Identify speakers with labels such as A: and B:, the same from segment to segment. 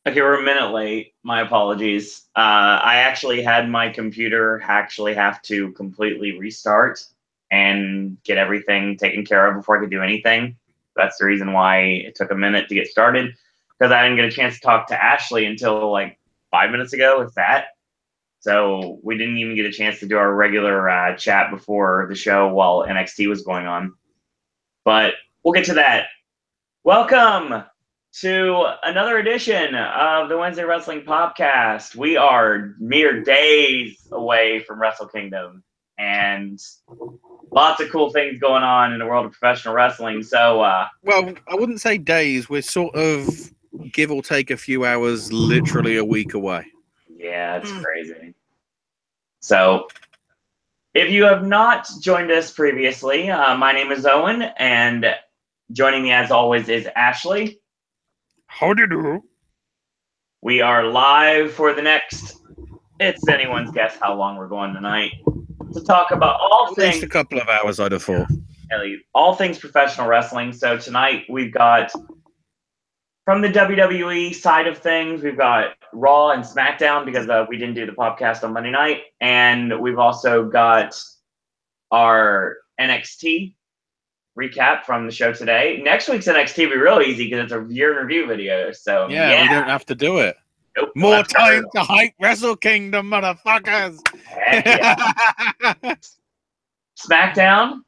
A: Okay, we're a minute late. My apologies. I actually had my computer actually have to completely restart and get everything taken care of before I could do anything. That's the reason why it took a minute to get started, because I didn't get a chance to talk to Ashley until like 5 minutes ago, if that. So we didn't even get a chance to do our regular chat before the show while NXT was going on. But we'll get to that. Welcome to another edition of the Wednesday Wrestling Popcast. We are mere days away from Wrestle Kingdom, and lots of cool things going on in the world of professional wrestling. So,
B: well, I wouldn't say days. We're sort of, give or take a few hours, literally a week away.
A: yeah, it's crazy. So, if you have not joined us previously, my name is Owen, and joining me as always is Ashley.
B: How do you do?
A: We are live for the next, it's anyone's guess how long we're going tonight, to talk about all
B: At
A: things.
B: least a couple of hours, I'd have thought.
A: All things professional wrestling. So tonight we've got, from the WWE side of things, we've got Raw and Smackdown because we didn't do the podcast on Monday night. And we've also got our NXT recap from the show today. Next week's NXT will be real easy because it's a year in review video. So
B: Yeah, we don't have to do it.
A: Nope,
B: More time to hype Wrestle Kingdom, motherfuckers.
A: Heck yeah. SmackDown,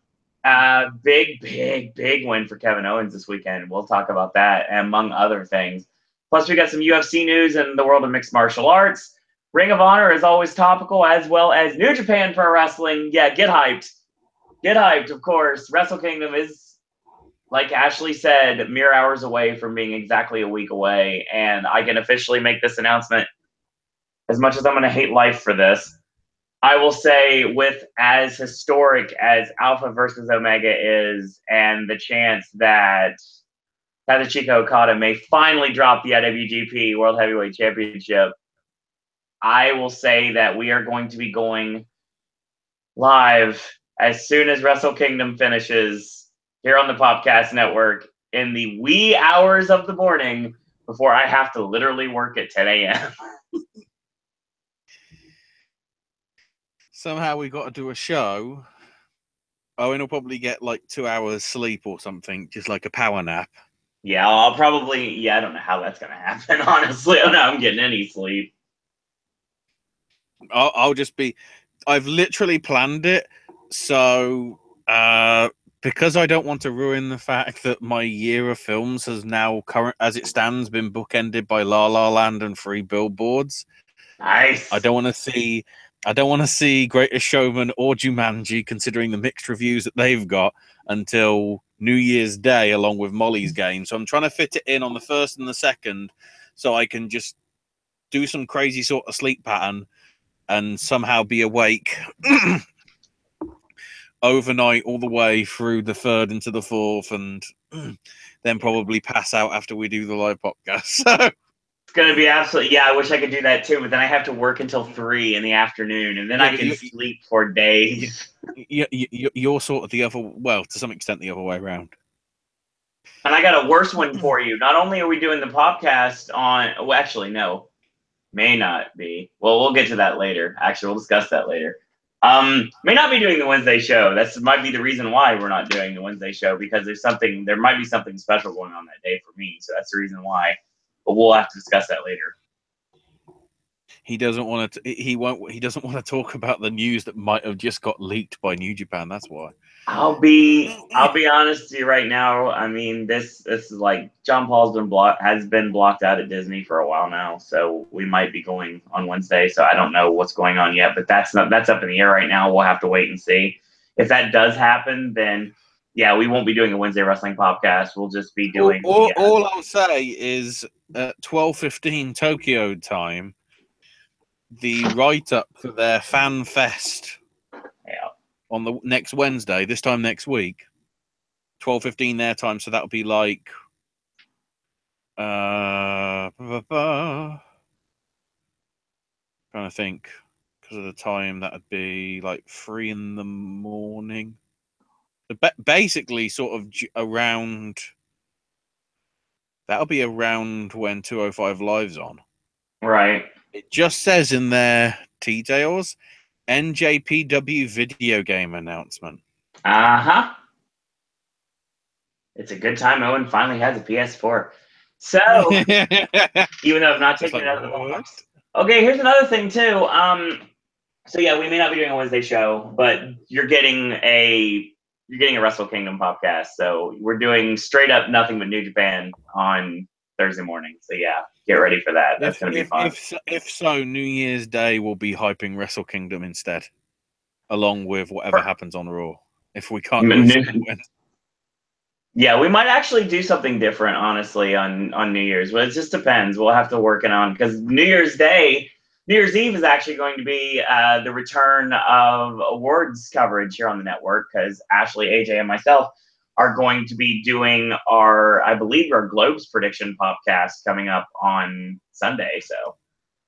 A: big win for Kevin Owens this weekend. We'll talk about that, among other things. Plus, we got some UFC news in the world of mixed martial arts. Ring of Honor is always topical, as well as New Japan Pro Wrestling. Yeah, get hyped. Get hyped, of course. Wrestle Kingdom is, like Ashley said, mere hours away from being exactly a week away. And I can officially make this announcement. As much as I'm going to hate life for this, I will say, with as historic as Alpha versus Omega is, and the chance that Kazuchika Okada may finally drop the IWGP World Heavyweight Championship, I will say that we are going to be going live as soon as Wrestle Kingdom finishes here on the Popcast Network in the wee hours of the morning before I have to literally work at 10 a.m.
B: Somehow we got to do a show. Owen will probably get like 2 hours sleep or something, just like a power nap.
A: Yeah, I'll probably, I don't know how that's going to happen, honestly. I don't know I'm getting any sleep.
B: I'll just be, I've literally planned it. So, because I don't want to ruin the fact that my year of films has now, current as it stands, been bookended by La La Land and 3 Billboards.
A: Nice.
B: I don't want to see Greatest Showman or Jumanji, considering the mixed reviews that they've got, until New Year's Day, along with Molly's Game. So I'm trying to fit it in on the 1st and the 2nd, so I can just do some crazy sort of sleep pattern and somehow be awake overnight all the way through the 3rd into the 4th, and then probably pass out after we do the live podcast. So
A: it's going to be absolutely, I wish I could do that too, but then I have to work until 3 in the afternoon, and then I can sleep for days.
B: You're sort of the other, well, to some extent, the other way around.
A: And I got a worse one for you. Not only are we doing the podcast on, well, actually, no, may not be. Well, we'll get to that later. Actually, we'll discuss that later. May not be doing the Wednesday show. That might be the reason why we're not doing the Wednesday show, because there might be something special going on that day for me. So that's the reason why. But we'll have to discuss that later.
B: He doesn't want to. He won't. He doesn't want to talk about the news that might have just got leaked by New Japan. That's why.
A: I'll be honest with you right now. I mean, this is like John Paul's has been blocked out at Disney for a while now, so we might be going on Wednesday. So I don't know what's going on yet, but that's up in the air right now. We'll have to wait and see. If that does happen, then yeah, we won't be doing a Wednesday Wrestling Podcast. We'll just be doing.
B: All I'll say is at 12:15 Tokyo time, the write-up for their Fan Fest on the next Wednesday, this time next week, 12:15 their time, so that'll be like trying to think, because of the time, that'd be like 3 in the morning. So basically sort of around That'll be around when 205 Live's on.
A: Right.
B: It just says in their details, NJPW video game announcement.
A: Uh-huh. It's a good time Owen finally has a PS4. So, even though I've not taken it out of the box. Okay, here's another thing, too. So, yeah, we may not be doing a Wednesday show, but you're getting a Wrestle Kingdom podcast. So, we're doing straight up nothing but New Japan on Thursday morning. So, yeah, get ready for that. That's going to be fun.
B: If so, New Year's Day will be hyping Wrestle Kingdom instead, along with whatever happens on Raw. If we can't
A: Yeah, we might actually do something different, honestly, on New Year's. Well, it just depends. We'll have to work it on because New Year's Eve is actually going to be the return of awards coverage here on the network because Ashley, AJ, and myself are going to be doing I believe, our Globes prediction podcast coming up on Sunday. So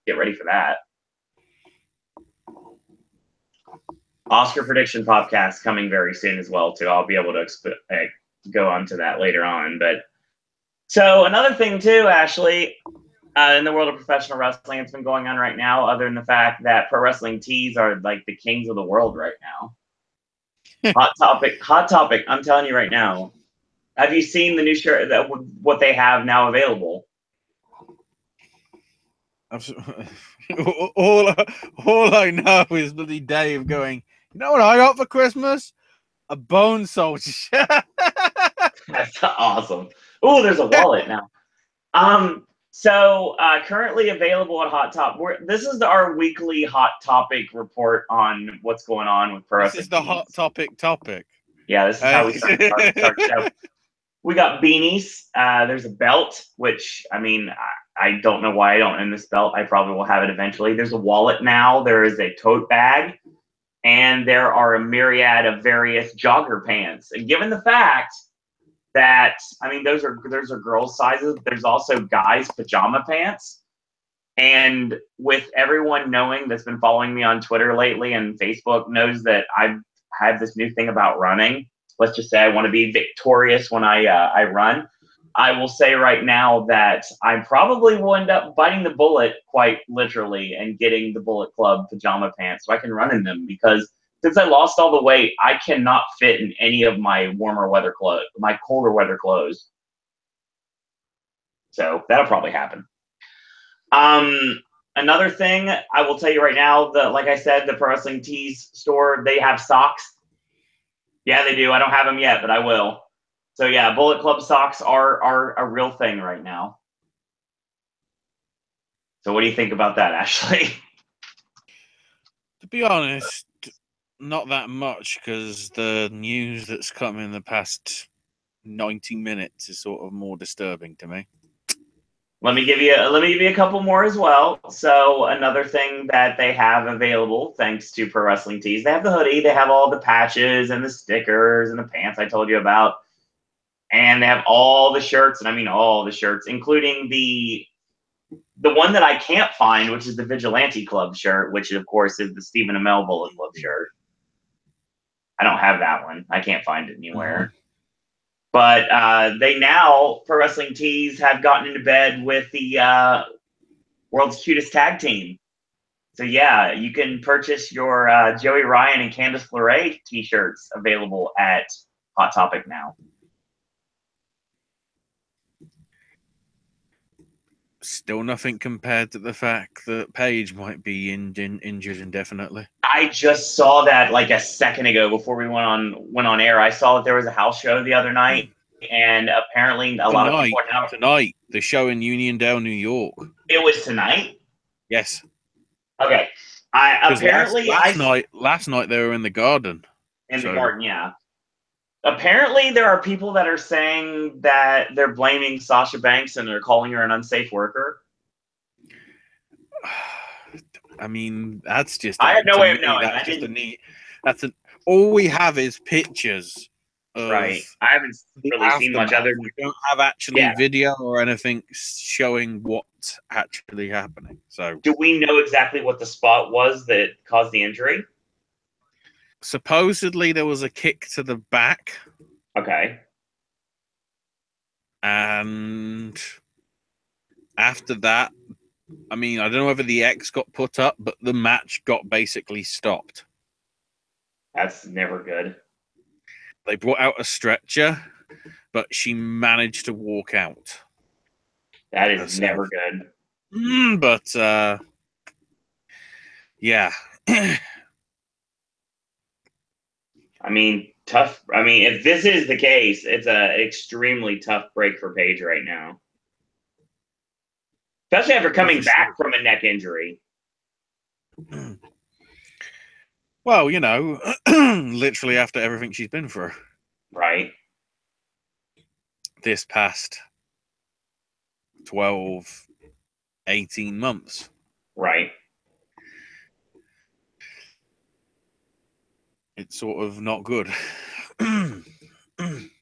A: get ready for that. Oscar prediction podcast coming very soon as well, too. I'll be able to go on to that later on. But so another thing too, Ashley, in the world of professional wrestling, it's been going on right now, other than the fact that pro wrestling tees are like the kings of the world right now. Hot topic. I'm telling you right now. Have you seen the new shirt what they have now available?
B: All I know is bloody Dave going, you know what I got for Christmas? A Bone Soldier shirt.
A: That's awesome. Oh, there's a wallet now. So currently available at Hot Top. This is our weekly Hot Topic report on what's going on with pro wrestling.
B: This is the Hot Topic.
A: Yeah, this is how we start the show. We got beanies. There's a belt, which, I mean, I don't know why I don't own this belt. I probably will have it eventually. There's a wallet now. There is a tote bag. And there are a myriad of various jogger pants. And given the fact that, I mean, those are girls' sizes, there's also guys' pajama pants. And with everyone knowing that's been following me on Twitter lately and Facebook knows that I've had this new thing about running. Let's just say I want to be victorious when I run. I will say right now that I probably will end up biting the bullet quite literally and getting the Bullet Club pajama pants so I can run in them because since I lost all the weight, I cannot fit in any of my warmer weather clothes, my colder weather clothes. So that'll probably happen. Another thing I will tell you right now, like I said, the Pro Wrestling Tees store, they have socks. Yeah, they do. I don't have them yet, but I will. So yeah, Bullet Club socks are a real thing right now. So what do you think about that, Ashley?
B: To be honest, not that much because the news that's come in the past 90 minutes is sort of more disturbing to me.
A: Let me give you a couple more as well. So another thing that they have available, thanks to Pro Wrestling Tees, they have the hoodie, they have all the patches and the stickers and the pants I told you about. And they have all the shirts, and I mean all the shirts, including the one that I can't find, which is the Vigilante Club shirt, which of course is the Stephen Amell Bullet Club shirt. I don't have that one. I can't find it anywhere. But Pro Wrestling Tees have gotten into bed with the World's Cutest Tag Team. So yeah, you can purchase your Joey Ryan and Candice LeRae t-shirts available at Hot Topic now.
B: Still nothing compared to the fact that Paige might be injured indefinitely.
A: I just saw that like a second ago before we went on air. I saw that there was a house show the other night, and apparently a lot of people are now
B: tonight. The show in Uniondale, New York.
A: It was tonight.
B: Yes.
A: Okay.
B: Last night they were in the Garden.
A: The Garden, yeah. Apparently, there are people that are saying that they're blaming Sasha Banks and they're calling her an unsafe worker.
B: I mean, that's just.
A: I have no way of knowing.
B: All we have is pictures.
A: Right. I haven't really seen much other.
B: We don't have actually video or anything showing what's actually happening. So,
A: do we know exactly what the spot was that caused the injury?
B: Supposedly there was a kick to the back.
A: Okay.
B: And after that, I mean, I don't know whether the X got put up, but the match got basically stopped.
A: That's never good.
B: They brought out a stretcher, but she managed to walk out.
A: That is
B: herself.
A: never good.
B: But yeah.
A: I mean, tough. I mean, if this is the case, it's an extremely tough break for Paige right now. Especially after coming back from a neck injury.
B: Well, you know, literally after everything she's been through.
A: Right.
B: This past 12, 18 months.
A: Right.
B: It's sort of not good. I think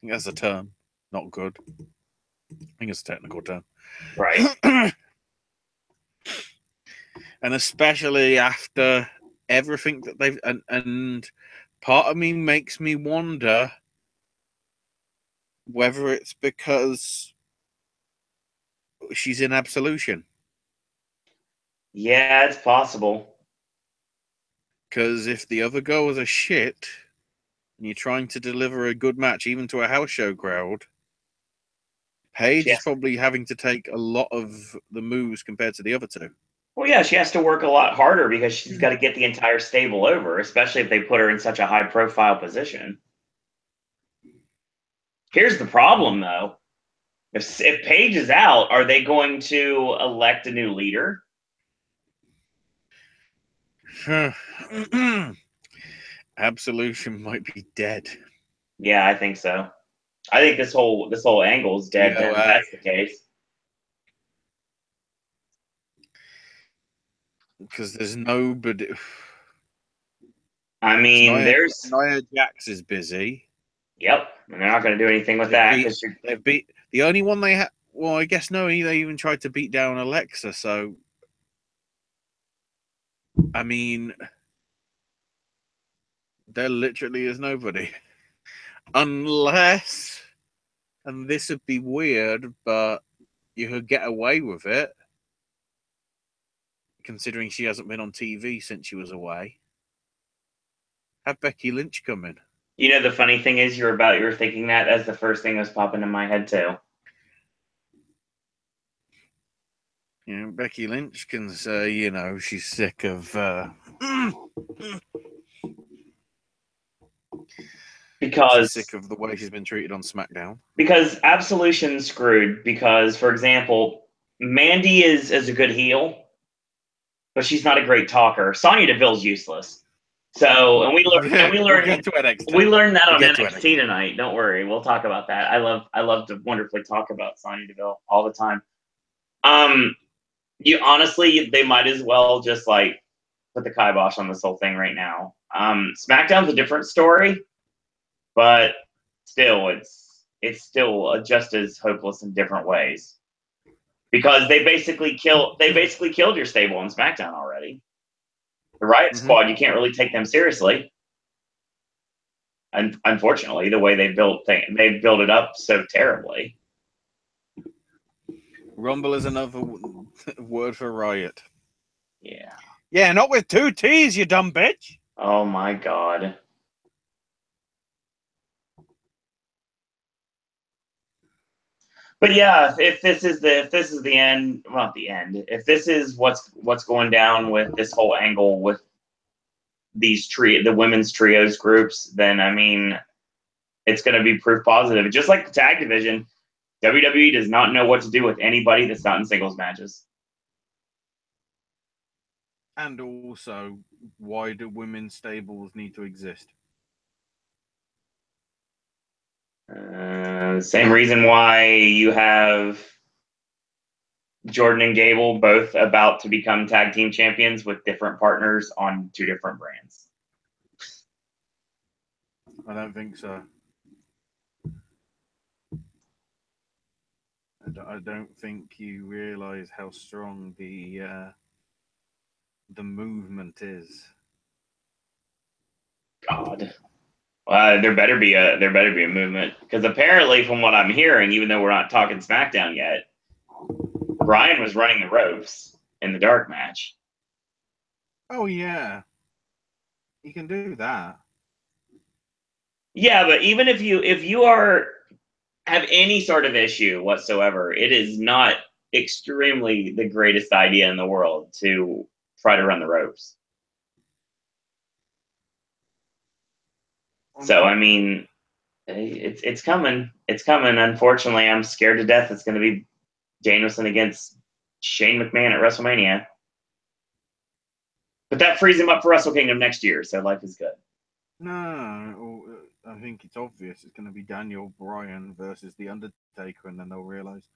B: that's a term. Not good. I think it's a technical term.
A: Right.
B: And especially after everything that they've and part of me makes me wonder whether it's because she's in absolution.
A: Yeah, it's possible.
B: Because if the other girls are shit and you're trying to deliver a good match even to a house show crowd, Paige is probably having to take a lot of the moves compared to the other two.
A: Well, yeah, she has to work a lot harder because she's got to get the entire stable over, especially if they put her in such a high-profile position. Here's the problem, though. If Paige is out, are they going to elect a new leader?
B: Absolution might be dead.
A: Yeah, I think so. I think this whole angle is dead. Then if that's the case.
B: Because there's nobody.
A: I mean,
B: Nia Jax is busy.
A: Yep, and they're not going to do anything with that because
B: they've beat the only one they had. Well, I guess no, they even tried to beat down Alexa. So, I mean, there literally is nobody, unless, and this would be weird, but you could get away with it, considering she hasn't been on TV since she was away. Have Becky Lynch come in.
A: You know, the funny thing is, you were thinking that as the first thing that was popping in my head too.
B: You know, Becky Lynch can say, you know, she's sick of
A: because
B: she's sick of the way she's been treated on SmackDown.
A: Because Absolution's screwed. Because, for example, Mandy is a good heel, but she's not a great talker. Sonya Deville's useless. So, and we learned that on NXT tonight. Don't worry, we'll talk about that. I love to wonderfully talk about Sonya Deville all the time. You honestly, they might as well just like put the kibosh on this whole thing right now. SmackDown's a different story, but still, it's still just as hopeless in different ways because they basically killed your stable on SmackDown already. The Riot Squad, you can't really take them seriously. And unfortunately, the way they built it up so terribly.
B: Rumble is another word for Riot.
A: Yeah.
B: Yeah, not with 2 T's, you dumb bitch.
A: Oh my God. But yeah, if this is the end, well, not the end. If this is what's going down with this whole angle with the women's trios groups, then I mean, it's going to be proof positive. Just like the tag division, WWE does not know what to do with anybody that's not in singles matches.
B: And also, why do women's stables need to exist?
A: Same reason why you have Jordan and Gable both about to become tag team champions with different partners on 2 different brands.
B: I don't think so. I don't think you realize how strong the movement is.
A: God. There better be a movement, because apparently, from what I'm hearing, even though we're not talking SmackDown yet, Brian was running the ropes in the dark match.
B: Oh yeah, you can do that.
A: Yeah, but even if you have any sort of issue whatsoever, it is not extremely the greatest idea in the world to try to run the ropes. So I mean, it's coming. It's coming. Unfortunately, I'm scared to death it's going to be Danielson against Shane McMahon at WrestleMania. But that frees him up for Wrestle Kingdom next year, so life is good.
B: No, I think it's obvious. It's going to be Daniel Bryan versus The Undertaker, and then they'll realize,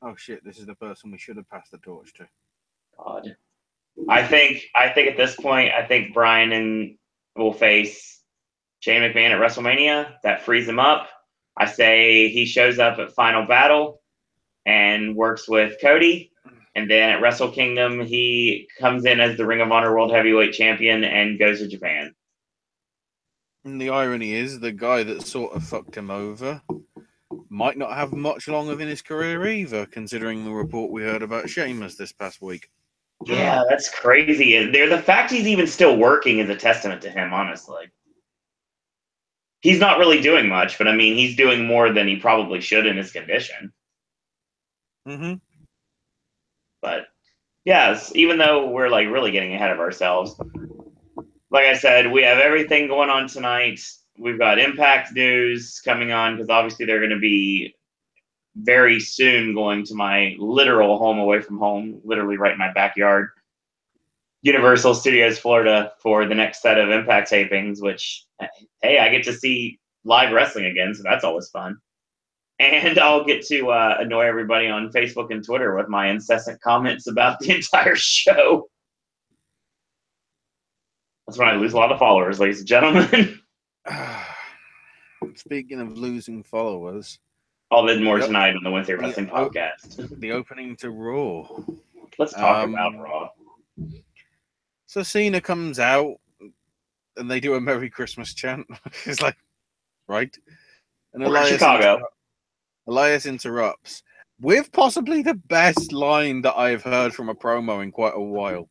B: oh shit, this is the person we should have passed the torch to.
A: God. I think at this point, I think Bryan will face Shane McMahon at WrestleMania. That frees him up. I say he shows up at Final Battle and works with Cody. And then at Wrestle Kingdom, he comes in as the Ring of Honor World Heavyweight Champion and goes to Japan.
B: And the irony is, the guy that sort of fucked him over might not have much longer in his career either, considering the report we heard about Sheamus this past week.
A: Yeah, that's crazy. The fact he's even still working is a testament to him, honestly. He's not really doing much, but I mean, he's doing more than he probably should in his condition.
B: Mm-hmm.
A: But yes, even though we're like really getting ahead of ourselves, like I said, we have everything going on tonight. We've got Impact news coming on, because obviously they're going to be very soon going to my literal home away from home, literally right in my backyard, Universal Studios Florida, for the next set of Impact tapings, which, hey, I get to see live wrestling again, so that's always fun. And I'll get to annoy everybody on Facebook and Twitter with my incessant comments about the entire show. That's when I lose a lot of followers, ladies and gentlemen.
B: Speaking of losing followers,
A: All that more tonight on the Wednesday Wrestling Podcast.
B: The opening to Raw.
A: Let's talk about Raw.
B: So Cena comes out and they do a Merry Christmas chant. It's like, right? And Elias interrupts with possibly the best line that I've heard from a promo in quite a while.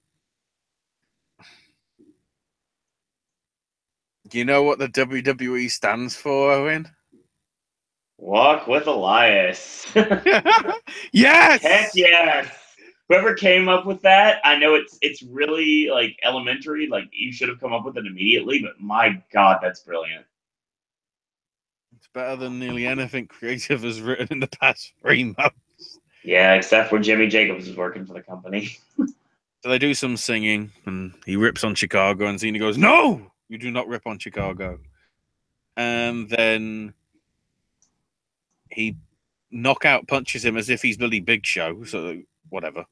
B: Do you know what the WWE stands for, Owen?
A: Walk with Elias.
B: Yes!
A: Heck yes! Whoever came up with that, I know it's really like elementary, like you should have come up with it immediately, but my God, that's brilliant.
B: It's better than nearly anything creative has written in the past 3 months.
A: Yeah, except when Jimmy Jacobs is working for the company.
B: So they do some singing, and he rips on Chicago, and Cena goes, "No, you do not rip on Chicago." And then he knockout punches him as if he's bloody Big Show, so whatever.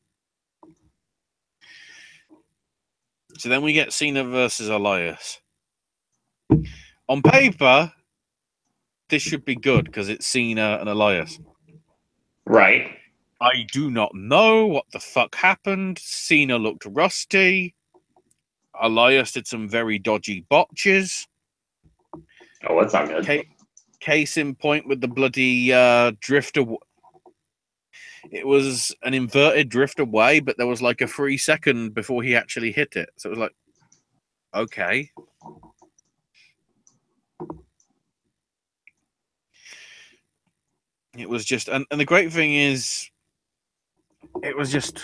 B: So then we get Cena versus Elias. On paper, this should be good because it's Cena and Elias.
A: Right.
B: I do not know what the fuck happened. Cena looked rusty. Elias did some very dodgy botches.
A: Oh, that's not good.
B: Case in point with the bloody drifter. It was an inverted drift away, but there was like a 3 second before he actually hit it. So it was like, okay. It was just, and the great thing is, it was just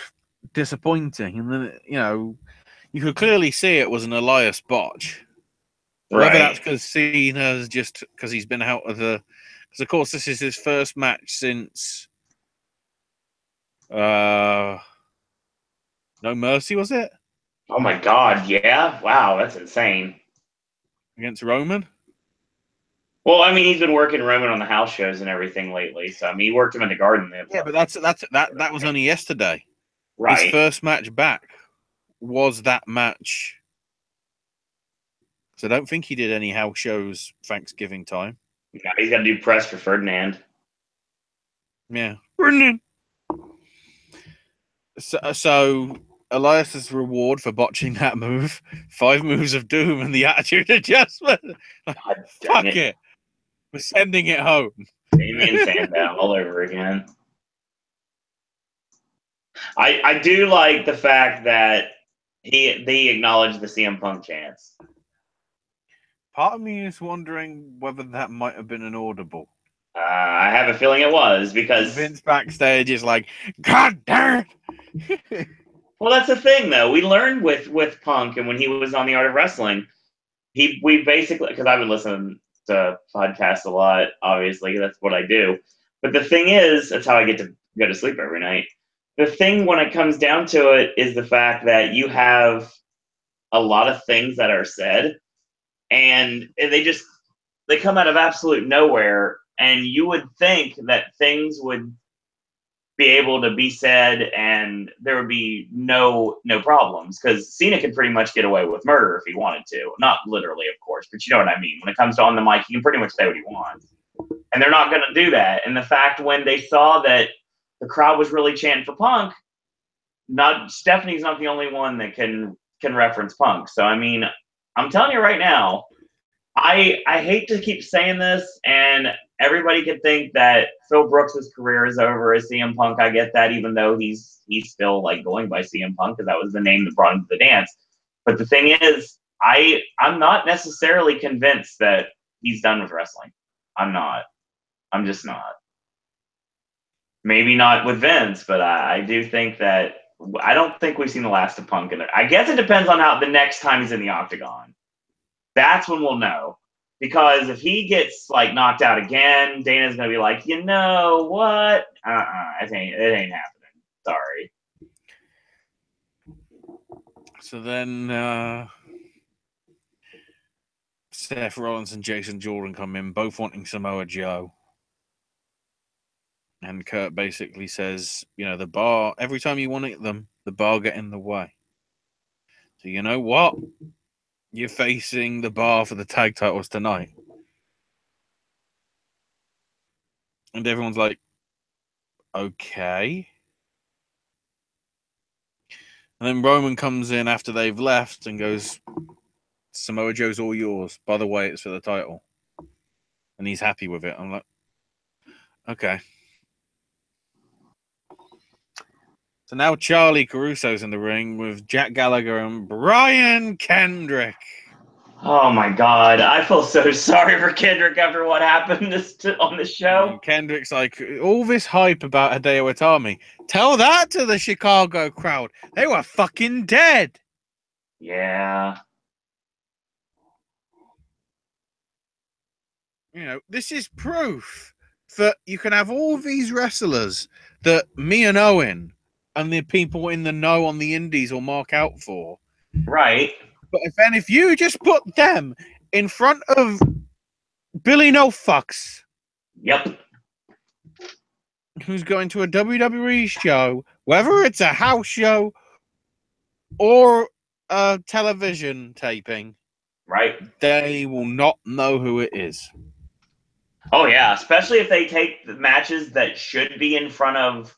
B: disappointing. And then, you know, you could clearly see it was an Elias botch. Whether that's because Cena's just because he's been out of the, because of course this is his first match since No Mercy, was it?
A: Oh my God, yeah. Wow, that's insane.
B: Against Roman?
A: Well, I mean, he's been working Roman on the house shows and everything lately. So I mean, he worked him in the Garden.
B: Yeah, but that was only yesterday.
A: Right.
B: His first match back was that match. So I don't think he did any house shows Thanksgiving time.
A: Yeah, he's got to do press for Ferdinand.
B: Yeah. Ferdinand. So Elias's reward for botching that move, 5 moves of doom and the attitude adjustment.
A: God dang
B: Fuck it. We're sending it home.
A: Damien Sandow all over again. I do like the fact that they acknowledge the CM Punk chance.
B: Part of me is wondering whether that might have been an audible.
A: I have a feeling it was because
B: Vince backstage is like, God damn it.
A: Well, that's the thing, though. We learned with Punk, and when he was on the Art of Wrestling, we basically, because I would listen to podcasts a lot. Obviously, that's what I do. But the thing is, that's how I get to go to sleep every night. The thing, when it comes down to it, is the fact that you have a lot of things that are said, and they come out of absolute nowhere. And you would think that things would be able to be said and there would be no problems, because Cena can pretty much get away with murder if he wanted to. Not literally, of course, but you know what I mean. When it comes to on the mic, he can pretty much say what he wants. And they're not going to do that. And the fact when they saw that the crowd was really chanting for Punk, Stephanie's not the only one that can reference Punk. So, I mean, I'm telling you right now, I hate to keep saying this, and everybody could think that Phil Brooks' career is over as CM Punk. I get that, even though he's still like going by CM Punk because that was the name that brought him to the dance. But the thing is, I'm not necessarily convinced that he's done with wrestling. I'm not. I'm just not. Maybe not with Vince, but I do think that I don't think we've seen the last of Punk in there. I guess it depends on how the next time he's in the octagon. That's when we'll know. Because if he gets like knocked out again, Dana's gonna be like, you know what? It ain't happening. Sorry.
B: So then Seth Rollins and Jason Jordan come in, both wanting Samoa Joe. And Kurt basically says, you know, the bar, every time you want it them, the bar get in the way. So you know what? You're facing the bar for the tag titles tonight. And everyone's like, okay. And then Roman comes in after they've left and goes, Samoa Joe's all yours. By the way, it's for the title. And he's happy with it. I'm like, okay. So now Charlie Caruso's in the ring with Jack Gallagher and Brian Kendrick.
A: Oh my God. I feel so sorry for Kendrick after what happened on the show.
B: And Kendrick's like, all this hype about Hideo Itami. Tell that to the Chicago crowd. They were fucking dead.
A: Yeah.
B: You know, this is proof that you can have all these wrestlers that me and Owen and the people in the know on the indies will mark out for.
A: Right.
B: But if you just put them in front of Billy No Fucks.
A: Yep.
B: Who's going to a WWE show, whether it's a house show or a television taping,
A: right?
B: They will not know who it is.
A: Oh, yeah, especially if they take the matches that should be in front of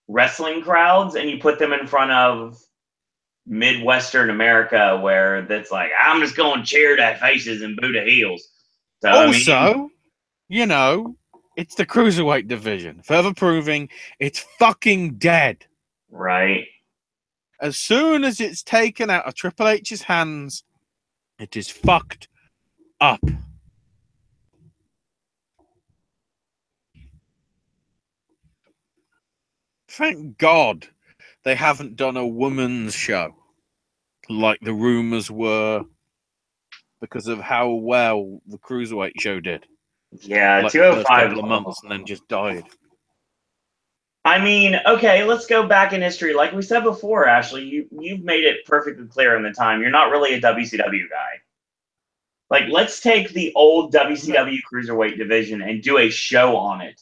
A: wrestling crowds and you put them in front of Midwestern America where that's like, I'm just going to cheer their faces and boo the heels. So,
B: Also,
A: I mean,
B: you know, it's the cruiserweight division, further proving it's fucking dead.
A: Right.
B: As soon as it's taken out of Triple H's hands, it is fucked up. Thank God they haven't done a women's show like the rumors were because of how well the cruiserweight show did.
A: Yeah,
B: like
A: 205
B: the first couple of months and then just died.
A: I mean, okay, let's go back in history. Like we said before, Ashley, you've made it perfectly clear in the time. You're not really a WCW guy. Like, let's take the old WCW cruiserweight division and do a show on it,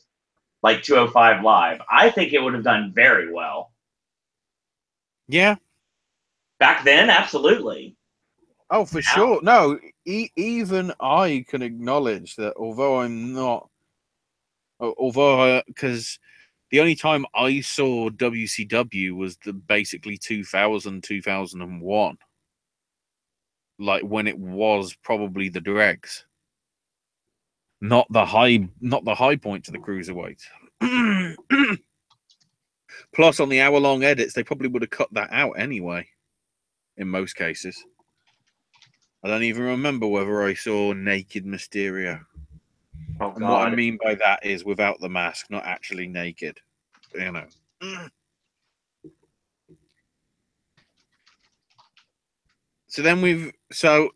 A: like 205 Live. I think it would have done very well.
B: Yeah.
A: Back then, absolutely.
B: Oh, for sure. No, even I can acknowledge that although I'm not, because The only time I saw WCW was basically 2000, 2001. Like when it was probably the dregs. Not the high point to the cruiserweight. Plus, on the hour-long edits, they probably would have cut that out anyway. In most cases, I don't even remember whether I saw naked Mysterio.
A: Oh
B: And what I
A: God.
B: mean by that is without the mask, not actually naked. You know. So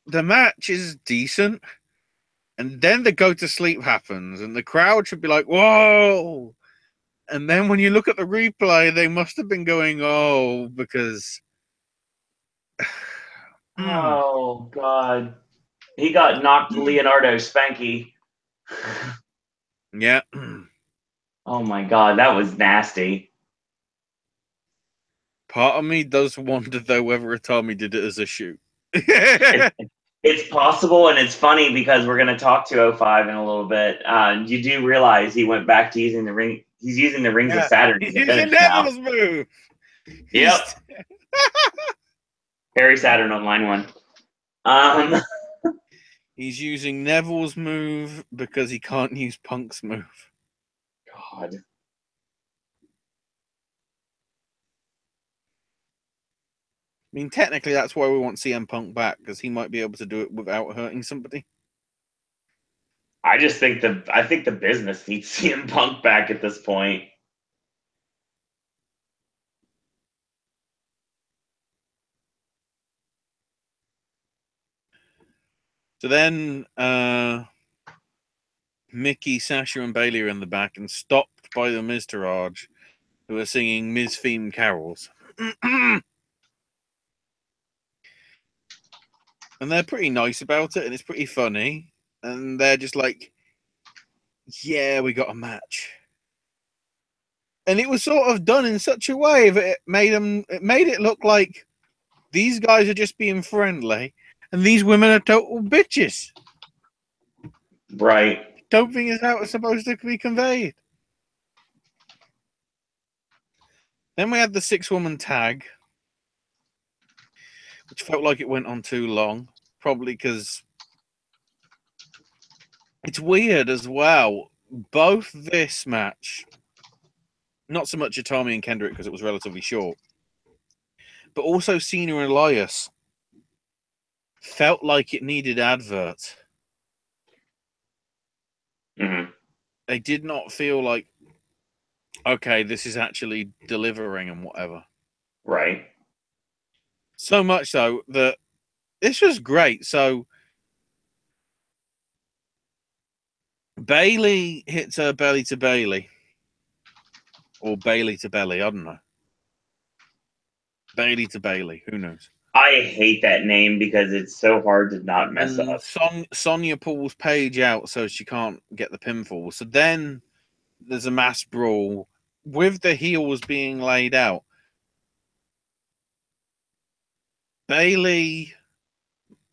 B: the match is decent. And then the go to sleep happens, and the crowd should be like, whoa. And then when you look at the replay, they must have been going, oh, because.
A: Oh God. He got knocked Leonardo Spanky.
B: Yeah.
A: Oh my God, that was nasty.
B: Part of me does wonder, though, whether Itami did it as a shoot.
A: It's possible, and it's funny because we're going to talk to 05 in a little bit. You do realize he went back to using the ring. He's using the rings of Saturn as a finish now.
B: Neville's move.
A: Yep. Harry Saturn on line 1.
B: He's using Neville's move because he can't use Punk's move.
A: God.
B: I mean, technically, that's why we want CM Punk back, because he might be able to do it without hurting somebody.
A: I think the business needs CM Punk back at this point.
B: So then Mickey, Sasha, and Bailey are in the back and stopped by the Miztourage, who are singing Miz-themed carols. And they're pretty nice about it, and it's pretty funny. And they're just like, yeah, we got a match. And it was sort of done in such a way that it made it look like these guys are just being friendly, and these women are total bitches.
A: Right.
B: Don't think it's how it's supposed to be conveyed. Then we had the 6-woman tag, which felt like it went on too long, probably because it's weird as well. Both this match, not so much Itami and Kendrick because it was relatively short, but also Cena and Elias felt like it needed adverts.
A: Mm-hmm.
B: They did not feel like, okay, this is actually delivering and whatever.
A: Right.
B: So much so that this was great. So Bailey hits her belly to Bailey. Or Bailey to belly, I don't know. Bailey to Bailey, who knows?
A: I hate that name because it's so hard to not mess up.
B: Sonya pulls Paige out so she can't get the pinfall. So then there's a mass brawl with the heels being laid out. Bailey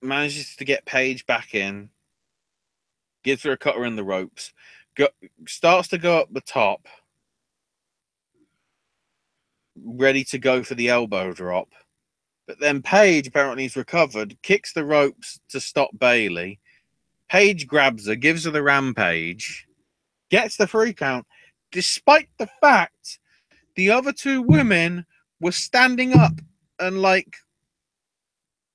B: manages to get Paige back in, gives her a cutter in the ropes, starts to go up the top, ready to go for the elbow drop. But then Paige apparently is recovered, kicks the ropes to stop Bailey. Paige grabs her, gives her the rampage, gets the 3 count, despite the fact the other 2 women were standing up and like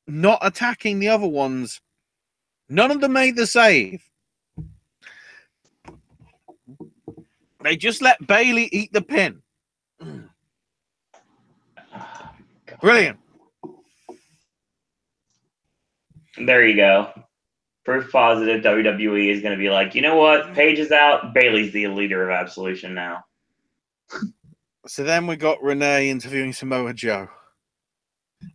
B: not attacking the other ones. None of them made the save. They just let Bailey eat the pin. Brilliant.
A: There you go. Proof positive WWE is going to be like, you know what? Paige is out. Bailey's the leader of Absolution now.
B: So then we got Renee interviewing Samoa Joe,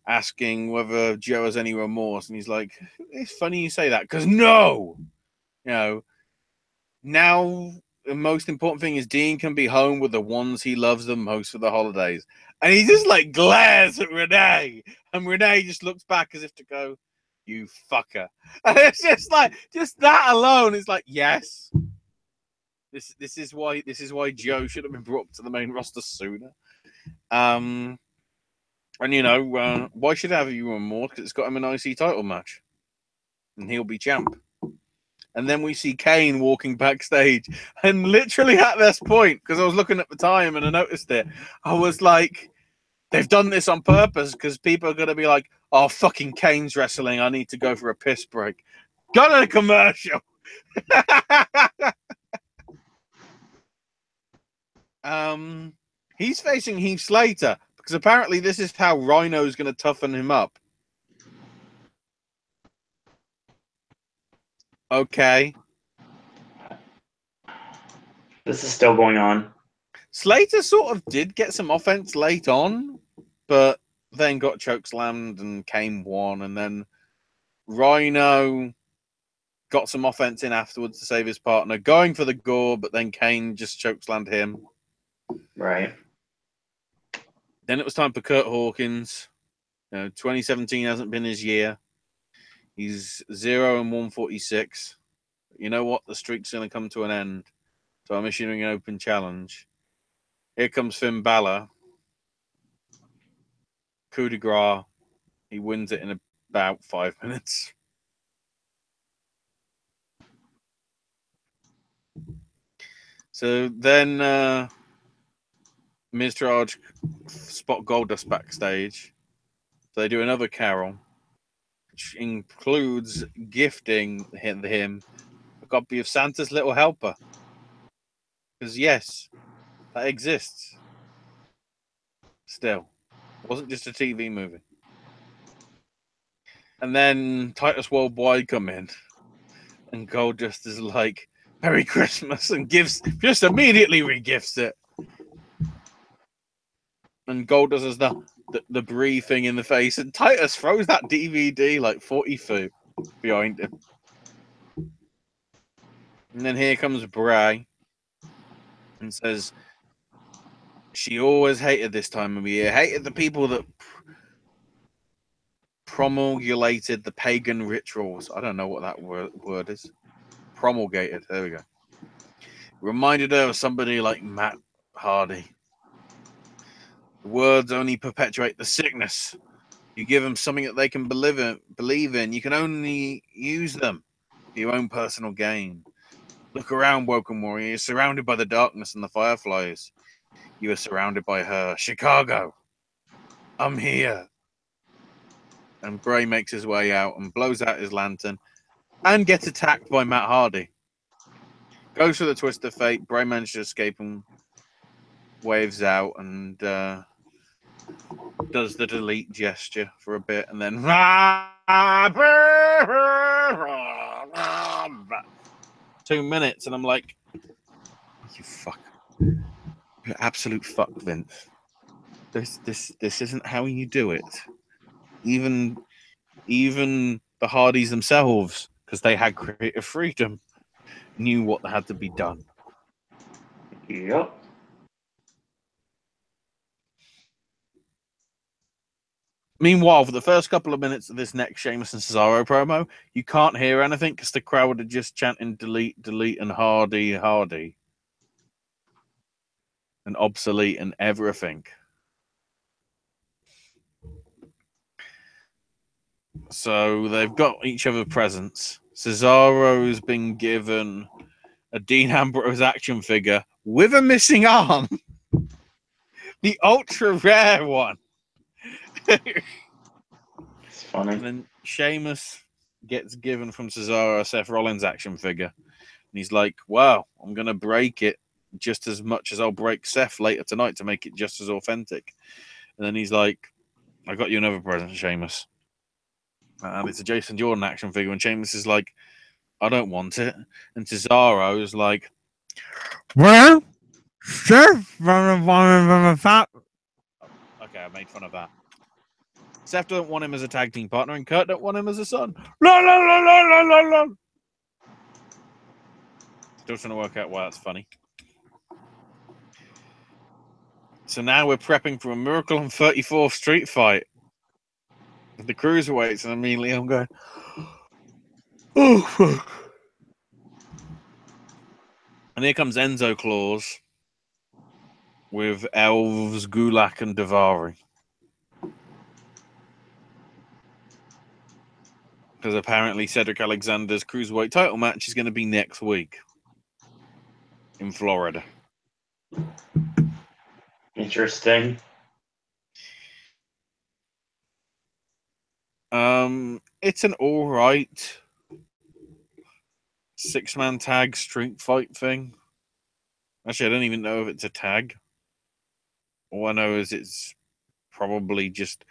B: asking whether Joe has any remorse. And he's like, it's funny you say that, because no! You know, now the most important thing is Dean can be home with the ones he loves the most for the holidays. And he just like glares at Renee. And Renee just looks back as if to go, you fucker. And it's just like, just that alone is like, yes. This is why Joe should have been brought up to the main roster sooner. And you know, why should I have you on more? Because it's got him an IC title match, and he'll be champ. And then we see Kane walking backstage, and literally at this point, because I was looking at the time and I noticed it, I was like, they've done this on purpose because people are going to be like, oh, fucking Kane's wrestling. I need to go for a piss break. Got a commercial. He's facing Heath Slater because apparently this is how Rhino's going to toughen him up. Okay.
A: This is still going on.
B: Slater sort of did get some offense late on, but then got chokeslammed and Kane won, and then Rhino got some offense in afterwards to save his partner, going for the gore, but then Kane just chokeslammed him.
A: Right.
B: Then it was time for Kurt Hawkins. 2017 hasn't been his year. He's 0-146. You know what? The streak's going to come to an end. So I'm issuing an open challenge. Here comes Finn Balor. Coup de grace. He wins it in about 5 minutes. So then Miz Taraj spot Goldust backstage. So they do another carol, which includes gifting him a copy of Santa's Little Helper. Because yes, that exists. Still. It wasn't just a TV movie. And then Titus Worldwide come in. And Goldust is like, Merry Christmas, and just immediately re-gifts it. And Goldust has the Brie thing in the face, and Titus throws that DVD like 40 feet behind him. And then here comes Bray and says she always hated this time of year, hated the people that promulgated the pagan rituals. I don't know what that word is. Promulgated. There we go. Reminded her of somebody like Matt Hardy. The words only perpetuate the sickness. You give them something that they can believe in. You can only use them for your own personal gain. Look around, Woken Warrior. You're surrounded by the darkness and the fireflies. You are surrounded by her. Chicago. I'm here. And Bray makes his way out and blows out his lantern and gets attacked by Matt Hardy. Goes for the twist of fate. Bray manages to escape and waves out and does the delete gesture for a bit and then 2 minutes, and I'm like, you fuck. You absolute fuck, Vince. This isn't how you do it. Even the Hardys themselves, because they had creative freedom, knew what had to be done.
A: Yep.
B: Meanwhile, for the first couple of minutes of this next Sheamus and Cesaro promo, you can't hear anything because the crowd are just chanting delete, delete, and Hardy, Hardy. And obsolete and everything. So they've got each other presents. Cesaro's been given a Dean Ambrose action figure with a missing arm. The ultra rare one.
A: It's funny.
B: And then Sheamus gets given from Cesaro a Seth Rollins action figure. And he's like, wow, I'm going to break it just as much as I'll break Seth later tonight to make it just as authentic. And then he's like, I got you another present, Sheamus. And it's a Jason Jordan action figure. And Sheamus is like, I don't want it. And Cesaro is like, well, Seth, okay, I made fun of that. Seth don't want him as a tag team partner, and Kurt don't want him as a son. La, la, la, la, la, la, la. Still trying to work out why that's funny. So now we're prepping for a Miracle on 34th Street fight with the cruiserweights, and immediately I'm going, oh, fuck. And here comes Enzo Claus with Elves, Gulak, and Davari. Because apparently Cedric Alexander's Cruiserweight title match is going to be next week in Florida.
A: Interesting.
B: It's an all right 6-man tag street fight thing. Actually, I don't even know if it's a tag. All I know is it's probably just...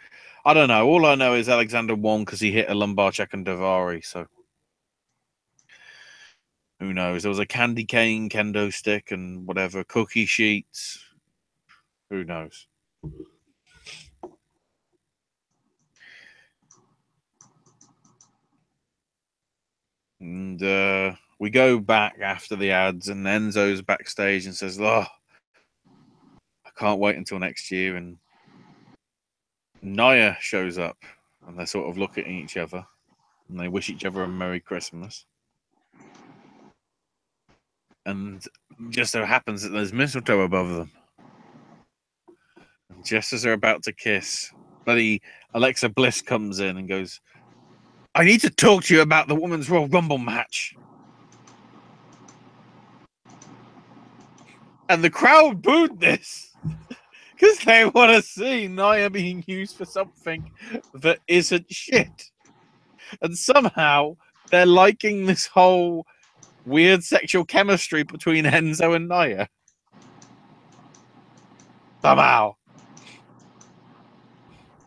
B: I don't know. All I know is Alexander won because he hit a lumbar check on Davari, so... Who knows? There was a candy cane, kendo stick, and whatever, cookie sheets. Who knows? And we go back after the ads, and Enzo's backstage and says, "Oh, I can't wait until next year." And Nia shows up, and they're sort of looking at each other, and they wish each other a Merry Christmas. And just so happens that there's mistletoe above them. And just as they're about to kiss, bloody Alexa Bliss comes in and goes, "I need to talk to you about the Women's Royal Rumble match." And the crowd booed this because they want to see Nia being used for something that isn't shit. And somehow they're liking this whole weird sexual chemistry between Enzo and Nia. Somehow.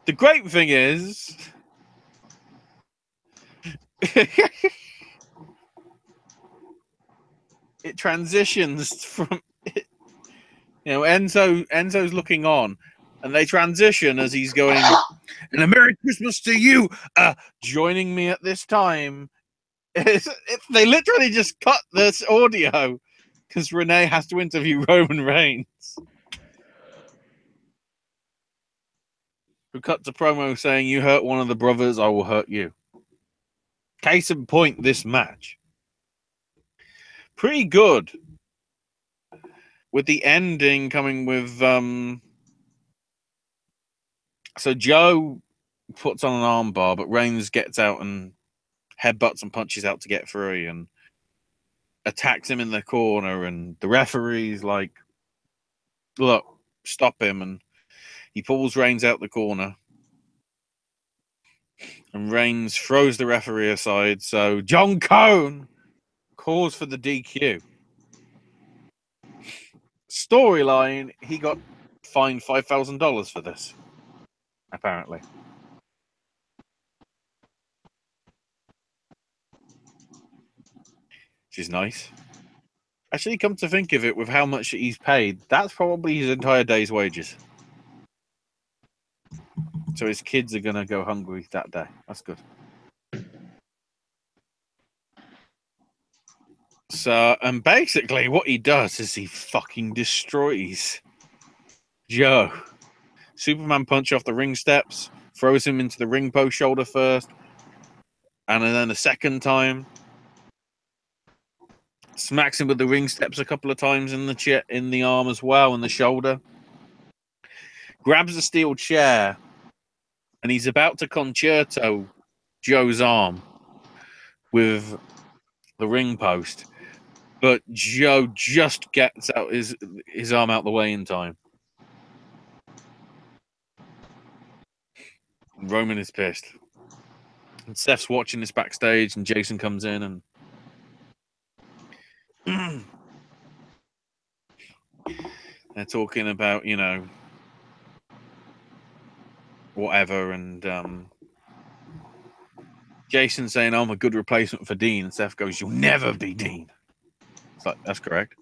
B: The great thing is... it transitions from... Enzo's looking on, and they transition as he's going, "And a Merry Christmas to you, joining me at this time." They literally just cut this audio because Renee has to interview Roman Reigns, who cuts a promo saying, "You hurt one of the brothers, I will hurt you." Case in point, this match. Pretty good. With the ending coming with... So Joe puts on an armbar, but Reigns gets out and headbutts and punches out to get free and attacks him in the corner, and the referee's like, "Look, stop him," and he pulls Reigns out the corner, and Reigns throws the referee aside, so John Cone calls for the DQ. Storyline, he got fined $5,000 for this, apparently. Which is nice. Actually, come to think of it, with how much he's paid, that's probably his entire day's wages. So his kids are going to go hungry that day. That's good. So, and basically what he does is he fucking destroys Joe. Superman punch off the ring steps, throws him into the ring post shoulder first, and then a second time smacks him with the ring steps a couple of times in the arm as well, and the shoulder. Grabs a steel chair, and he's about to concerto Joe's arm with the ring post, but Joe just gets out his arm out the way in time. Roman is pissed. And Seth's watching this backstage, and Jason comes in, and they're talking about, whatever, and Jason's saying, "I'm a good replacement for Dean," and Seth goes, "You'll never be Dean." It's like, that's correct.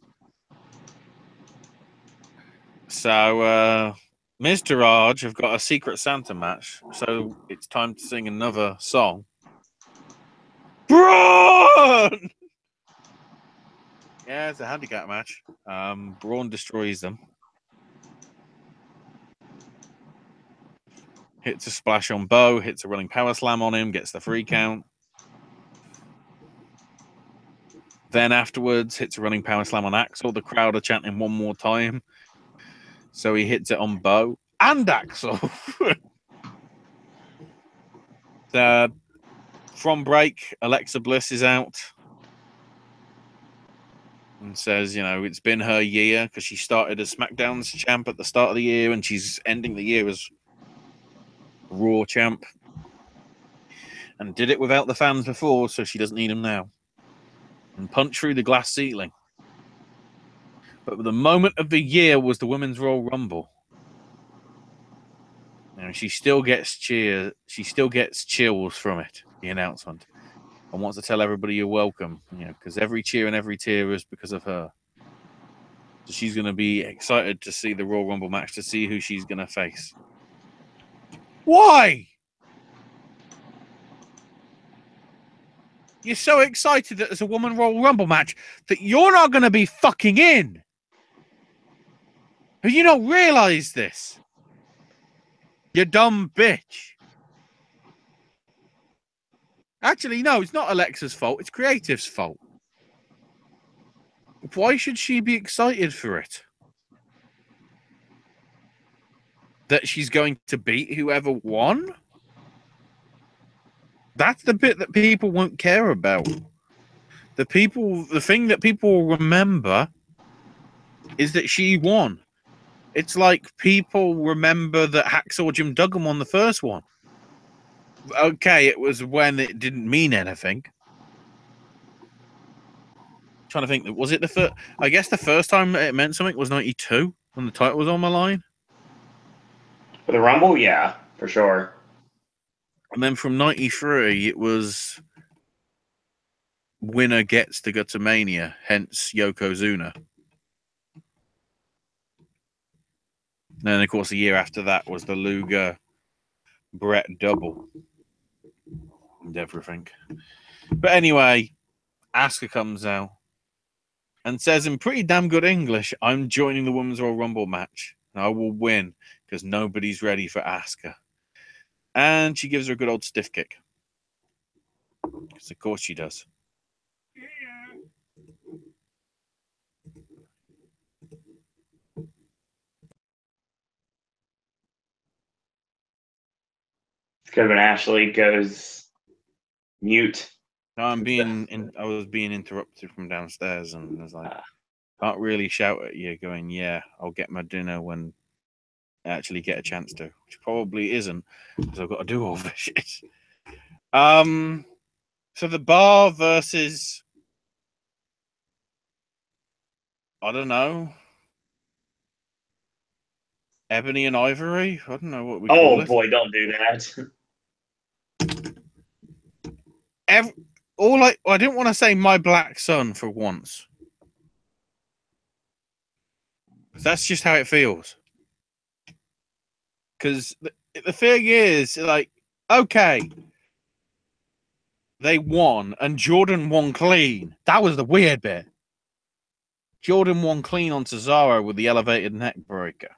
B: So, Mr. Raj have got a Secret Santa match, so it's time to sing another song. Braun! Yeah, it's a handicap match. Braun destroys them. Hits a splash on Bo, hits a running power slam on him, gets the 3 count. Then afterwards, hits a running power slam on Axel. The crowd are chanting one more time. So he hits it on Bo and Axel. From break, Alexa Bliss is out and says, it's been her year because she started as SmackDown's champ at the start of the year and she's ending the year as Raw champ. And did it without the fans before, so she doesn't need them now. And punch through the glass ceiling. But the moment of the year was the Women's Royal Rumble. She still gets cheers. She still gets chills from it, the announcement. And wants to tell everybody you're welcome, because every cheer and every tear is because of her. So she's going to be excited to see the Royal Rumble match, to see who she's going to face. Why? You're so excited that there's a Woman Royal Rumble match that you're not going to be fucking in. Have you not realized this? You dumb bitch. Actually, no, it's not Alexa's fault. It's Creative's fault. Why should she be excited for it? That she's going to beat whoever won? That's the bit that people won't care about. The thing that people will remember is that she won. It's like people remember that Hacksaw Jim Duggan won the first one. Okay, it was when it didn't mean anything. Trying to think, was it the first? I guess the first time it meant something was 92 when the title was on my line.
A: For the Rumble, yeah, for sure.
B: And then from 93, it was winner gets to go to Mania, hence Yokozuna. And then, of course, the year after that was the Luger Brett double and everything. But anyway, Asuka comes out and says in pretty damn good English, I'm joining the Women's Royal Rumble match and I will win because nobody's ready for Asuka. And she gives her a good old stiff kick. Because of course she does.
A: It's good when Ashley goes mute.
B: I was being interrupted from downstairs and I was like, can't really shout at you going, yeah, I'll get my dinner when I actually get a chance to, which probably isn't because I've got to do all this shit. So the Bar versus, I don't know, Ebony and Ivory? I don't know what we call it.
A: Oh boy, don't do that.
B: I didn't want to say My Black Son for once. That's just how it feels. Because the thing is, like, okay, they won, and Jordan won clean. That was the weird bit. Jordan won clean on Cesaro with the elevated neck breaker.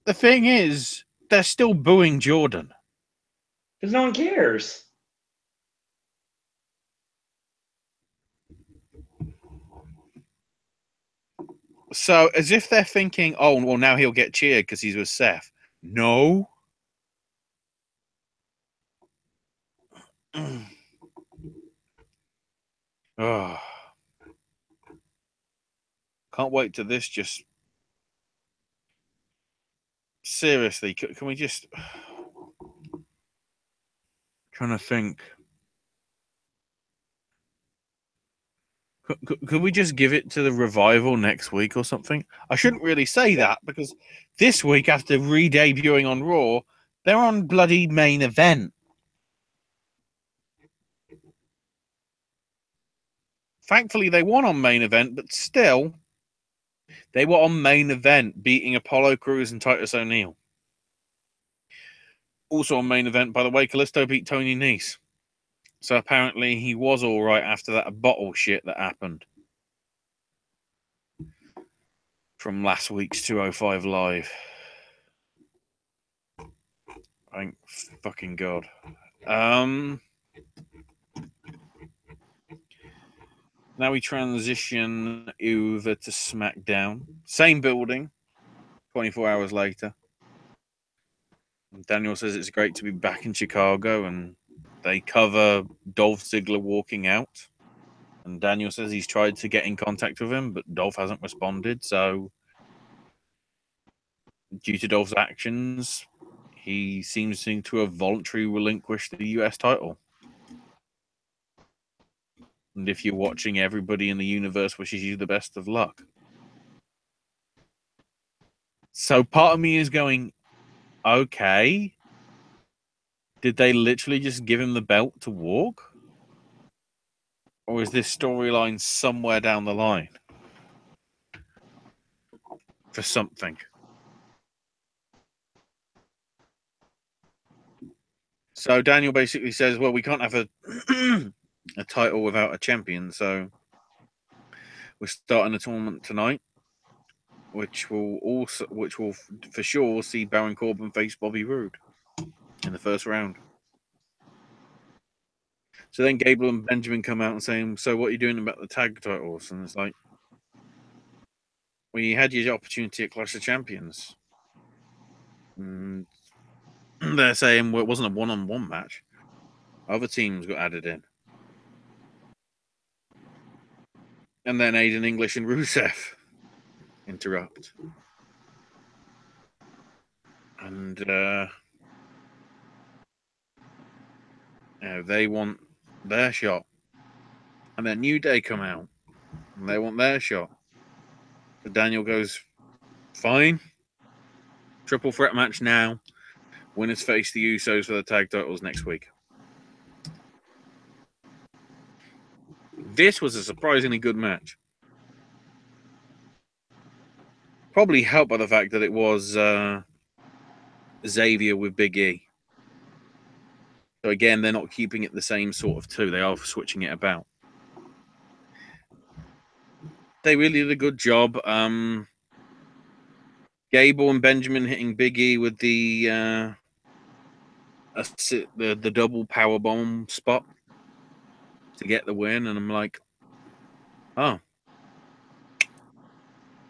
B: The thing is, they're still booing Jordan.
A: Because no one cares.
B: So, as if they're thinking, oh, well, now he'll get cheered because he's with Seth. No. Oh. Can't wait till this just... Seriously, can we just... Trying to think. Could we just give it to the Revival next week or something? I shouldn't really say that because this week, after re-debuting on Raw, they're on bloody Main Event. Thankfully, they won on Main Event, but still, they were on Main Event, beating Apollo Crews and Titus O'Neil. Also on Main Event, by the way, Kalisto beat Tony Nese. So apparently he was all right after that bottle shit that happened from last week's 205 Live. Thank fucking God. Now we transition over to SmackDown. Same building, 24 hours later. Daniel says it's great to be back in Chicago, and they cover Dolph Ziggler walking out. And Daniel says he's tried to get in contact with him, but Dolph hasn't responded. So, due to Dolph's actions, he seems to have voluntarily relinquished the US title. And if you're watching, everybody in the universe wishes you the best of luck. So part of me is going, okay, did they literally just give him the belt to walk? Or is this storyline somewhere down the line for something? So Daniel basically says, well, we can't have a title without a champion, so we're starting a tournament tonight, which will for sure see Baron Corbin face Bobby Roode in the first round. So then Gable and Benjamin come out and saying, so what are you doing about the tag titles? And it's like, well, you had your opportunity at Clash of Champions. And they're saying, well, it wasn't a one-on-one match. Other teams got added in. And then Aiden English and Rusev interrupt. And they want their shot. And then New Day come out. And they want their shot. So Daniel goes, fine. Triple threat match now. Winners face the Usos for the tag titles next week. This was a surprisingly good match. Probably helped by the fact that it was Xavier with Big E. So again, they're not keeping it the same sort of two. They are switching it about. They really did a good job. Gable and Benjamin hitting Big E with the double power bomb spot to get the win, and I'm like, oh,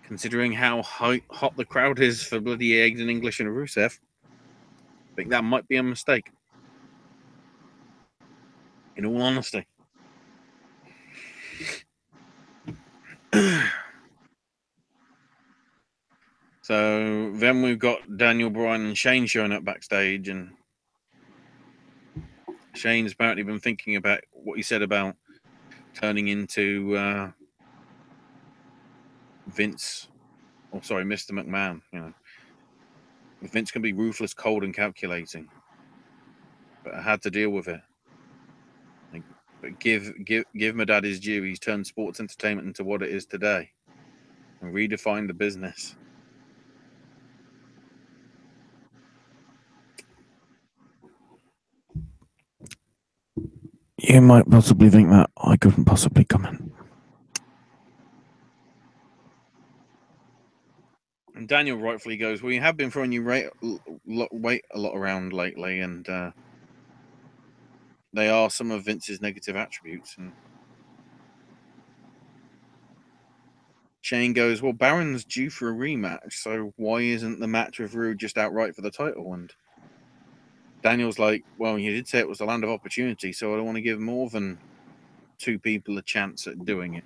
B: considering how hot the crowd is for bloody Aiden English and Rusev, I think that might be a mistake. In all honesty. So then we've got Daniel Bryan and Shane showing up backstage, and Shane's apparently been thinking about what he said about turning into Mr. McMahon. You know, Vince can be ruthless, cold, and calculating, but I had to deal with it. But give my dad his due. He's turned sports entertainment into what it is today, and redefined the business. You might possibly think that I couldn't possibly comment. And Daniel rightfully goes, well, you have been throwing your weight a lot around lately, and they are some of Vince's negative attributes. And Shane goes, well, Baron's due for a rematch, so why isn't the match with Roode just outright for the title? And Daniel's like, well, you did say it was the land of opportunity, so I don't want to give more than two people a chance at doing it.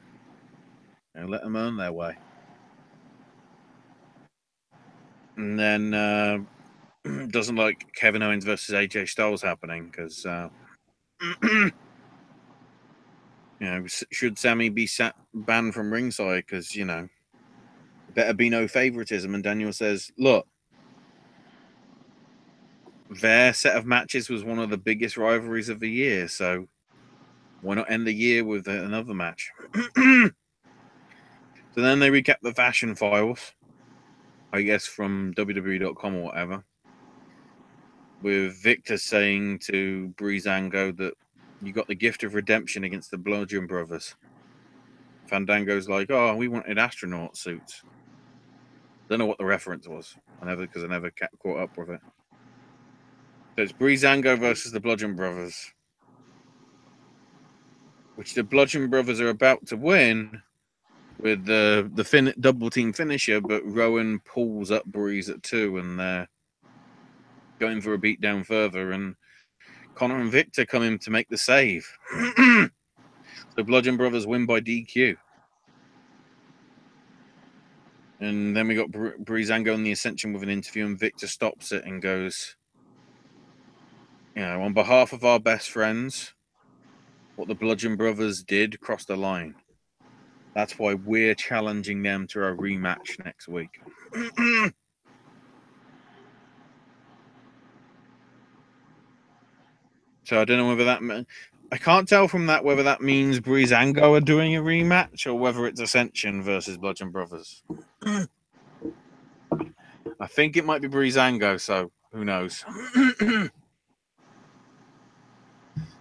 B: You know, let them earn their way. And then doesn't like Kevin Owens versus AJ Styles happening because, you know, should Sammy be banned from ringside? Because, you know, better be no favoritism. And Daniel says, look, their set of matches was one of the biggest rivalries of the year, so why not end the year with another match? So then they recap the fashion files, I guess from WWE.com or whatever, with Victor saying to Breezango that you got the gift of redemption against the Bludgeon Brothers. Fandango's like, oh, we wanted astronaut suits. Don't know what the reference was. I never caught up with it. So it's Breezango versus the Bludgeon Brothers. which the Bludgeon Brothers are about to win with the double team finisher, but Rowan pulls up Breeze at 2, and they're going for a beatdown further, and Connor and Victor come in to make the save. The Bludgeon Brothers win by DQ. And then we got Breezango and the Ascension with an interview, and Victor stops it and goes, on behalf of our best friends, what the Bludgeon Brothers did crossed the line. That's why we're challenging them to a rematch next week. So I don't know whether that... I can't tell from that whether that means Breezango are doing a rematch or whether it's Ascension versus Bludgeon Brothers. I think it might be Breezango, so who knows?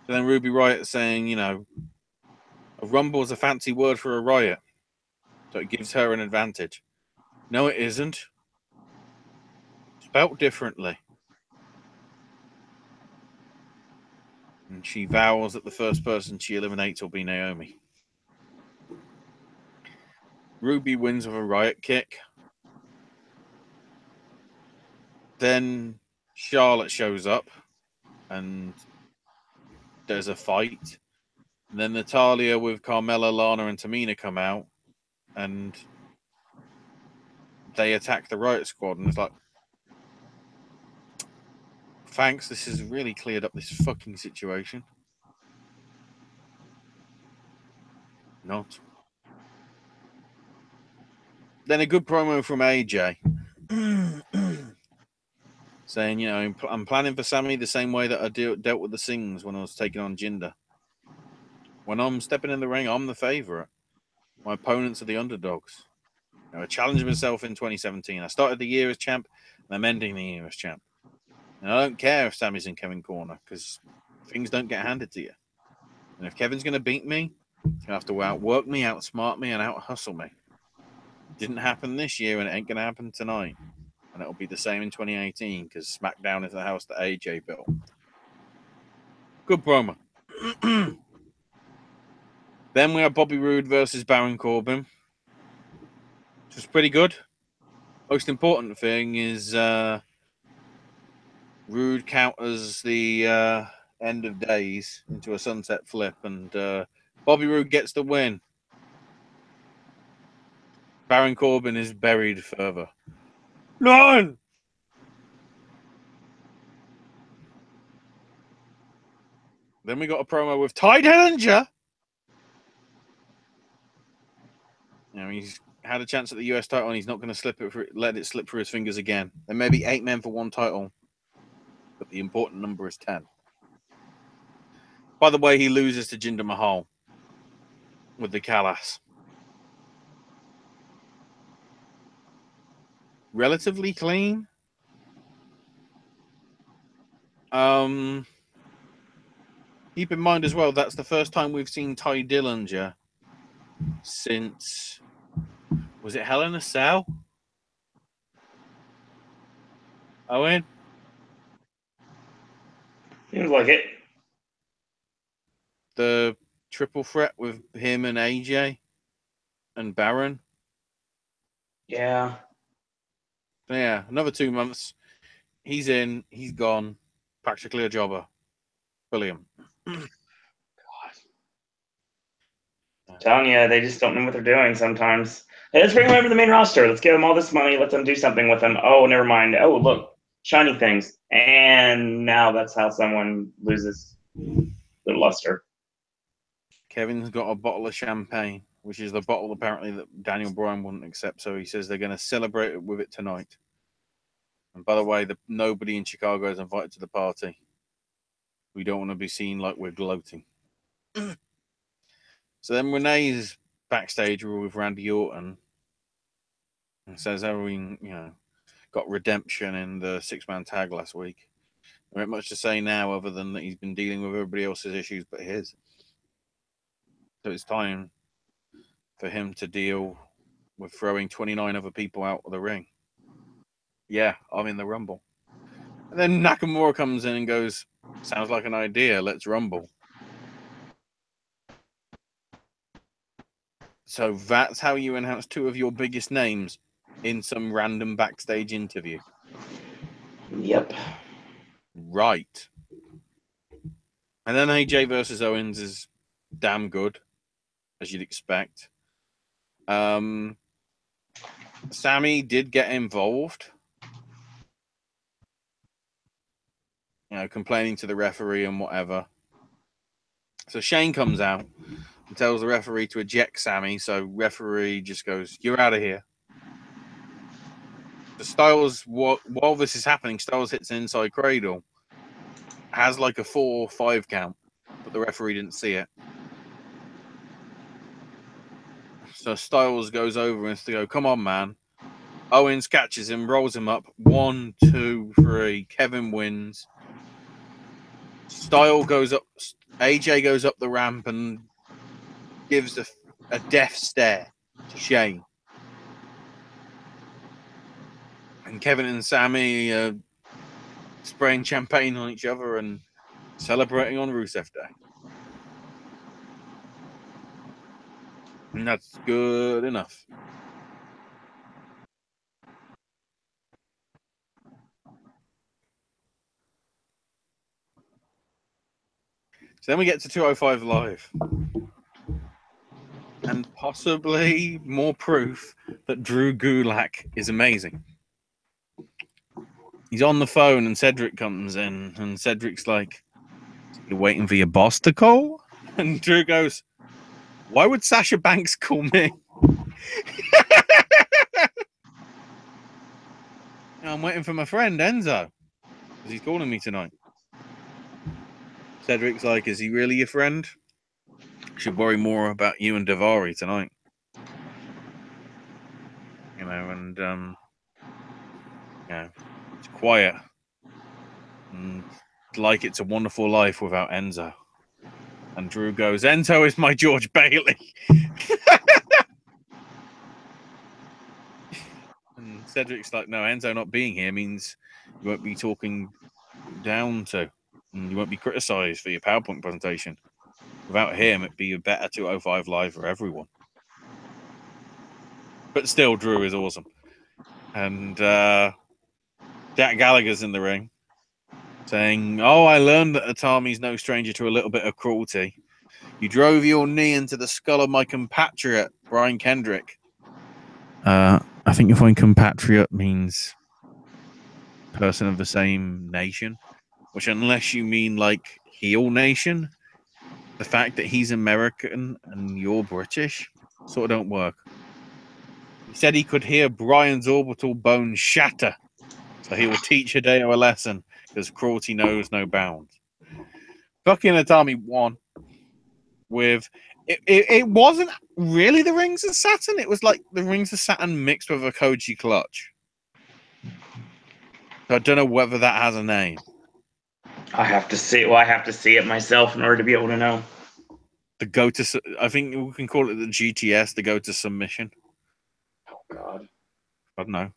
B: So then Ruby Riott saying, a rumble is a fancy word for a riot, so it gives her an advantage. No, it isn't. Spelt differently. And she vows that the first person she eliminates will be Naomi. Ruby wins with a riot kick. Then Charlotte shows up and there's a fight. And then Natalia with Carmella, Lana, and Tamina come out and they attack the Riot Squad. And it's like, thanks, this has really cleared up this fucking situation. Not. Then a good promo from AJ. Saying, I'm planning for Sammy the same way that I dealt with the Sings when I was taking on Jinder. When I'm stepping in the ring, I'm the favorite. My opponents are the underdogs. I challenged myself in 2017. I started the year as champ, and I'm ending the year as champ. And I don't care if Sammy's in Kevin's corner, because things don't get handed to you. And if Kevin's going to beat me, he's going to have to outwork me, outsmart me, and out-hustle me. It didn't happen this year, and it ain't going to happen tonight. And it'll be the same in 2018, because Smackdown is the house that AJ built. Good promo. Then we have Bobby Roode versus Baron Corbin, which was pretty good. Most important thing is Roode counters the end of days into a sunset flip, and Bobby Roode gets the win. Baron Corbin is buried further. No! Then we got a promo with Ty Dillinger. He's had a chance at the US title and he's not going to let it slip through his fingers again. There may be 8 men for one title, but the important number is 10. By the way, he loses to Jinder Mahal with the Callas. Relatively clean. Keep in mind as well, that's the first time we've seen Ty Dillinger since, was it Hell in a Cell? Owen?
A: Seems like it.
B: The triple threat with him and AJ and Baron.
A: Yeah.
B: Yeah, another 2 months. He's in, he's gone. Practically a jobber. Brilliant.
A: God. I'm telling you, they just don't know what they're doing sometimes. Hey, let's bring them over to the main roster. Let's give them all this money. Let them do something with them. Oh, never mind. Oh, look. Shiny things. And now that's how someone loses their luster.
B: Kevin's got a bottle of champagne, which is the bottle apparently that Daniel Bryan wouldn't accept. So he says they're going to celebrate with it tonight. And by the way, nobody in Chicago is invited to the party. We don't want to be seen like we're gloating. So then Renee's backstage with Randy Orton and says everyone, got redemption in the 6-man tag last week. There ain't much to say now other than that he's been dealing with everybody else's issues but his. So it's time for him to deal with throwing 29 other people out of the ring. Yeah, I'm in the Rumble. And then Nakamura comes in and goes, sounds like an idea, let's Rumble. So that's how you announce two of your biggest names in some random backstage interview.
A: Yep.
B: Right. And then AJ versus Owens is damn good, as you'd expect. Sammy did get involved. You know, complaining to the referee and whatever. So Shane comes out and tells the referee to eject Sammy. So referee just goes, "You're out of here." The Styles, while this is happening, Styles hits an inside cradle. Has like a 4 or 5 count, but the referee didn't see it. So Styles goes over and to go, "Come on, man." Owens catches him, rolls him up. 1, 2, 3. Kevin wins. Style goes up. AJ goes up the ramp and gives a death stare to Shane. And Kevin and Sammy spraying champagne on each other and celebrating on Rusev Day. And that's good enough. So then we get to 205 Live. And possibly more proof that Drew Gulak is amazing. He's on the phone and Cedric comes in and Cedric's like, "You're waiting for your boss to call?" And Drew goes, "Why would Sasha Banks call me?" "I'm waiting for my friend Enzo because he's calling me tonight." Cedric's like, "Is he really your friend? Should worry more about you and Daivari tonight." You know, and yeah, it's quiet. And like It's a Wonderful Life without Enzo. And Drew goes, "Enzo is my George Bailey." And Cedric's like, "No, Enzo not being here means you won't be talking down to, and you won't be criticized for your PowerPoint presentation. Without him, it'd be a better 205 Live for everyone." But still, Drew is awesome. And Jack Gallagher's in the ring saying, "Oh, I learned that Atami's no stranger to a little bit of cruelty. You drove your knee into the skull of my compatriot, Brian Kendrick." I think you'll find compatriot means person of the same nation, which, unless you mean like heel nation, the fact that he's American and you're British sort of don't work. He said he could hear Brian's orbital bones shatter, so he will teach Hideo a lesson because cruelty knows no bounds. Fucking Atami won with it wasn't really the Rings of Saturn. It was like the Rings of Saturn mixed with a Koji clutch. So I don't know whether that has a name.
A: I have to see. Well, I have to see it myself in order to be able to know.
B: The go to, I think we can call it the GTS, the go to submission.
A: Oh God.
B: I don't know.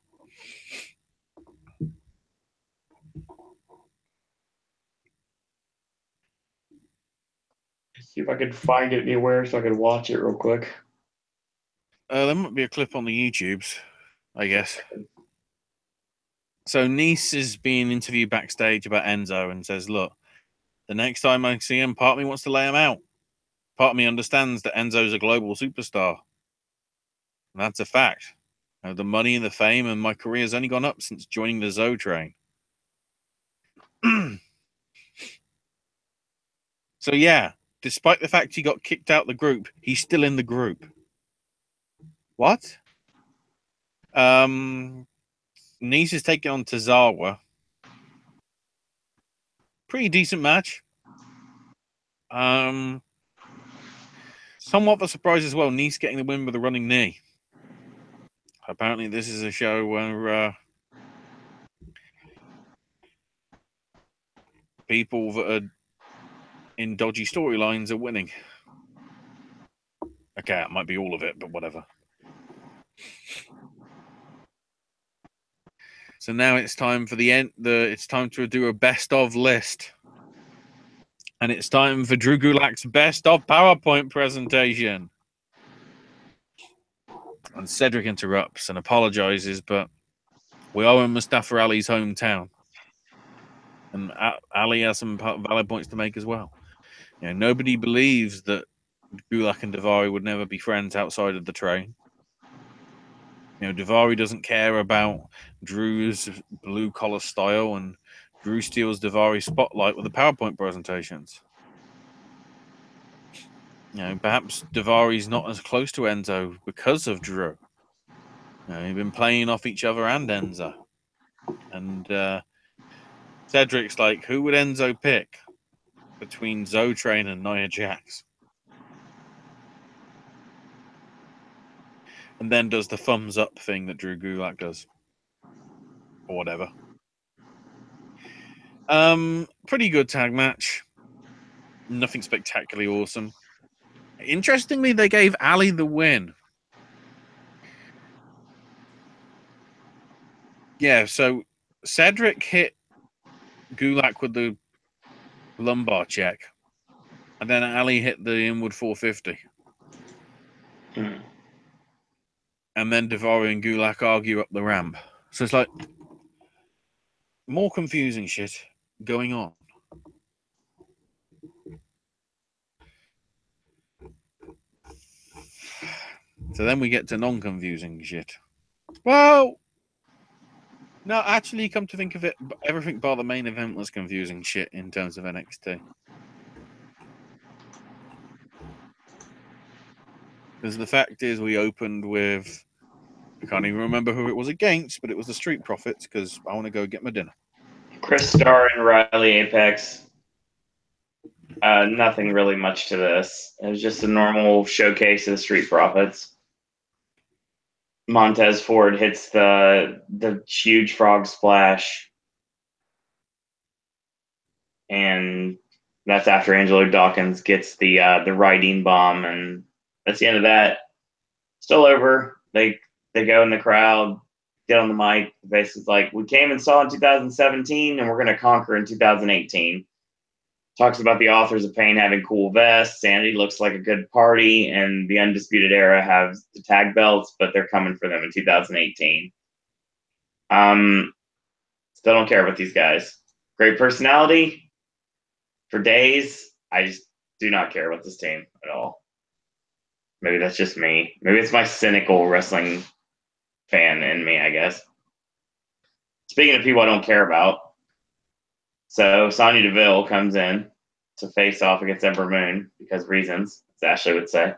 A: See if I could find it anywhere so I could watch it real quick.
B: There might be a clip on the YouTubes, I guess. So Nice is being interviewed backstage about Enzo and says, "Look, the next time I see him, part of me wants to lay him out. Part of me understands that Enzo's a global superstar. And that's a fact. The money and the fame and my career has only gone up since joining the Zoe train." So yeah, despite the fact he got kicked out the group, he's still in the group. What? Nice is taking on Tozawa. Pretty decent match. Somewhat of a surprise as well. Nice getting the win with a running knee. Apparently, this is a show where people that are in dodgy storylines are winning. Okay, it might be all of it, but whatever. So now it's time for the end. It's time to do a best of list, and it's time for Drew Gulak's best of PowerPoint presentation. And Cedric interrupts and apologizes, but we are in Mustafa Ali's hometown. And Ali has some valid points to make as well. You know, nobody believes that Gulak and Daivari would never be friends outside of the train. You know, Daivari doesn't care about Drew's blue-collar style, and Drew steals Daivari's spotlight with the PowerPoint presentations. You know, perhaps Daivari's not as close to Enzo because of Drew. You know, they've been playing off each other and Enzo. And Cedric's like, who would Enzo pick between Zoe Train and Nia Jax? And then does the thumbs up thing that Drew Gulak does. Or whatever. Pretty good tag match. Nothing spectacularly awesome. Interestingly, they gave Ali the win. Yeah, so Cedric hit Gulak with the lumbar check, and then Ali hit the inward 450. And then Daivari and Gulak argue up the ramp. So it's like more confusing shit going on. So then we get to non-confusing shit. Well, no, actually, come to think of it, everything bar the main event was confusing shit in terms of NXT. Because the fact is, we opened with, I can't even remember who it was against, but it was the Street Profits, because I want to go get my dinner.
A: Chris Starr and Riley Apex. Nothing really much to this. It was just a normal showcase of the Street Profits. Montez Ford hits the huge frog splash, and that's after Angelo Dawkins gets the riding bomb, and that's the end of that. Still over. They go in the crowd, get on the mic. Basically, like, we came and saw in 2017, and we're going to conquer in 2018. Talks about the Authors of Pain having cool vests. Sanity looks like a good party, and the Undisputed Era have the tag belts, but they're coming for them in 2018. Still don't care about these guys. Great personality for days. I just do not care about this team at all. Maybe that's just me. Maybe it's my cynical wrestling fan in me, I guess. Speaking of people I don't care about, so Sonya Deville comes in to face off against Ember Moon because reasons, as Ashley would say.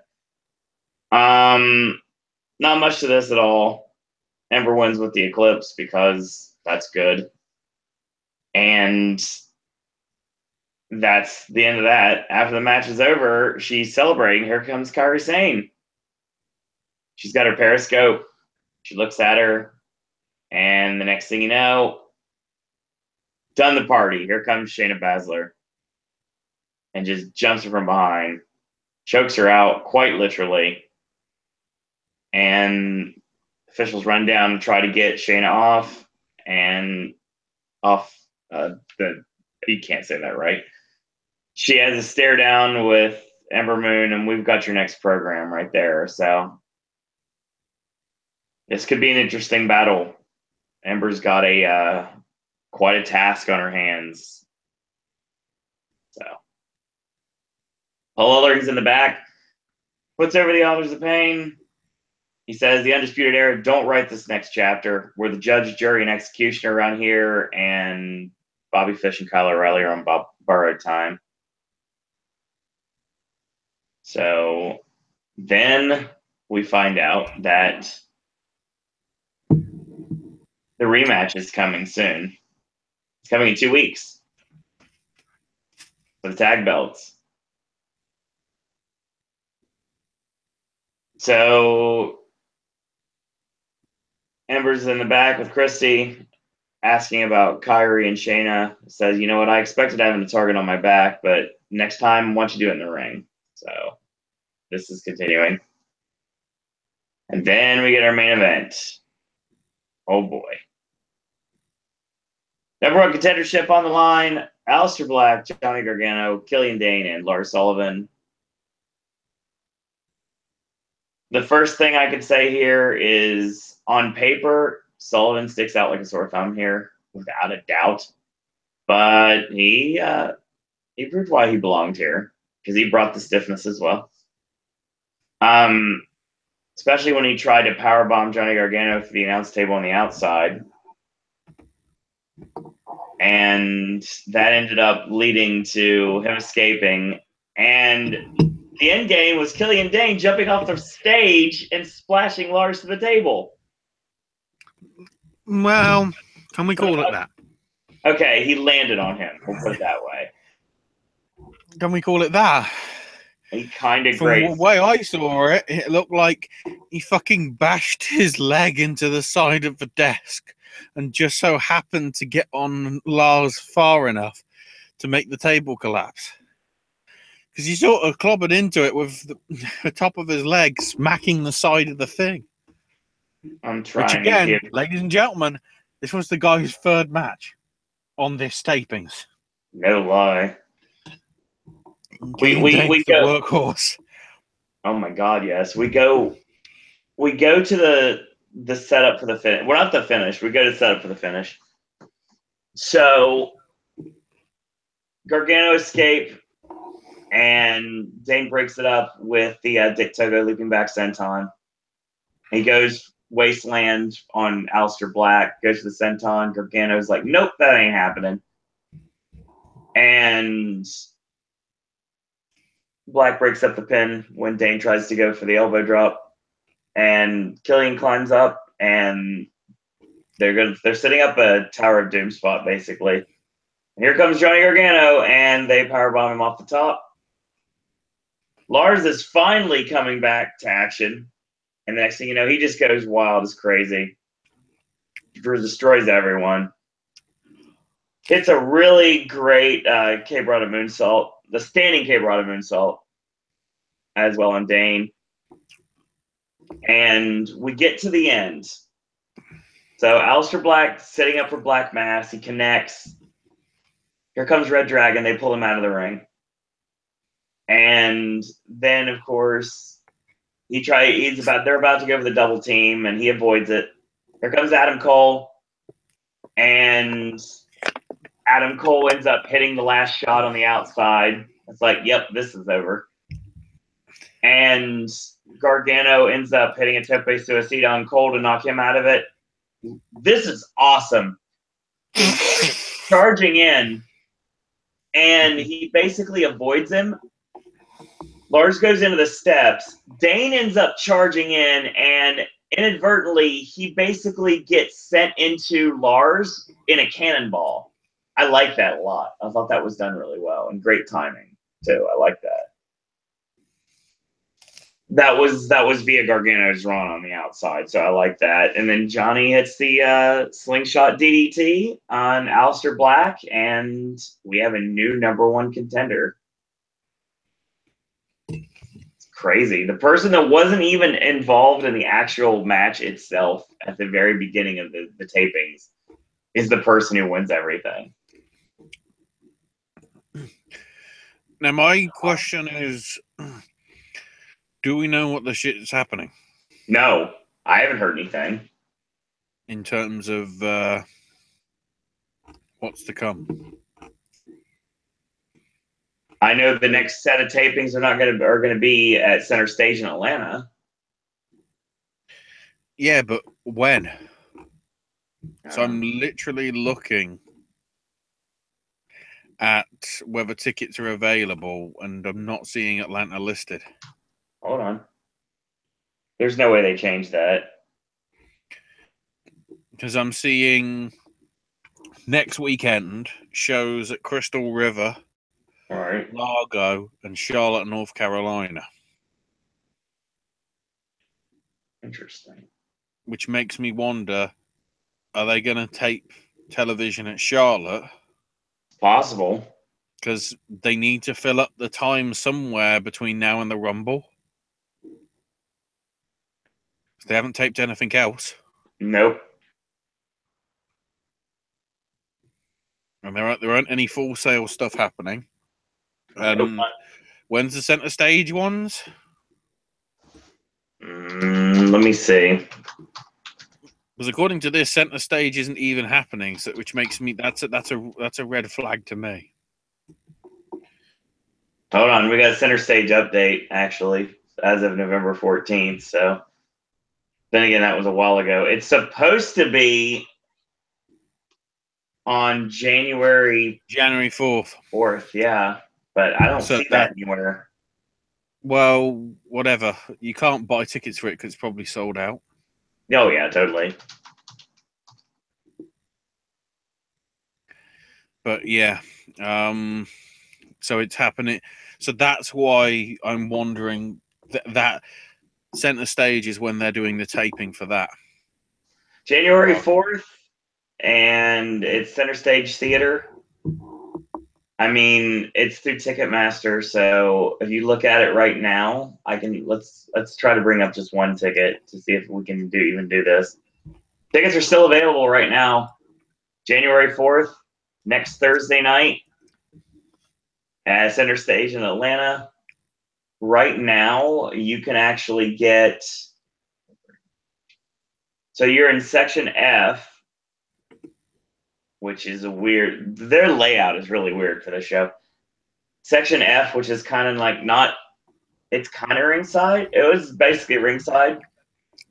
A: Not much to this at all. Ember wins with the Eclipse because that's good. And that's the end of that. After the match is over, she's celebrating. Here comes Kairi Sane. She's got her periscope. She looks at her. And the next thing you know, done the party. Here comes Shayna Baszler. And just jumps her from behind. Chokes her out, quite literally. And officials run down and try to get Shayna off. And off you can't say that, right? She has a stare down with Ember Moon, and we've got your next program right there. So this could be an interesting battle. Ember's got quite a task on her hands. So Paul Eller's in the back, puts over the Authors of Pain. He says, the Undisputed Era don't write this next chapter. We're the judge, jury, and executioner around here, and Bobby Fish and Kyle O'Reilly are on borrowed time. So then we find out that the rematch is coming soon. It's coming in 2 weeks for the tag belts. So Ember's in the back with Christy asking about Kairi and Shayna. Says, you know what, I expected having a target on my back, but next time, why don't you do it in the ring? So this is continuing. And then we get our main event. Oh boy. Number one contendership on the line. Aleister Black, Johnny Gargano, Killian Dane, and Lars Sullivan. The first thing I could say here is, on paper, Sullivan sticks out like a sore thumb here, without a doubt. But he proved why he belonged here, because he brought the stiffness as well. Especially when he tried to powerbomb Johnny Gargano for the announce table on the outside. And that ended up leading to him escaping. And the end game was Killian Dane jumping off the stage and splashing Lars to the table.
B: Well, can we call it that?
A: Okay, he landed on him. We'll put it that way.
B: Can we call it that?
A: He kind of
B: From
A: great.
B: the way I saw it, it looked like he fucking bashed his leg into the side of the desk and just so happened to get on Lars far enough to make the table collapse. Because he sort of clobbered into it with the top of his leg smacking the side of the thing.
A: I'm trying.
B: Which again, ladies and gentlemen, this was the guy's third match on this tapings.
A: No lie. We
B: the
A: go.
B: Workhorse.
A: Oh my God, yes. We go to the setup for the finish. We're not the finish. We go to setup for the finish. So Gargano escape, and Dane breaks it up with the Dick Togo looping back senton. He goes wasteland on Aleister Black, goes to the senton. Gargano's like, nope, that ain't happening. And Black breaks up the pin when Dane tries to go for the elbow drop, and Killian climbs up, and they're setting up a Tower of Doom spot basically. And here comes Johnny Gargano, and they powerbomb him off the top. Lars is finally coming back to action, and the next thing you know, he just goes wild as crazy, destroys everyone. It's a really great K-Brada moonsault. The standing K-Brada moonsault as well on Dane. And we get to the end. So Aleister Black setting up for Black Mass. He connects. Here comes Red Dragon. They pull him out of the ring. And then, of course, they're about to go for the double team, and he avoids it. Here comes Adam Cole. And Adam Cole ends up hitting the last shot on the outside. It's like, yep, this is over. And Gargano ends up hitting a tope suicida on Cole to knock him out of it. This is awesome. Charging in, and he basically avoids him. Lars goes into the steps. Dane ends up charging in, and inadvertently, he basically gets sent into Lars in a cannonball. I like that a lot. I thought that was done really well, and great timing too. I like that. That was via Gargano's run on the outside, so I like that. And then Johnny hits the slingshot DDT on Aleister Black, and we have a new #1 contender. It's crazy. The person that wasn't even involved in the actual match itself at the very beginning of the tapings is the person who wins everything.
B: Now, my question is, do we know what the shit is happening?
A: No, I haven't heard anything.
B: In terms of what's to come?
A: I know the next set of tapings are going to be at Center Stage in Atlanta.
B: Yeah, but when? So I'm literally looking at whether tickets are available, and I'm not seeing Atlanta listed.
A: Hold on. There's no way they changed that.
B: Because I'm seeing next weekend shows at Crystal River,
A: all right,
B: Largo, and Charlotte, North Carolina.
A: Interesting.
B: Which makes me wonder, are they going to tape television at Charlotte?
A: Possible.
B: Because they need to fill up the time somewhere between now and the Rumble. They haven't taped anything else.
A: Nope.
B: And there aren't any Full Sail stuff happening.
A: Nope.
B: When's the Center Stage ones?
A: Let me see.
B: Because according to this, center stage isn't even happening, so which makes me that's a red flag to me.
A: Hold on, we got a center stage update actually as of November 14th. So then again, that was a while ago. It's supposed to be on January
B: 4th.
A: 4th, yeah, but I don't
B: So
A: see that anywhere.
B: Well, whatever. You can't buy tickets for it because it's probably sold out.
A: Oh yeah, totally.
B: But yeah, so it's happening. So that's why I'm wondering that center stage is when they're doing the taping for that.
A: January 4th, and it's Center Stage Theater. I mean, it's through Ticketmaster, so if you look at it right now, let's try to bring up just one ticket to see if we can even do this. Tickets are still available right now. January 4th, next Thursday night at Center Stage in Atlanta. Right now, you can actually get. So you're in Section F, which is weird. Their layout is really weird for the show. Section F, which is kind of like it's kind of ringside. It was basically ringside,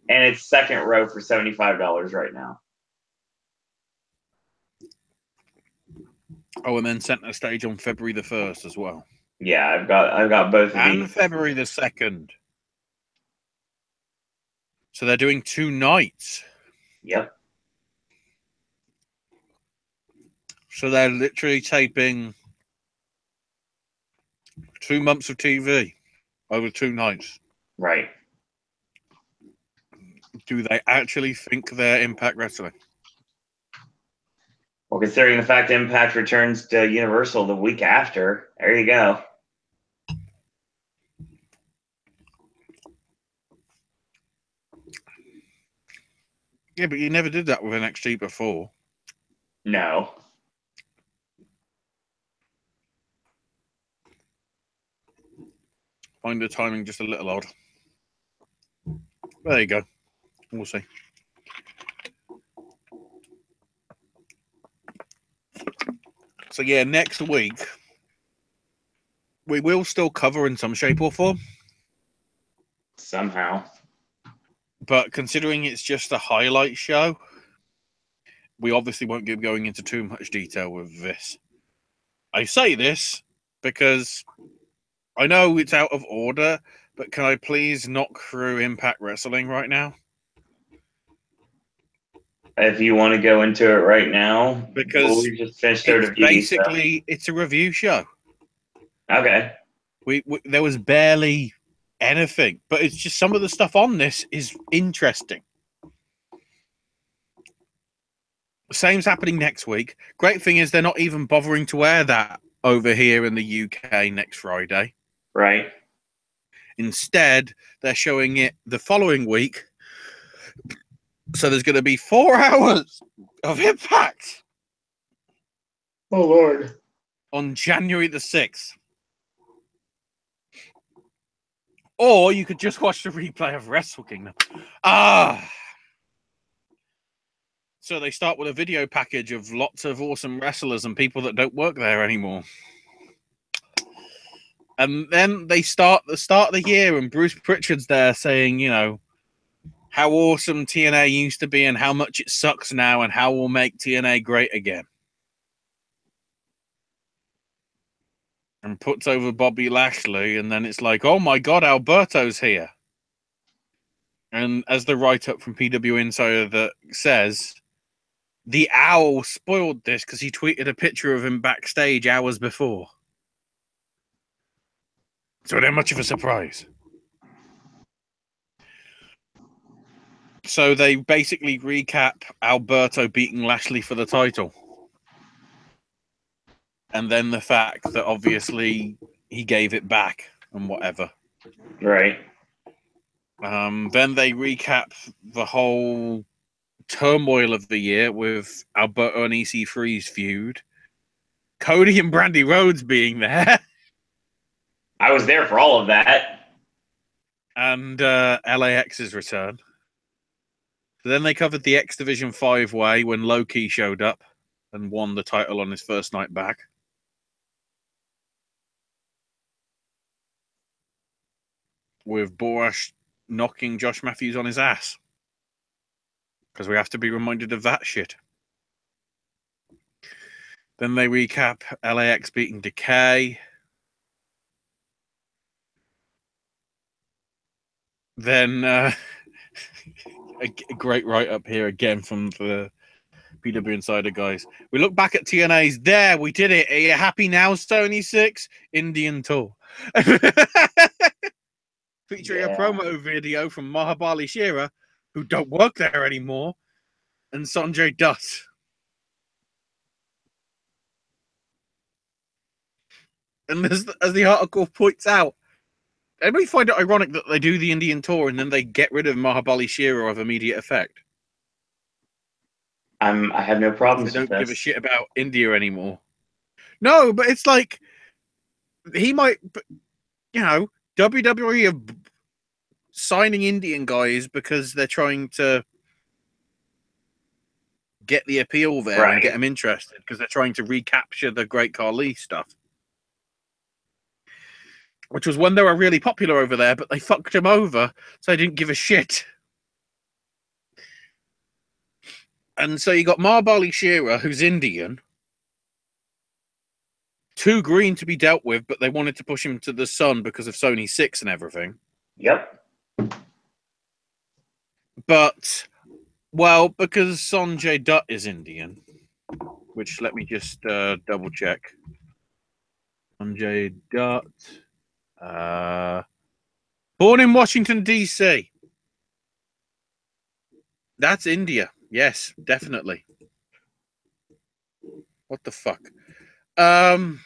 A: and it's second row for $75 right now.
B: Oh, and then center stage on February the 1st as well.
A: Yeah, I've got both of
B: and
A: these.
B: February the 2nd. So they're doing 2 nights.
A: Yep.
B: So they're literally taping 2 months of TV over 2 nights.
A: Right.
B: Do they actually think they're Impact Wrestling?
A: Well, considering the fact Impact returns to Universal the week after, there you go.
B: Yeah, but you never did that with NXT before.
A: No.
B: Find the timing just a little odd. There you go. We'll see. So yeah, next week we will still cover in some shape or form.
A: Somehow.
B: But considering it's just a highlight show, we obviously won't be going into too much detail with this. I say this because I know it's out of order, but can I please knock through Impact Wrestling right now?
A: If you want to go into it right now,
B: because
A: we just finished our review.
B: Basically, it's a review show.
A: Okay.
B: We there was barely anything, but it's just some of the stuff on this is interesting. Same's happening next week. Great thing is they're not even bothering to air that over here in the UK next Friday.
A: Right.
B: Instead, they're showing it the following week. So there's going to be 4 hours of Impact.
A: Oh, Lord.
B: On January the 6th. Or you could just watch the replay of Wrestle Kingdom. So they start with a video package of lots of awesome wrestlers and people that don't work there anymore. And then they start the start of the year and Bruce Pritchard's there saying, you know, how awesome TNA used to be and how much it sucks now and how we'll make TNA great again. And puts over Bobby Lashley, and then it's like, oh my God, Alberto's here. And as the write-up from PW Insider that says, the Owl spoiled this because he tweeted a picture of him backstage hours before. So they're much of a surprise. So they basically recap Alberto beating Lashley for the title. And then the fact that obviously he gave it back and whatever.
A: Right.
B: Then they recap the whole turmoil of the year with Alberto and EC3's feud. Cody and Brandy Rhodes being there.
A: I was there for all of that.
B: and LAX's return. So then they covered the X Division 5-way when Low-Ki showed up and won the title on his first night back. With Borash knocking Josh Matthews on his ass. Because we have to be reminded of that shit. Then they recap LAX beating Decay. Then a great write-up here again from the PW Insider guys. We look back at TNA's. There, we did it. Are you happy now, Sony 6? Indian Tour. Featuring a promo video from Mahabali Shera, who don't work there anymore, and Sanjay Dutt. And as the article points out, anybody find it ironic that they do the Indian Tour and then they get rid of Mahabali Shera of immediate effect?
A: I have no problems
B: They
A: with
B: don't
A: this.
B: give a shit about India anymore. No, but it's like he might, you know, WWE are signing Indian guys because they're trying to get the appeal there and get them interested because they're trying to recapture the Great Khali stuff. Which was when they were really popular over there, but they fucked him over, so they didn't give a shit. And so you got Mahabali Shera, who's Indian, too green to be dealt with, but they wanted to push him to the sun because of Sony 6 and everything.
A: Yep.
B: But, well, because Sanjay Dutt is Indian, which let me just double check. Sanjay Dutt. Born in Washington, D.C. That's India. Yes, definitely. What the fuck? And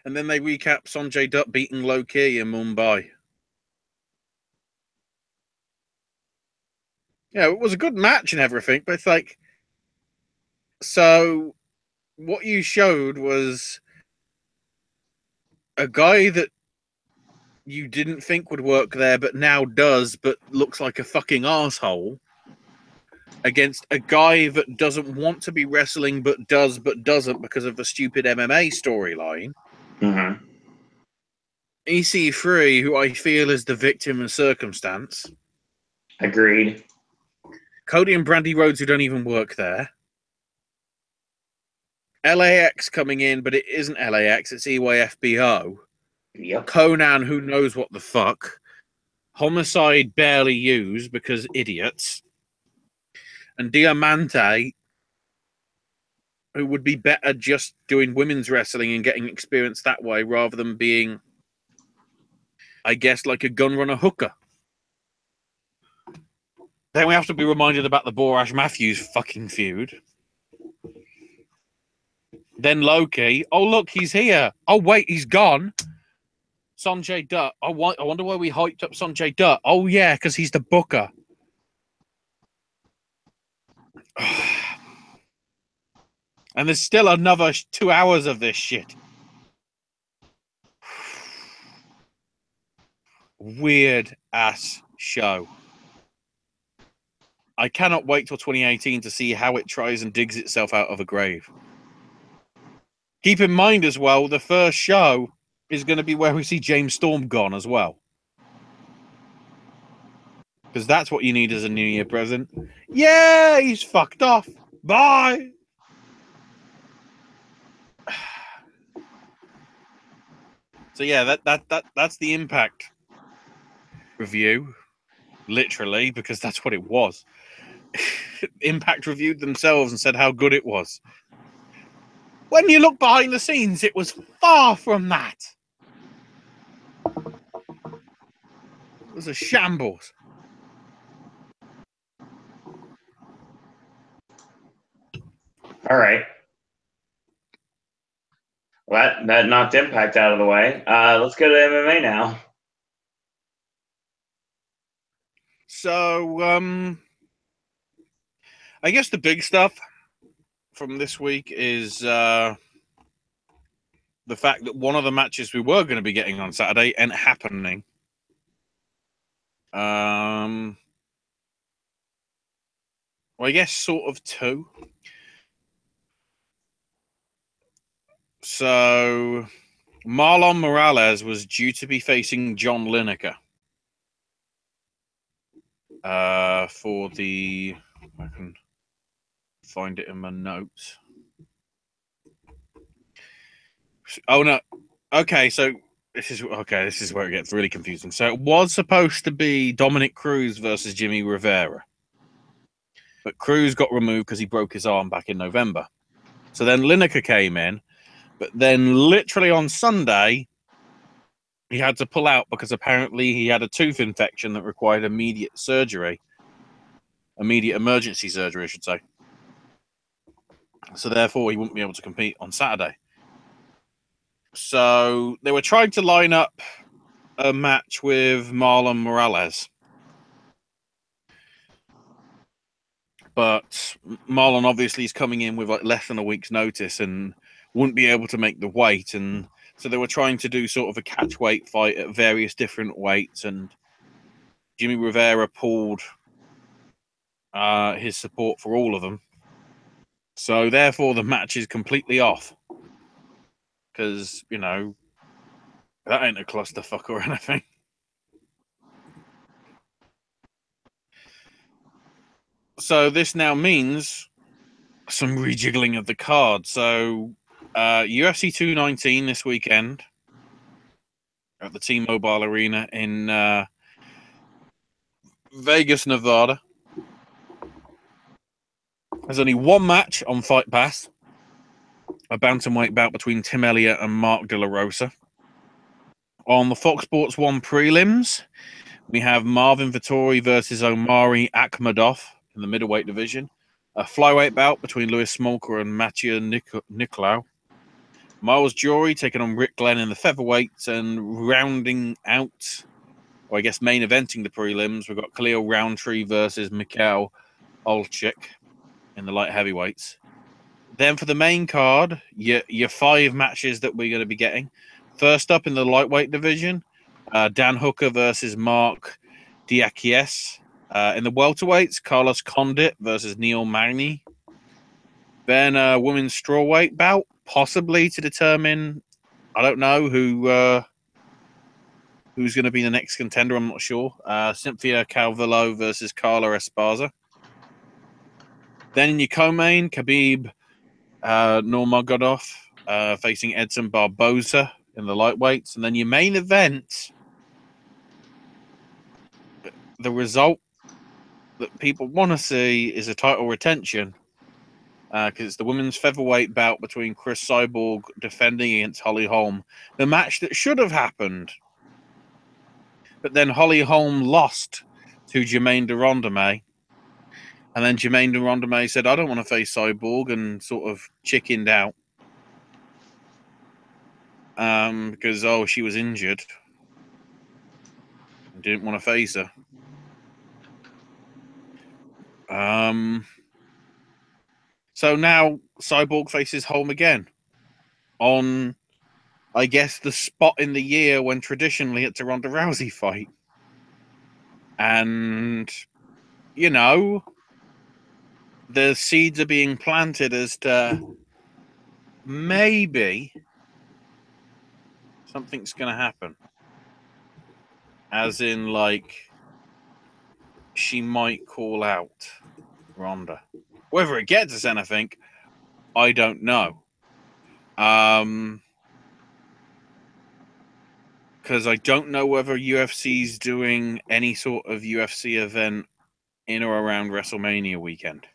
B: then they recap Sanjay Dutt beating Low-Ki in Mumbai. Yeah, it was a good match and everything, but it's like, so what you showed was a guy that you didn't think would work there, but now does, but looks like a fucking asshole, against a guy that doesn't want to be wrestling, but does, but doesn't because of the stupid MMA storyline.
A: Mm-hmm.
B: EC3, who I feel is the victim of circumstance.
A: Agreed.
B: Cody and Brandy Rhodes, who don't even work there. LAX coming in, but it isn't LAX, it's EYFBO.
A: Yep.
B: Conan, who knows what the fuck. Homicide barely used because idiots. And Diamante, who would be better just doing women's wrestling and getting experience that way rather than being, I guess, like a gun runner hooker. Then we have to be reminded about the Borash Matthews fucking feud. Then Low-Ki. Oh, look, he's here. Oh, wait, he's gone. Sanjay Dutt. I wonder why we hyped up Sanjay Dutt. Oh, yeah, because he's the booker. And there's still another 2 hours of this shit. Weird ass show. I cannot wait till 2018 to see how it tries and digs itself out of a grave. Keep in mind as well, the first show is going to be where we see James Storm gone as well. Because that's what you need as a New Year present. Yeah, he's fucked off. Bye. So yeah, that's the Impact review. Literally, because that's what it was. Impact reviewed themselves and said how good it was. When you look behind the scenes, it was far from that. It was a shambles.
A: All right. Well, that knocked Impact out of the way. Let's go to MMA now.
B: So, I guess the big stuff from this week is the fact that one of the matches we were going to be getting on Saturday ain't happening. Well, I guess sort of two. So Marlon Morales was due to be facing John Lineker for the... I can find it in my notes. Oh, no. Okay, so this is where it gets really confusing. So it was supposed to be Dominic Cruz versus Jimmy Rivera. But Cruz got removed because he broke his arm back in November. So then Lineker came in, but then literally on Sunday, he had to pull out because apparently he had a tooth infection that required immediate surgery. Immediate emergency surgery, I should say. So therefore, he wouldn't be able to compete on Saturday. So they were trying to line up a match with Marlon Morales. But Marlon obviously is coming in with like less than a week's notice and wouldn't be able to make the weight. And so they were trying to do sort of a catch weight fight at various different weights. And Jimmy Rivera pulled his support for all of them. So therefore, the match is completely off. Because, you know, that ain't a clusterfuck or anything. So this now means some rejiggling of the card. So UFC 219 this weekend at the T-Mobile Arena in Vegas, Nevada. There's only one match on Fight Pass. A bantamweight bout between Tim Elliott and Mark De La Rosa. On the Fox Sports 1 prelims, we have Marvin Vettori versus Omari Akhmadov in the middleweight division. A flyweight bout between Louis Smolka and Mattia Nicolau. Miles Jury taking on Rick Glenn in the featherweights, and rounding out, or I guess main eventing the prelims, we've got Khalil Roundtree versus Mikhail Olchik in the light heavyweights. Then for the main card, your 5 matches that we're going to be getting. First up in the lightweight division, Dan Hooker versus Mark Diakies. In the welterweights, Carlos Condit versus Neil Magny. Then a women's strawweight bout, possibly to determine, I don't know, who's going to be the next contender. I'm not sure. Cynthia Calvillo versus Carla Esparza. Then in your co-main, Khabib Nurmagomedov facing Edson Barboza in the lightweights. And then your main event, the result that people want to see is a title retention, because it's the women's featherweight bout between Chris Cyborg defending against Holly Holm. The match that should have happened, but then Holly Holm lost to Jermaine de Rondamay. And then Jermaine de Rondamay said, I don't want to face Cyborg, and sort of chickened out. Because, she was injured. And didn't want to face her. So now Cyborg faces Holm again. On, I guess, the spot in the year when traditionally it's a Ronda Rousey fight. And, you know, the seeds are being planted as to maybe something's going to happen. As in, like, she might call out Ronda. Whether it gets us anything, I don't know. Because I don't know whether UFC's doing any sort of UFC event in or around WrestleMania weekend.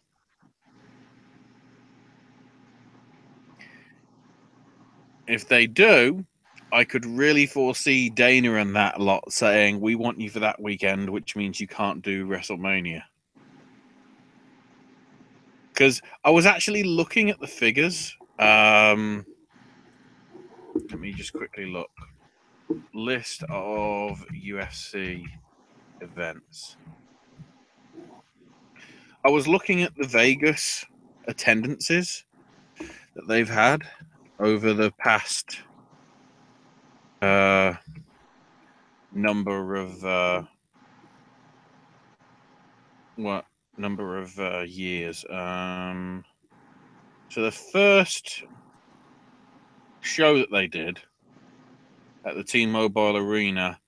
B: If they do, I could really foresee Dana and that lot saying, we want you for that weekend, which means you can't do WrestleMania. Because I was actually looking at the figures. Let me just quickly look. List of UFC events. I was looking at the Vegas attendances that they've had over the past number of years. So the first show that they did at the T-Mobile Arena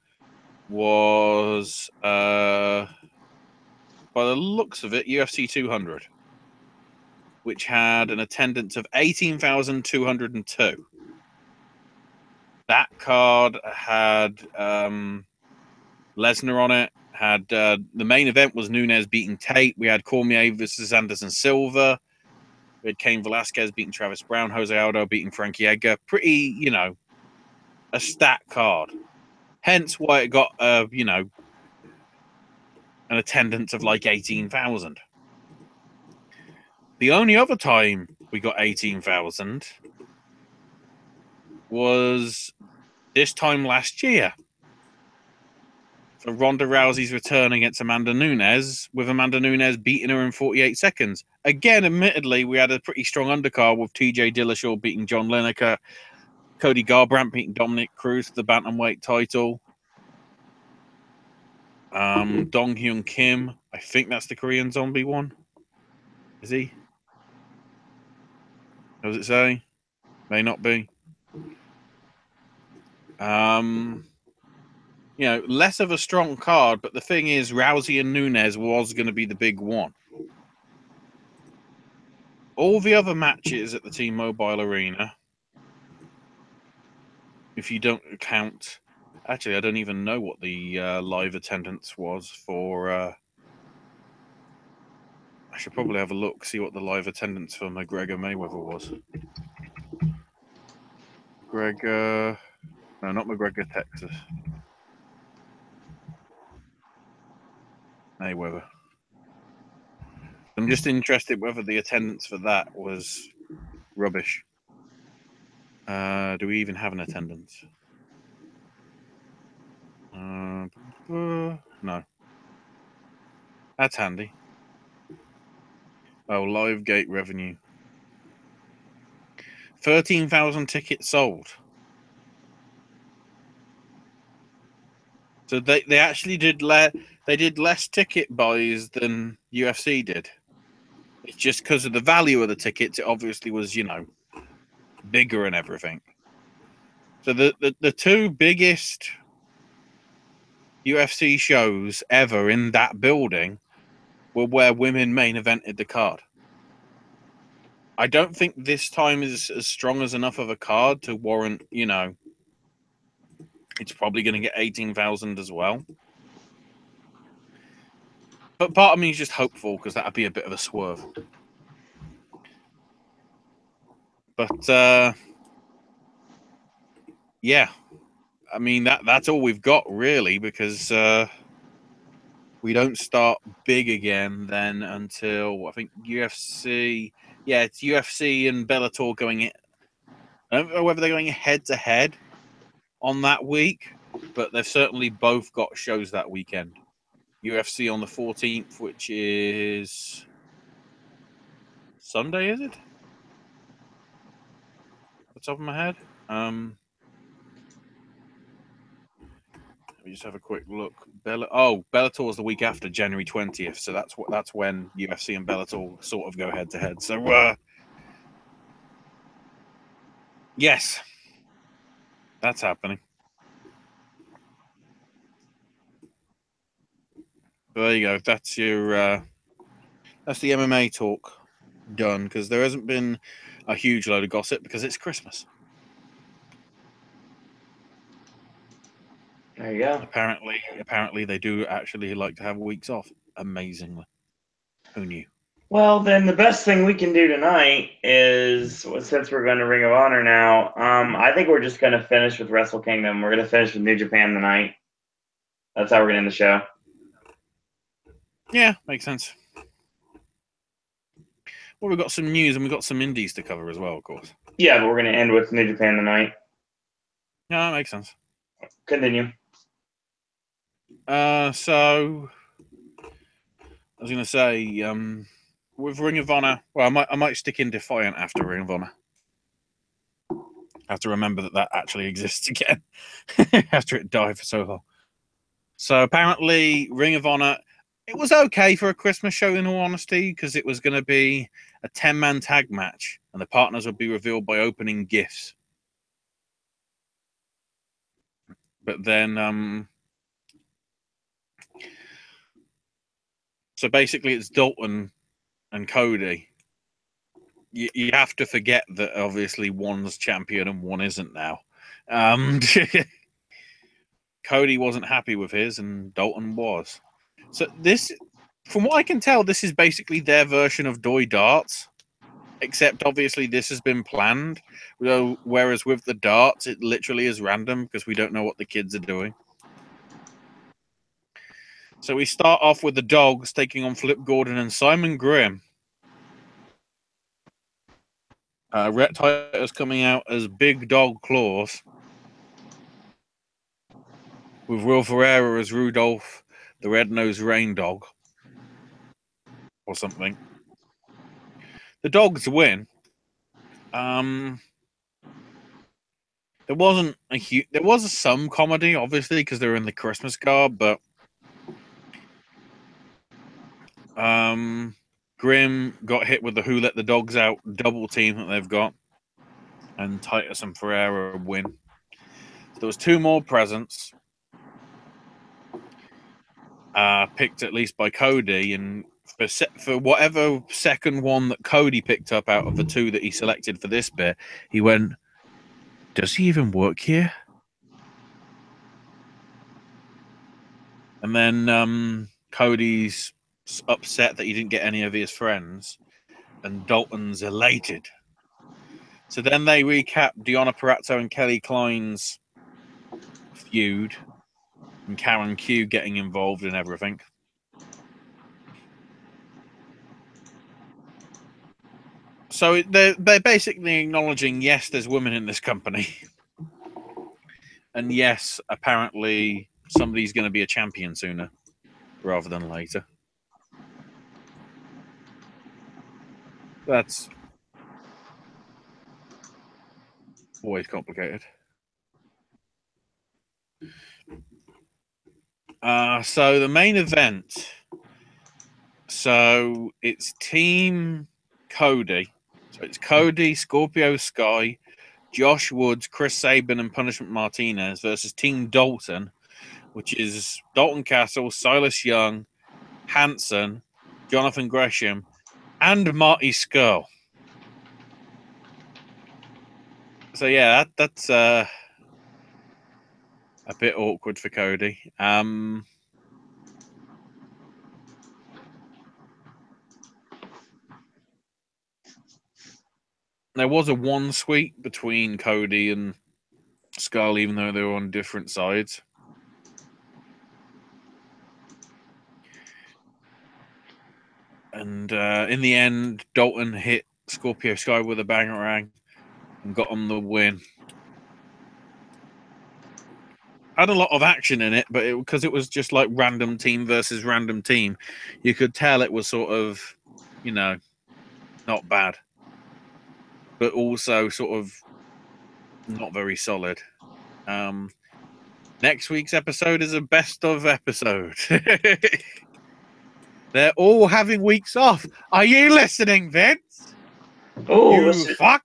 B: was, by the looks of it, UFC 200, which had an attendance of 18,202. That card had Lesnar on it. Had the main event was Nunes beating Tate. We had Cormier versus Anderson Silva. We had Cain Velasquez beating Travis Brown. Jose Aldo beating Frankie Edgar. Pretty, a stacked card. Hence why it got, an attendance of like 18,000. The only other time we got 18,000 was this time last year. For Ronda Rousey's return against Amanda Nunes, with Amanda Nunes beating her in 48 seconds. Again, admittedly, we had a pretty strong undercard with TJ Dillashaw beating John Lineker, Cody Garbrandt beating Dominic Cruz for the bantamweight title. Dong Hyun Kim, I think that's the Korean Zombie one. Is he? What does it say? May not be. Less of a strong card, but the thing is, Rousey and Nunes was going to be the big one. All the other matches at the T-Mobile Arena, if you don't count... Actually, I don't even know what the live attendance was for... I should probably have a look, see what the live attendance for McGregor Mayweather was. McGregor... No, not McGregor, Texas. Mayweather. I'm just interested whether the attendance for that was rubbish. Do we even have an attendance? No. That's handy. Oh, live gate revenue. 13,000 tickets sold. So they actually did less ticket buys than UFC did. It's just because of the value of the tickets. It obviously was, bigger and everything. So the two biggest UFC shows ever in that building were where women main evented the card. I don't think this time is as strong as enough of a card to warrant, it's probably going to get 18,000 as well. But part of me is just hopeful because that would be a bit of a swerve. But, yeah. I mean, that's all we've got, really, because we don't start big again then until, I think, UFC... Yeah, it's UFC and Bellator going in. I don't know whether they're going head-to-head on that week, but they've certainly both got shows that weekend. UFC on the 14th, which is Sunday, is it? Off the top of my head. Let me just have a quick look. Bellator is the week after, January 20th. So that's when UFC and Bellator sort of go head to head. So yes, that's happening. But there you go. That's your that's the MMA talk done, because there hasn't been a huge load of gossip because it's Christmas.
A: There you go.
B: Apparently they do actually like to have weeks off. Amazingly. Who knew?
A: Well, then the best thing we can do tonight is, since we're going to Ring of Honor now, I think we're just going to finish with Wrestle Kingdom. We're going to finish with New Japan tonight. That's how we're going to end the show.
B: Yeah, makes sense. Well, we've got some news and we've got some indies to cover as well, of course.
A: Yeah, but we're going to end with New Japan tonight.
B: Yeah, that makes sense.
A: Continue.
B: So I was going to say, with Ring of Honor, well, I might stick in Defiant after Ring of Honor. have to remember that actually exists again after it died for so long. So apparently, Ring of Honor, it was okay for a Christmas show, in all honesty, because it was going to be a 10-man tag match, and the partners would be revealed by opening gifts. But then, so basically, it's Dalton and Cody. You have to forget that obviously one's champion and one isn't now. Cody wasn't happy with his, and Dalton was. So this, from what I can tell, this is basically their version of Doy Darts, except obviously this has been planned. Whereas with the darts, it literally is random because we don't know what the kids are doing. So we start off with the Dogs taking on Flip Gordon and Simon Grimm. Rhett Titus coming out as Big Dog Claws, with Will Ferreira as Rudolph, the Red-Nosed Rain Dog, or something. The Dogs win. There wasn't a huge. There was some comedy, obviously, because they were in the Christmas garb, but Grimm got hit with the Who Let the Dogs Out double team that they've got, and Titus and Ferreira win. So there was two more presents, picked at least by Cody, and for whatever second one that Cody picked up out of the two that he selected for this bit, he went, "Does he even work here?" And then Cody's upset that he didn't get any of his friends, and Dalton's elated. So then they recap Deonna Purrazzo and Kelly Klein's feud, and Karen Q getting involved in everything. So they're basically acknowledging, yes, there's women in this company. And yes, apparently somebody's going to be a champion sooner rather than later. That's always complicated. So the main event. So it's Team Cody. So it's Cody, Scorpio Sky, Josh Woods, Chris Sabin, and Punishment Martinez versus Team Dalton, which is Dalton Castle, Silas Young, Hanson, Jonathan Gresham, and Marty Scurll. So yeah, that's a bit awkward for Cody. There was a one sweep between Cody and Scurll, even though they were on different sides. And in the end, Dalton hit Scorpio Sky with a bangerang and got him the win. Had a lot of action in it, but because it was just like random team versus random team, you could tell it was sort of, not bad, but also sort of not very solid. Next week's episode is a best of episode. They're all having weeks off. Are you listening, Vince?
A: Oh,
B: fuck!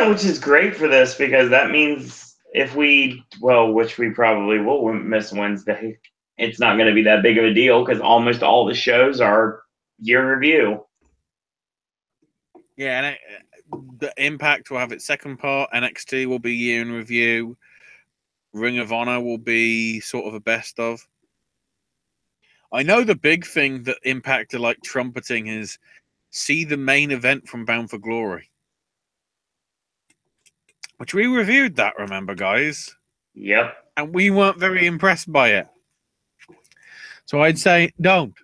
A: Which is great for this because that means if which we probably will miss Wednesday, it's not going to be that big of a deal because almost all the shows are year review.
B: Yeah, and the Impact will have its second part. NXT will be year in review. Ring of Honor will be sort of a best of. I know the big thing that Impact are like trumpeting is see the main event from Bound for Glory. Which we reviewed that, remember, guys?
A: Yep.
B: And we weren't very impressed by it. So I'd say don't.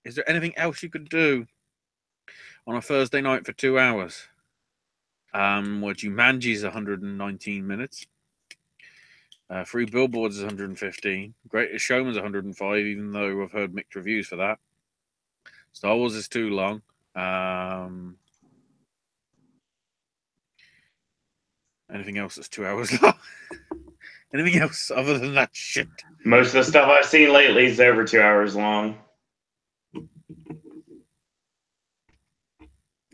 B: Is there anything else you could do on a Thursday night for 2 hours? Jumanji's 119 minutes. Free Billboards is 115. Greatest Showman's 105, even though I've heard mixed reviews for that. Star Wars is too long. Anything else that's 2 hours long? Anything else other than that shit?
A: Most of the stuff I've seen lately is over 2 hours long.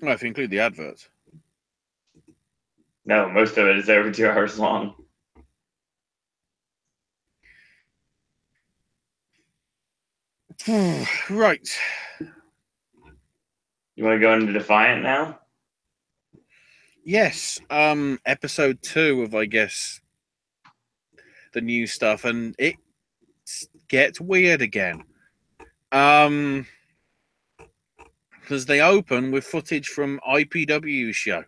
B: Well, if you include the adverts.
A: No, most of it is over 2 hours long.
B: Right.
A: You want to go into Defiant now?
B: Yes. Episode 2 of, I guess, the new stuff, and it gets weird again. Because they open with footage from IPW's show.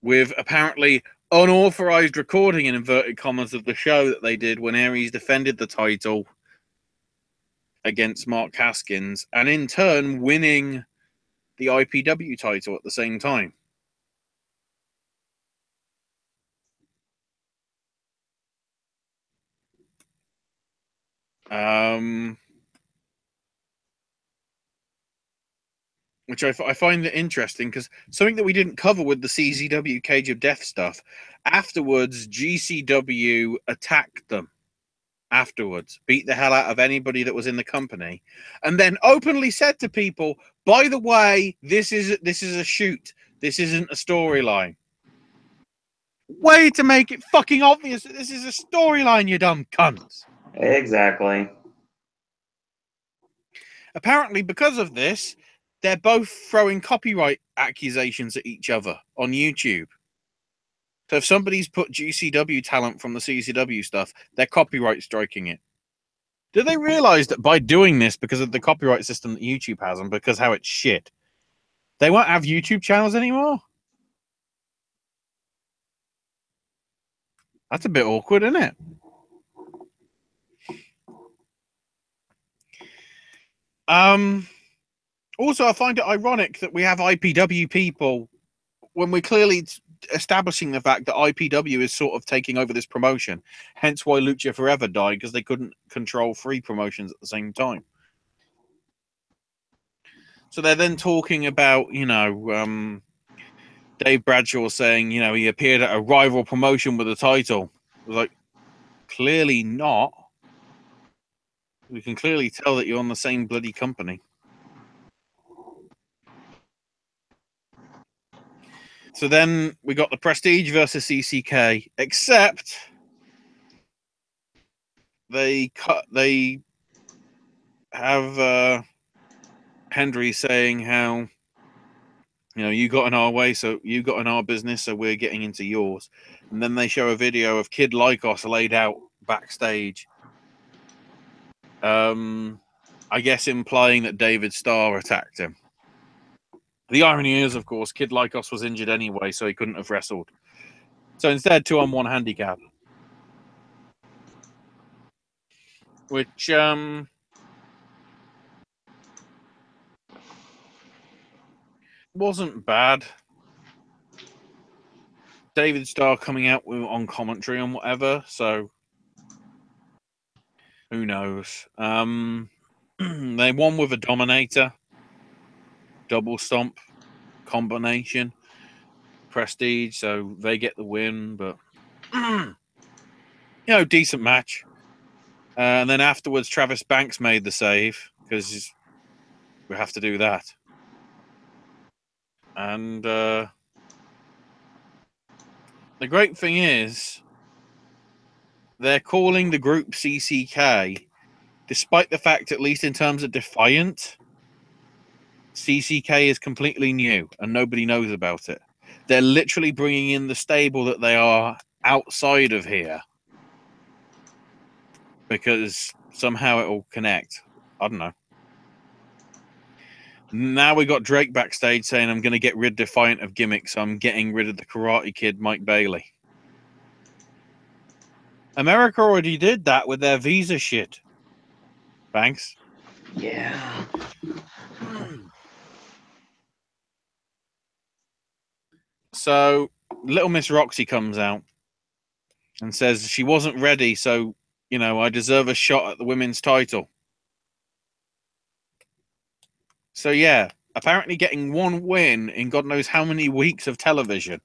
B: With apparently unauthorized recording, in inverted commas, of the show that they did when Aries defended the title against Mark Haskins, and in turn winning the IPW title at the same time. Which I find it interesting, because something that we didn't cover with the CZW Cage of Death stuff, afterwards GCW attacked them. Afterwards, beat the hell out of anybody that was in the company, and then openly said to people, by the way, this is a shoot. This isn't a storyline. Way to make it fucking obvious that this is a storyline, you dumb cunts.
A: Exactly.
B: Apparently, because of this, they're both throwing copyright accusations at each other on YouTube. So if somebody's put GCW talent from the CCW stuff, they're copyright striking it. Do they realize that by doing this, because of the copyright system that YouTube has and because how it's shit, they won't have YouTube channels anymore? That's a bit awkward, isn't it? Also, I find it ironic that we have IPW people when we're clearly establishing the fact that IPW is sort of taking over this promotion. Hence why Lucha Forever died, because they couldn't control 3 promotions at the same time. So they're then talking about, Dave Bradshaw saying, he appeared at a rival promotion with a title. I was like, clearly not. We can clearly tell that you're on the same bloody company. So then we got the Prestige versus CCK, except they have Hendry saying how, you got in our way, so you got in our business, so we're getting into yours. And then they show a video of Kid Lycos laid out backstage. I guess implying that David Starr attacked him. The irony is, of course, Kid Lycos was injured anyway, so he couldn't have wrestled. So instead, 2-on-1 handicap. Which, wasn't bad. David Starr coming out on commentary and whatever, so who knows. They won with a Dominator, double stomp combination, Prestige, so they get the win, but decent match. And then afterwards, Travis Banks made the save, because we have to do that. And the great thing is, they're calling the group CCK, despite the fact, at least in terms of Defiant, CCK is completely new and nobody knows about it. They're literally bringing in the stable that they are outside of here because somehow it'll connect. I don't know. Now we got Drake backstage saying, I'm going to get rid Defiant of gimmicks. So I'm getting rid of the Karate Kid, Mike Bailey. America already did that with their visa shit. Thanks.
A: Yeah.
B: So Little Miss Roxy comes out and says she wasn't ready, so, I deserve a shot at the women's title. So, yeah, apparently getting one win in God knows how many weeks of television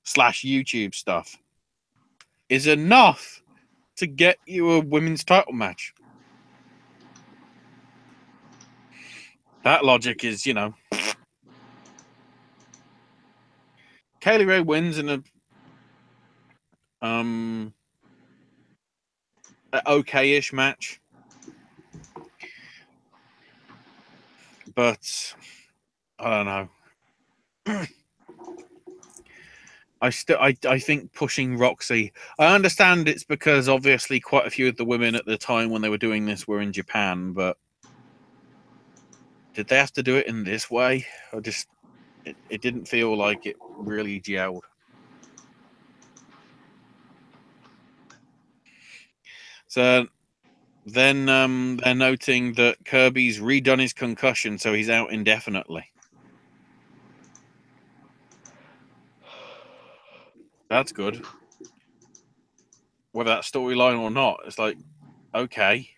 B: / YouTube stuff is enough to get you a women's title match. That logic is, Kaylee Ray wins in a okay-ish match, but I don't know. I think pushing Roxy. I understand it's because obviously quite a few of the women at the time when they were doing this were in Japan, but did they have to do it in this way? It didn't feel like it really gelled. So then they're noting that Kirby's redone his concussion, so he's out indefinitely. That's good. Whether that's storyline or not, it's like, okay.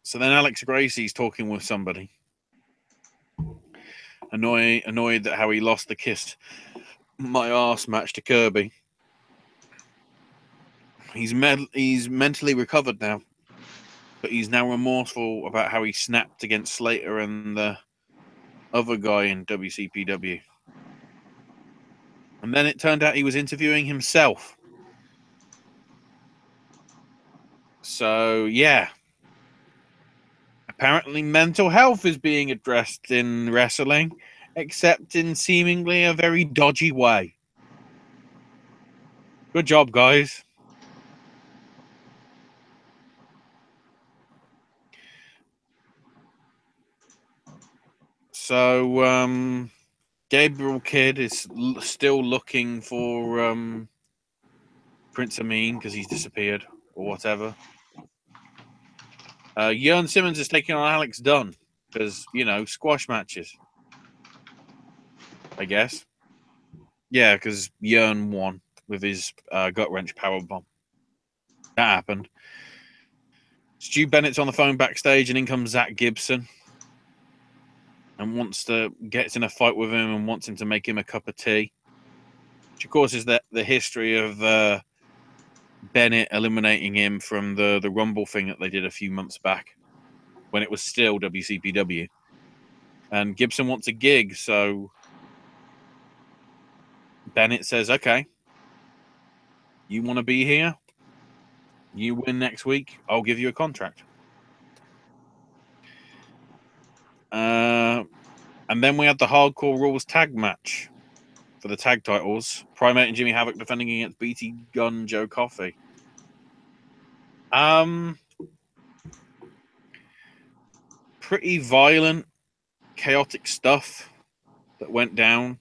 B: So then Alex Gracie's talking with somebody. Annoyed that how he lost the kiss my ass match to Kirby. He's mentally recovered now, but he's now remorseful about how he snapped against Slater and the other guy in WCPW. And then it turned out he was interviewing himself. So, yeah. Apparently mental health is being addressed in wrestling, except in seemingly a very dodgy way. Good job, guys. So, Gabriel Kidd is still looking for Prince Amin because he's disappeared or whatever. Jörn Simmons is taking on Alex Dunn because, squash matches. I guess. Yeah, because Jörn won with his gut wrench powerbomb. That happened. Stu Bennett's on the phone backstage, and in comes Zach Gibson and gets in a fight with him and wants him to make him a cup of tea. Which, of course, is the history of Bennett eliminating him from the Rumble thing that they did a few months back when it was still WCPW. And Gibson wants a gig, so Bennett says, okay, you want to be here? You win next week, I'll give you a contract. And then we had the Hardcore Rules tag match for the tag titles. Primate and Jimmy Havoc defending against BT Gunn, Joe Coffey. Pretty violent, chaotic stuff that went down.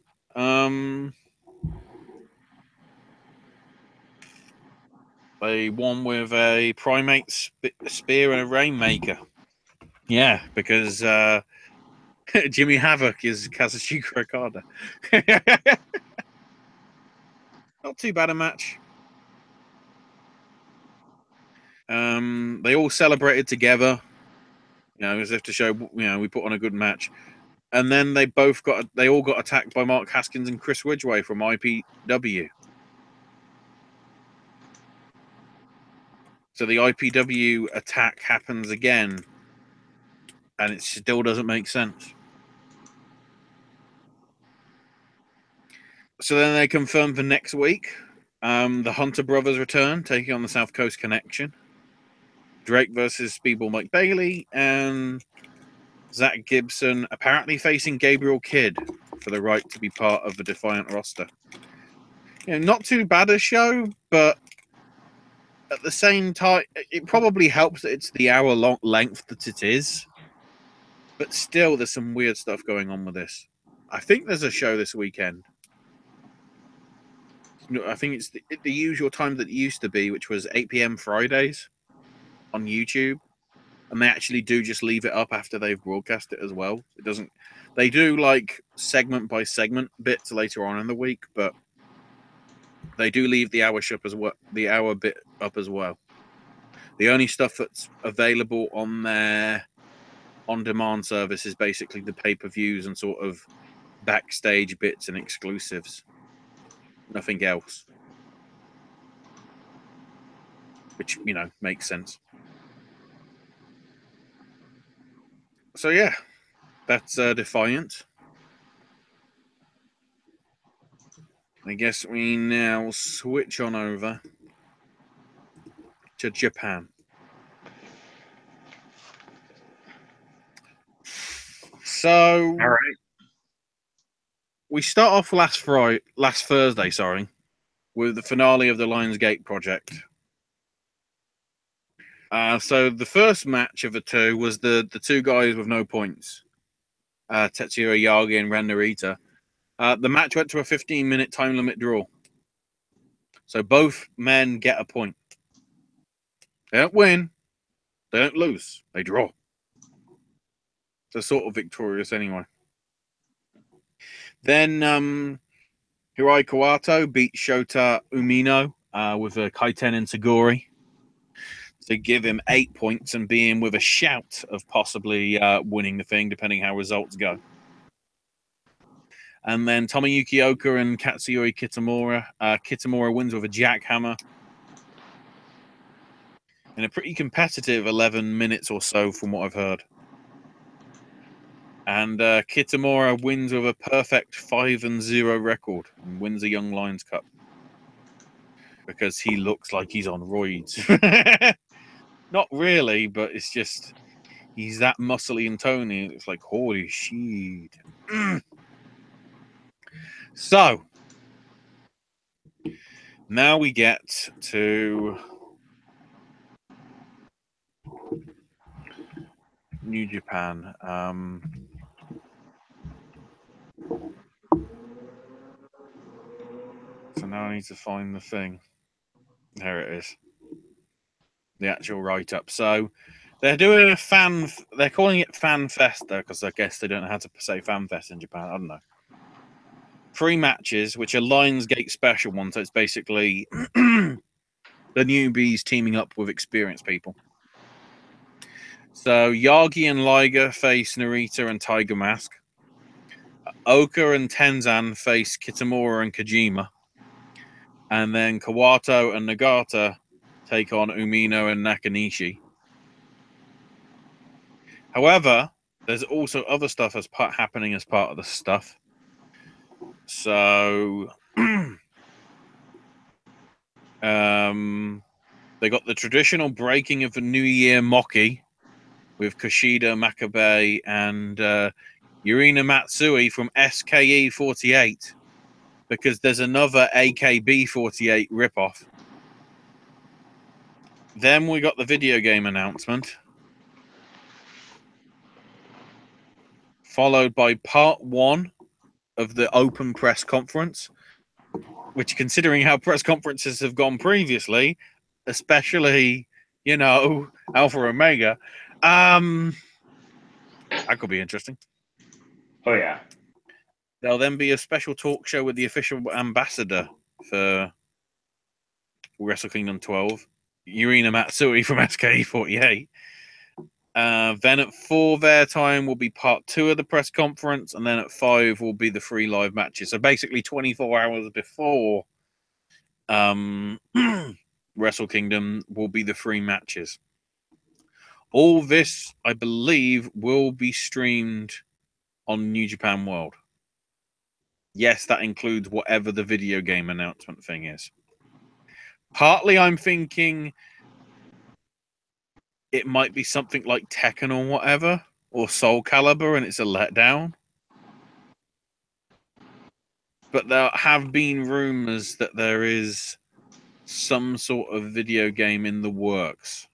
B: They won with a Primate spear and a Rainmaker. Yeah, because Jimmy Havoc is Kazuchika Okada. Not too bad a match. They all celebrated together, as if to show, we put on a good match. And then they all got attacked by Mark Haskins and Chris Ridgway from IPW. So the IPW attack happens again, and it still doesn't make sense. So then they confirmed for next week. The Hunter brothers return, taking on the South Coast Connection. Drake versus Speedball Mike Bailey, and Zach Gibson apparently facing Gabriel Kidd for the right to be part of the Defiant roster. Not too bad a show, but at the same time, it probably helps that it's the hour-long length that it is. But still, there's some weird stuff going on with this. I think there's a show this weekend. I think it's the usual time that it used to be, which was 8 p.m. Fridays on YouTube. And they actually do just leave it up after they've broadcast it as well. It doesn't. They do like segment by segment bits later on in the week, but they do leave the hour bit up as well. The only stuff that's available on their on-demand service is basically the pay-per-views and sort of backstage bits and exclusives. Nothing else. Which, you know, makes sense. So, yeah. That's Defiant. I guess we now switch on over to Japan. So,
A: All right.
B: we start off last Thursday, with the finale of the Lionsgate project. So the first match of the two was the two guys with no points, Tetsuya Yagi and Ren Narita. The match went to a 15-minute time limit draw. So both men get a point. They don't win. They don't lose. They draw. So sort of victorious anyway. Then Hirai Kawato beat Shota Umino with a Kaiten Enzuigiri to give him 8 points and be in with a shout of possibly winning the thing, depending how results go. And then Tomoyuki Oka and Katsuyori Kitamura. Kitamura wins with a jackhammer in a pretty competitive 11 minutes or so, from what I've heard. And Kitamura wins with a perfect 5-0 record and wins the Young Lions Cup because he looks like he's on roids. Not really, but it's just he's that muscly and tony. It's like, holy shit. So now we get to New Japan. So now I need to find the thing. There it is. The actual write-up. So they're doing a they're calling it Fan Fest, though, because I guess they don't know how to say Fan Fest in Japan. I don't know. 3 matches, which are Lionsgate special ones. So it's basically the newbies teaming up with experienced people. So Yagi and Liger face Narita and Tiger Mask. Oka and Tenzan face Kitamura and Kojima. And then Kawato and Nagata take on Umino and Nakanishi. However, there's also other stuff happening as part of the stuff. So they got the traditional breaking of the New Year Moki with Kushida, Makabe, and Yurina Matsui from SKE 48, because there's another AKB 48 ripoff. Then we got the video game announcement, followed by part 1 of the open press conference, which, considering how press conferences have gone previously, especially, you know, Alpha Omega, that could be interesting.
A: Oh, yeah.
B: There'll then be a special talk show with the official ambassador for Wrestle Kingdom 12, Yurina Matsui from SKE 48. Then at 4 their time will be part 2 of the press conference, and then at 5 will be the 3 live matches. So basically 24 hours before Wrestle Kingdom will be the 3 matches. All this, I believe, will be streamed on New Japan World. Yes, that includes whatever the video game announcement thing is. Partly I'm thinking it might be something like Tekken or whatever, or Soul Calibur, and it's a letdown. But there have been rumors that there is some sort of video game in the works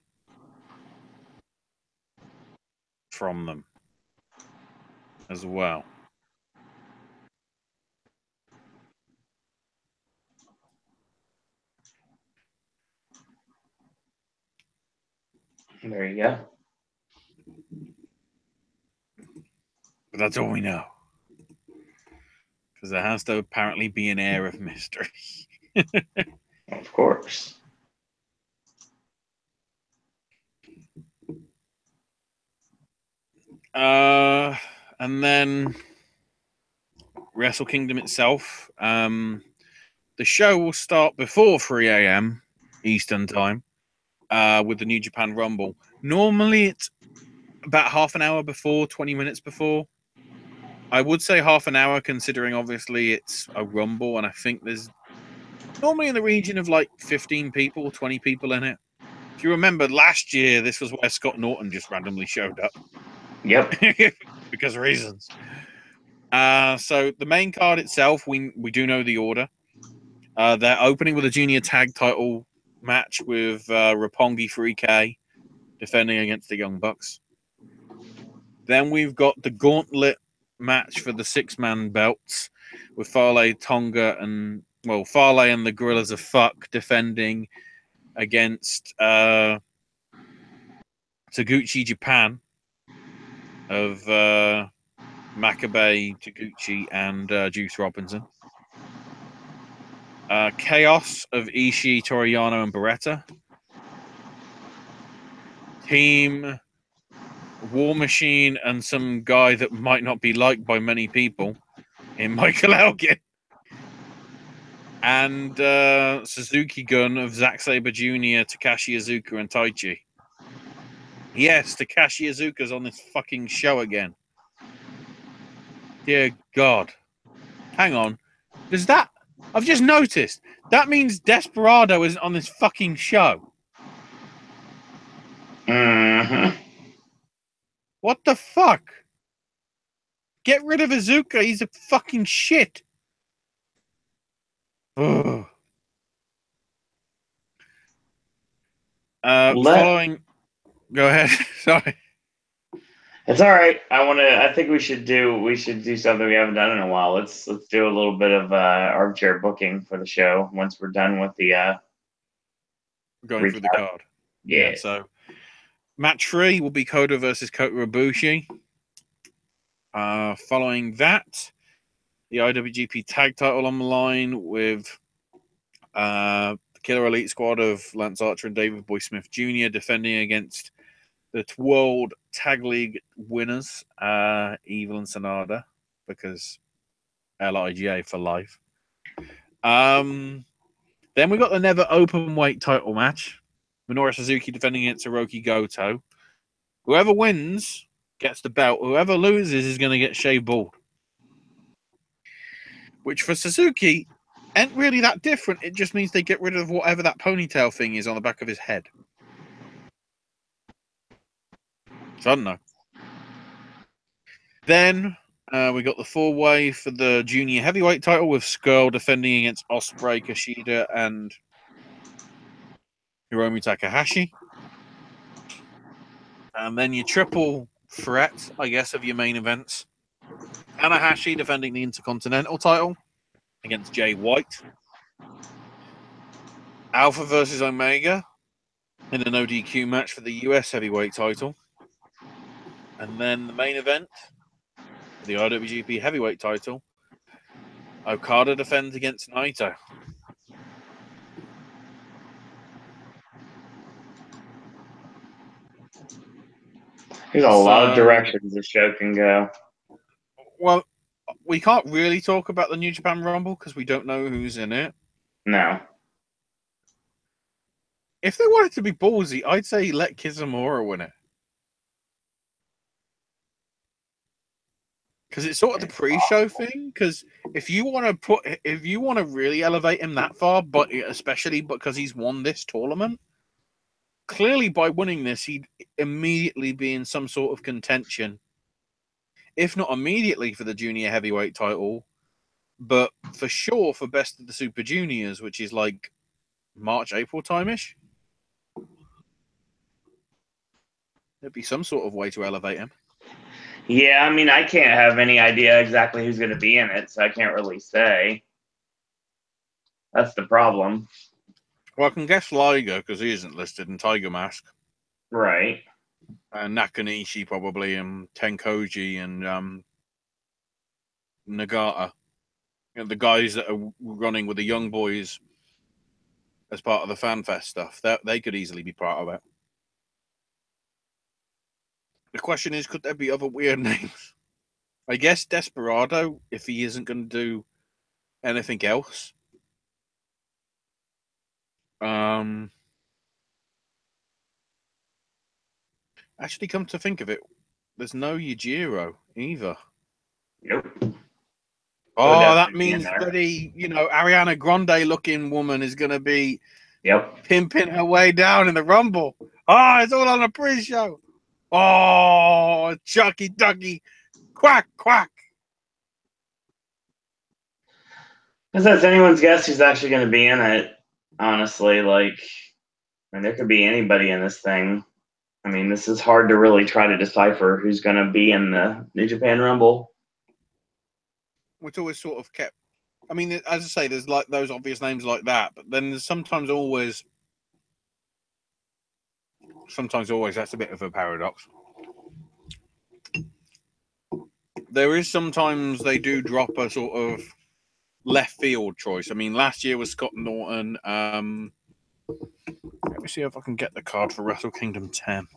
B: from them as well.
A: There you go.
B: But that's all we know. Because there has to apparently be an air of mystery.
A: Of course.
B: And then Wrestle Kingdom itself. The show will start before 3 a.m. Eastern time with the New Japan Rumble. Normally it's about half an hour before, 20 minutes before. I would say half an hour, considering obviously it's a Rumble, and I think there's normally in the region of like 15 people, 20 people in it. If you remember last year, this was where Scott Norton just randomly showed up.
A: Yep.
B: Because of reasons. So the main card itself, we do know the order. They're opening with a junior tag title match with Roppongi 3K defending against the Young Bucks. Then we've got the gauntlet match for the 6-man belts with Fale, Tonga, and Fale and the Gorillas of Fuck defending against Taguchi Japan of Makabe, Taguchi, and Juice Robinson. Chaos of Ishii, Toriyano, and Beretta. Team War Machine and some guy that might not be liked by many people in Michael Elgin. And Suzuki Gun of Zack Sabre Jr., Takashi Iizuka, and Taichi. Yes, Takashi Iizuka's on this fucking show again. Dear God. Hang on. Does that... I've just noticed. That means Desperado isn't on this fucking show.
A: Mm-hmm.
B: What the fuck? Get rid of Iizuka. He's a fucking shit. Ugh. Following... Go ahead. Sorry.
A: It's all right. I think we should do something we haven't done in a while. Let's do a little bit of armchair booking for the show once we're done with the
B: going
A: recap.
B: through the card.
A: Yeah.
B: So match 3 will be Kota versus Kota Ibushi. Following that, the IWGP Tag Title on the line with the Killer Elite Squad of Lance Archer and David Boy Smith Jr. defending against the World Tag League winners, Evil and Sanada, because LIGA for life. Then we got the Never Open Weight title match. Minoru Suzuki defending against Hiroki Goto. Whoever wins gets the belt. Whoever loses is going to get shaved bald. Which for Suzuki ain't really that different. It just means they get rid of whatever that ponytail thing is on the back of his head. So I don't know. Then we got the 4-way for the junior heavyweight title with Skrull defending against Ospreay, Kushida, and Hiromu Takahashi. And then your triple threat, I guess, of your main events. Tanahashi defending the Intercontinental title against Jay White. Alpha versus Omega in an ODQ match for the US heavyweight title. And then the main event, the IWGP heavyweight title, Okada defends against Naito.
A: There's a lot of directions the show can go.
B: Well, we can't really talk about the New Japan Rumble because we don't know who's in it.
A: No.
B: If they wanted to be ballsy, I'd say let Kizumura win it. Because it's sort of the pre-show thing. Because if you want to really elevate him that far, but especially because he's won this tournament, clearly by winning this, he'd immediately be in some sort of contention. If not immediately for the junior heavyweight title, but for sure for Best of the Super Juniors, which is like March, April time-ish. There'd be some sort of way to elevate him.
A: Yeah, I mean, I can't have any idea exactly who's going to be in it, so I can't really say. That's the problem.
B: Well, I can guess Liger because he isn't listed in Tiger Mask.
A: Right.
B: Nakanishi probably, and Tenkoji and Nagata. You know, the guys that are running with the young boys as part of the FanFest stuff. They could easily be part of it. The question is, could there be other weird names? I guess Desperado, if he isn't going to do anything else. Actually, come to think of it, there's no Yujiro either.
A: Yep.
B: Oh, that means bloody, Ariana Grande looking woman is going to be pimping her way down in the Rumble. Oh, it's all on a pre-show. Oh, Chucky Ducky. Quack, quack.
A: Because that's anyone's guess who's actually going to be in it, honestly. There could be anybody in this thing. I mean, this is hard to really try to decipher who's going to be in the New Japan Rumble.
B: Which always sort of kept... I mean, as I say, there's like those obvious names like that, but then there's sometimes always that's a bit of a paradox. There is sometimes they do drop a sort of left field choice. I mean, last year was Scott Norton. Let me see if I can get the card for Wrestle Kingdom 10.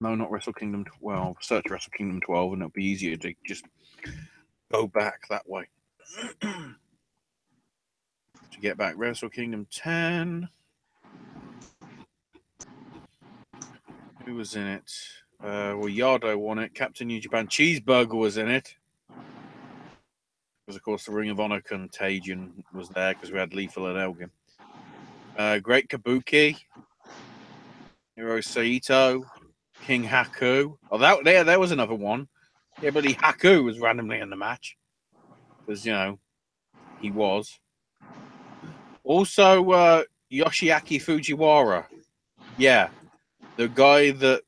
B: No, not Wrestle Kingdom 12. Search Wrestle Kingdom 12 and it'll be easier to just go back that way. To get back, Wrestle Kingdom 10. Who was in it? Well, Yardo won it. Captain New Japan Cheeseburger was in it. Because, of course, the Ring of Honor Contagion was there because we had Lethal and Elgin. Great Kabuki. Hiro Saito. King Haku. Oh, there was another one. Yeah, but Haku was randomly in the match. Because, he was. Also, Yoshiaki Fujiwara. Yeah. The guy that,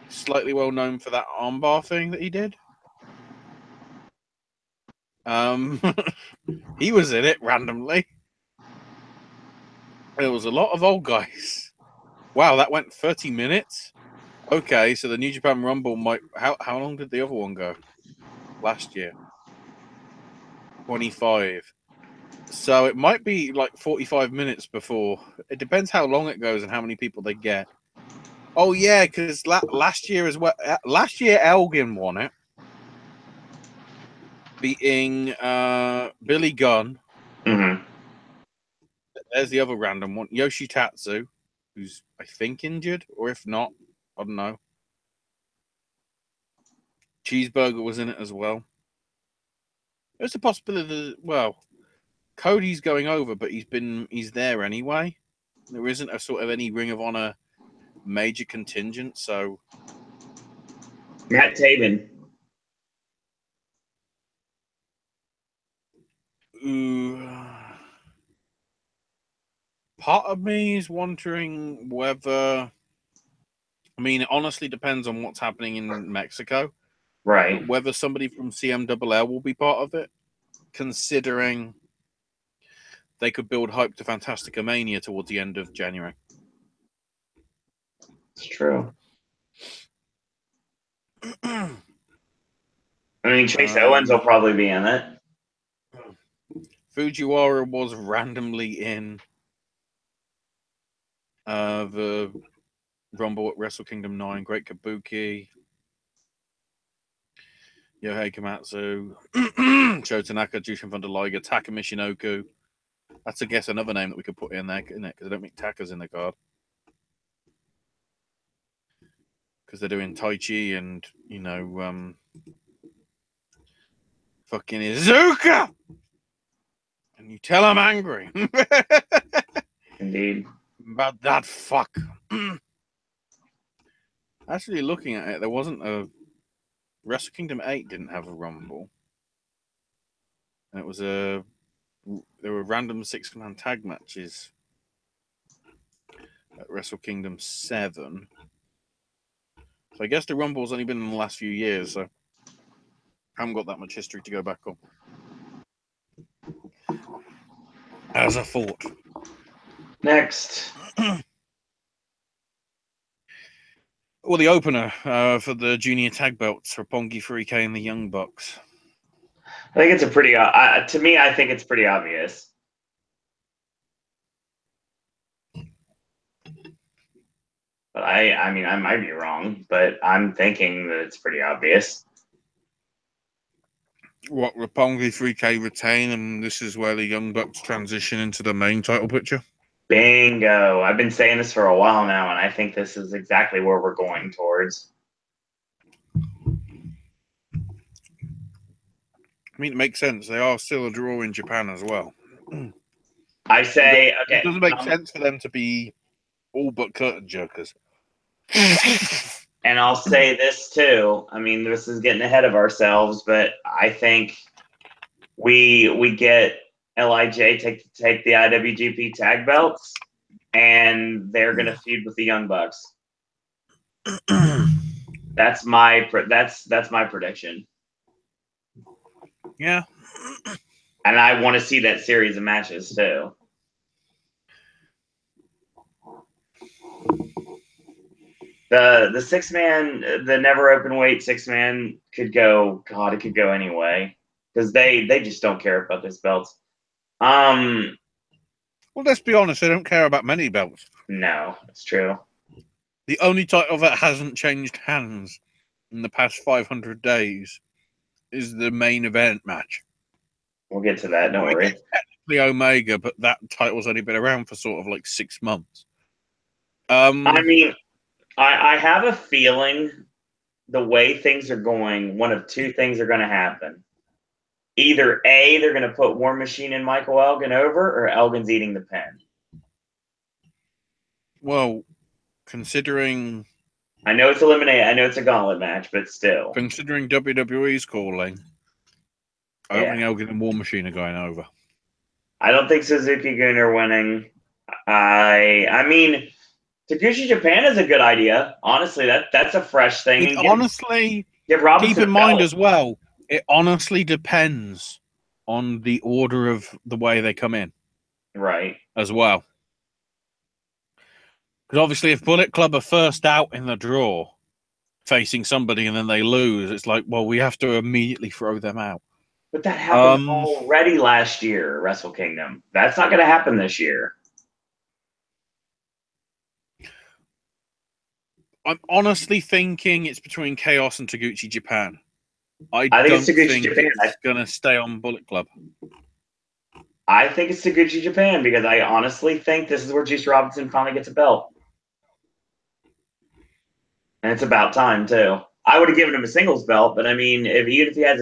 B: slightly well known for that armbar thing that he did. He was in it randomly. There was a lot of old guys. Wow, that went 30 minutes. Okay, so the New Japan Rumble might... How long did the other one go? Last year. 25. So it might be like 45 minutes before. It depends how long it goes and how many people they get. Oh, yeah, because last year as well... Last year, Elgin won it. Beating Billy Gunn.
A: Mm-hmm.
B: There's the other random one. Yoshitatsu, who's, I think, injured. Or if not, I don't know. Cheeseburger was in it as well. There's a possibility that, well, Cody's going over, but he's there anyway. There isn't a sort of any Ring of Honor major contingent, so...
A: Matt Taven.
B: Ooh. Part of me is wondering whether... I mean, it honestly depends on what's happening in Mexico.
A: Right.
B: Whether somebody from CMLL will be part of it, considering they could build hype to Fantastica Mania towards the end of January.
A: It's true. I mean, Chase Owens will probably be in it.
B: Fujiwara was randomly in the Rumble at Wrestle Kingdom 9. Great Kabuki. Yohei Komatsu. Sho Tanaka, Jushin Thunder Liger, Taka Michinoku. That's, I guess, another name that we could put in there, isn't it? Because I don't think Taka's in the card. Because they're doing Tai Chi and, fucking Izuka! And you tell I'm angry.
A: Indeed.
B: About that fuck. Actually, looking at it, there wasn't a... Wrestle Kingdom 8 didn't have a Rumble. And it was a... There were random 6-man tag matches at Wrestle Kingdom 7. So I guess the Rumble's only been in the last few years, so I haven't got that much history to go back on. As I thought.
A: Next.
B: Well, the opener for the junior tag belts for Roppongi 3K and the Young Bucks.
A: I think it's a pretty... to me, I think it's pretty obvious. I mean, I might be wrong, but I'm thinking that it's pretty obvious.
B: What, Roppongi 3K retain, and this is where the Young Bucks transition into the main title picture?
A: Bingo. I've been saying this for a while now, and I think this is exactly where we're going towards.
B: I mean, it makes sense. They are still a draw in Japan as well.
A: I say, okay.
B: It doesn't make sense for them to be all but curtain jerkers.
A: And I'll say this too. I mean, this is getting ahead of ourselves, but I think we get LIJ take the IWGP tag belts, and they're going to feud with the Young Bucks. That's my prediction.
B: Yeah.
A: And I want to see that series of matches too. The 6-man, the never open weight 6-man could go. God, it could go anyway because they just don't care about those belts.
B: Well, let's be honest. They don't care about many belts.
A: No, it's true.
B: The only title that hasn't changed hands in the past 500 days is the main event match.
A: We'll get to that. Don't worry.
B: Technically Omega, but that title's only been around for sort of like 6 months.
A: I mean, I have a feeling the way things are going, one of two things are going to happen. Either A, they're going to put War Machine and Michael Elgin over, or Elgin's eating the pin.
B: Well, considering...
A: I know it's eliminated. I know it's a gauntlet match, but still.
B: Considering WWE's calling, I don't think Elgin and War Machine are going over.
A: I don't think Suzuki-gun are winning. I mean... Taguchi Japan is a good idea. Honestly, that's a fresh thing.
B: Honestly, keep in mind as well, it honestly depends on the order of the way they come in.
A: Right.
B: As well. Because obviously if Bullet Club are first out in the draw, facing somebody and then they lose, it's like, well, we have to immediately throw them out.
A: But that happened already last year, Wrestle Kingdom. That's not going to happen this year.
B: I'm honestly thinking it's between Chaos and Taguchi Japan. I
A: think
B: don't
A: it's Taguchi
B: think
A: Japan.
B: It's going to stay on Bullet Club.
A: I think it's Taguchi Japan because I honestly think this is where Juice Robinson finally gets a belt. And it's about time, too. I would have given him a singles belt, but I mean, even if he has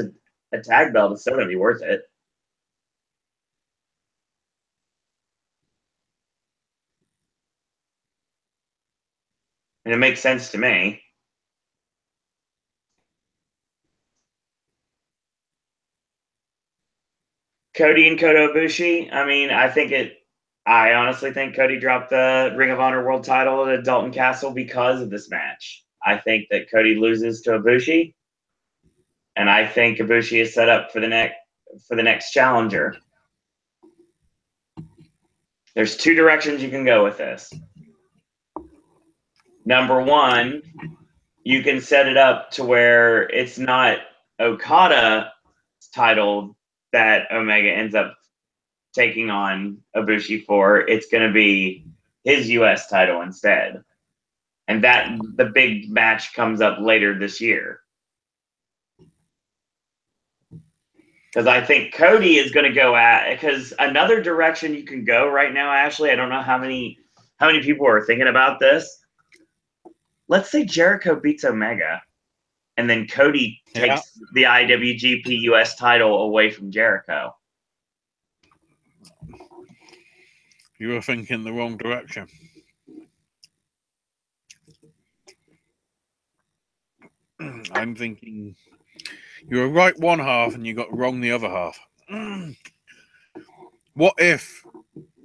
A: a tag belt, it's still going to be worth it. And it makes sense to me. Cody and Kota Ibushi, I mean, I honestly think Cody dropped the Ring of Honor World title to Dalton Castle because of this match. I think that Cody loses to Ibushi, and I think Ibushi is set up for the next challenger. There's two directions you can go with this. Number one, you can set it up to where it's not Okada's title that Omega ends up taking on Ibushi for. It's going to be his U.S. title instead. And that the big match comes up later this year. Because I think Cody is going to go because another direction you can go right now, Ashley, I don't know how many people are thinking about this. Let's say Jericho beats Omega, and then Cody takes the IWGP US title away from Jericho.
B: You were thinking the wrong direction. I'm thinking you were right one half and you got wrong the other half. What if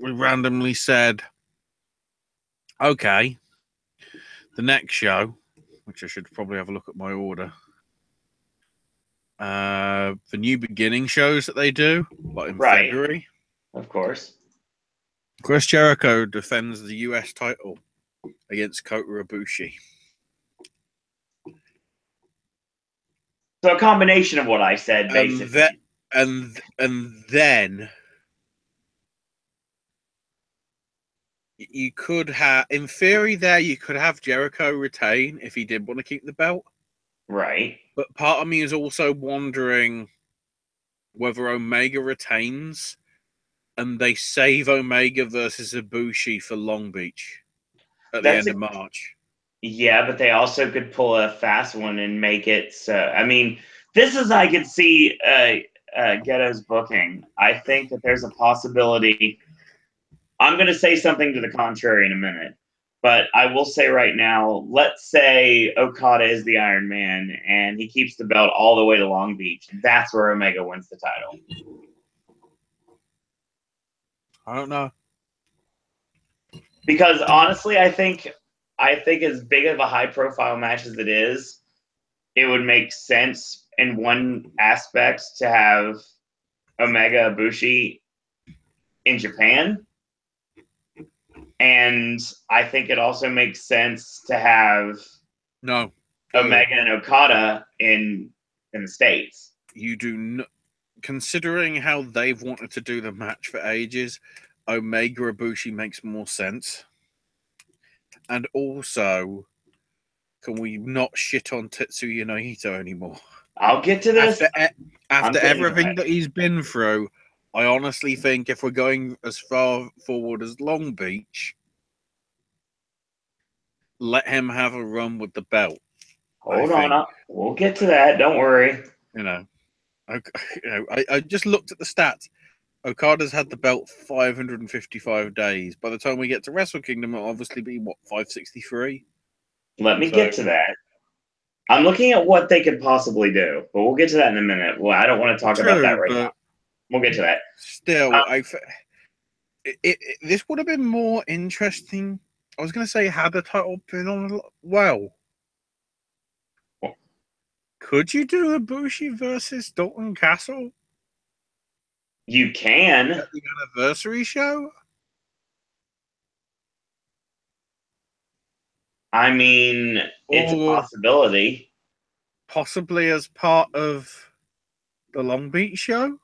B: we randomly said, okay, the next show, which I should probably have a look at my order, the New Beginning shows that they do, like in February.
A: Of course.
B: Chris Jericho defends the US title against Kota Ibushi.
A: So a combination of what I said, basically.
B: And then You could have, in theory, you could have Jericho retain if he did want to keep the belt.
A: Right.
B: But part of me is also wondering whether Omega retains and they save Omega versus Ibushi for Long Beach at the end of March.
A: Yeah, but they also could pull a fast one and make it so. I mean, this is I could see Ghetto's booking. I think that there's a possibility. I'm going to say something to the contrary in a minute, but I will say right now, let's say Okada is the Iron Man and he keeps the belt all the way to Long Beach. That's where Omega wins the title.
B: I don't know.
A: Because honestly, I think as big of a high profile match as it is, it would make sense in one aspect to have Omega Ibushi in Japan. And I think it also makes sense to have Omega and Okada in the States.
B: You do not, considering how they've wanted to do the match for ages, Omega Ibushi makes more sense. And also, can we not shit on Tetsuya Naito anymore?
A: I'll get to this.
B: After everything that he's been through, I honestly think if we're going as far forward as Long Beach, let him have a run with the belt.
A: Hold on. We'll get to that. Don't worry.
B: I just looked at the stats. Okada's had the belt 555 days. By the time we get to Wrestle Kingdom, it'll obviously be, 563?
A: Let me get to that. I'm looking at what they could possibly do, but we'll get to that in a minute. Well, I don't want to talk about that right now. We'll get to that.
B: Still, this would have been more interesting. I was going to say, had the title been on, could you do Ibushi versus Dalton Castle?
A: You can.
B: At the anniversary show?
A: I mean, it's a possibility.
B: Possibly as part of the Long Beach show?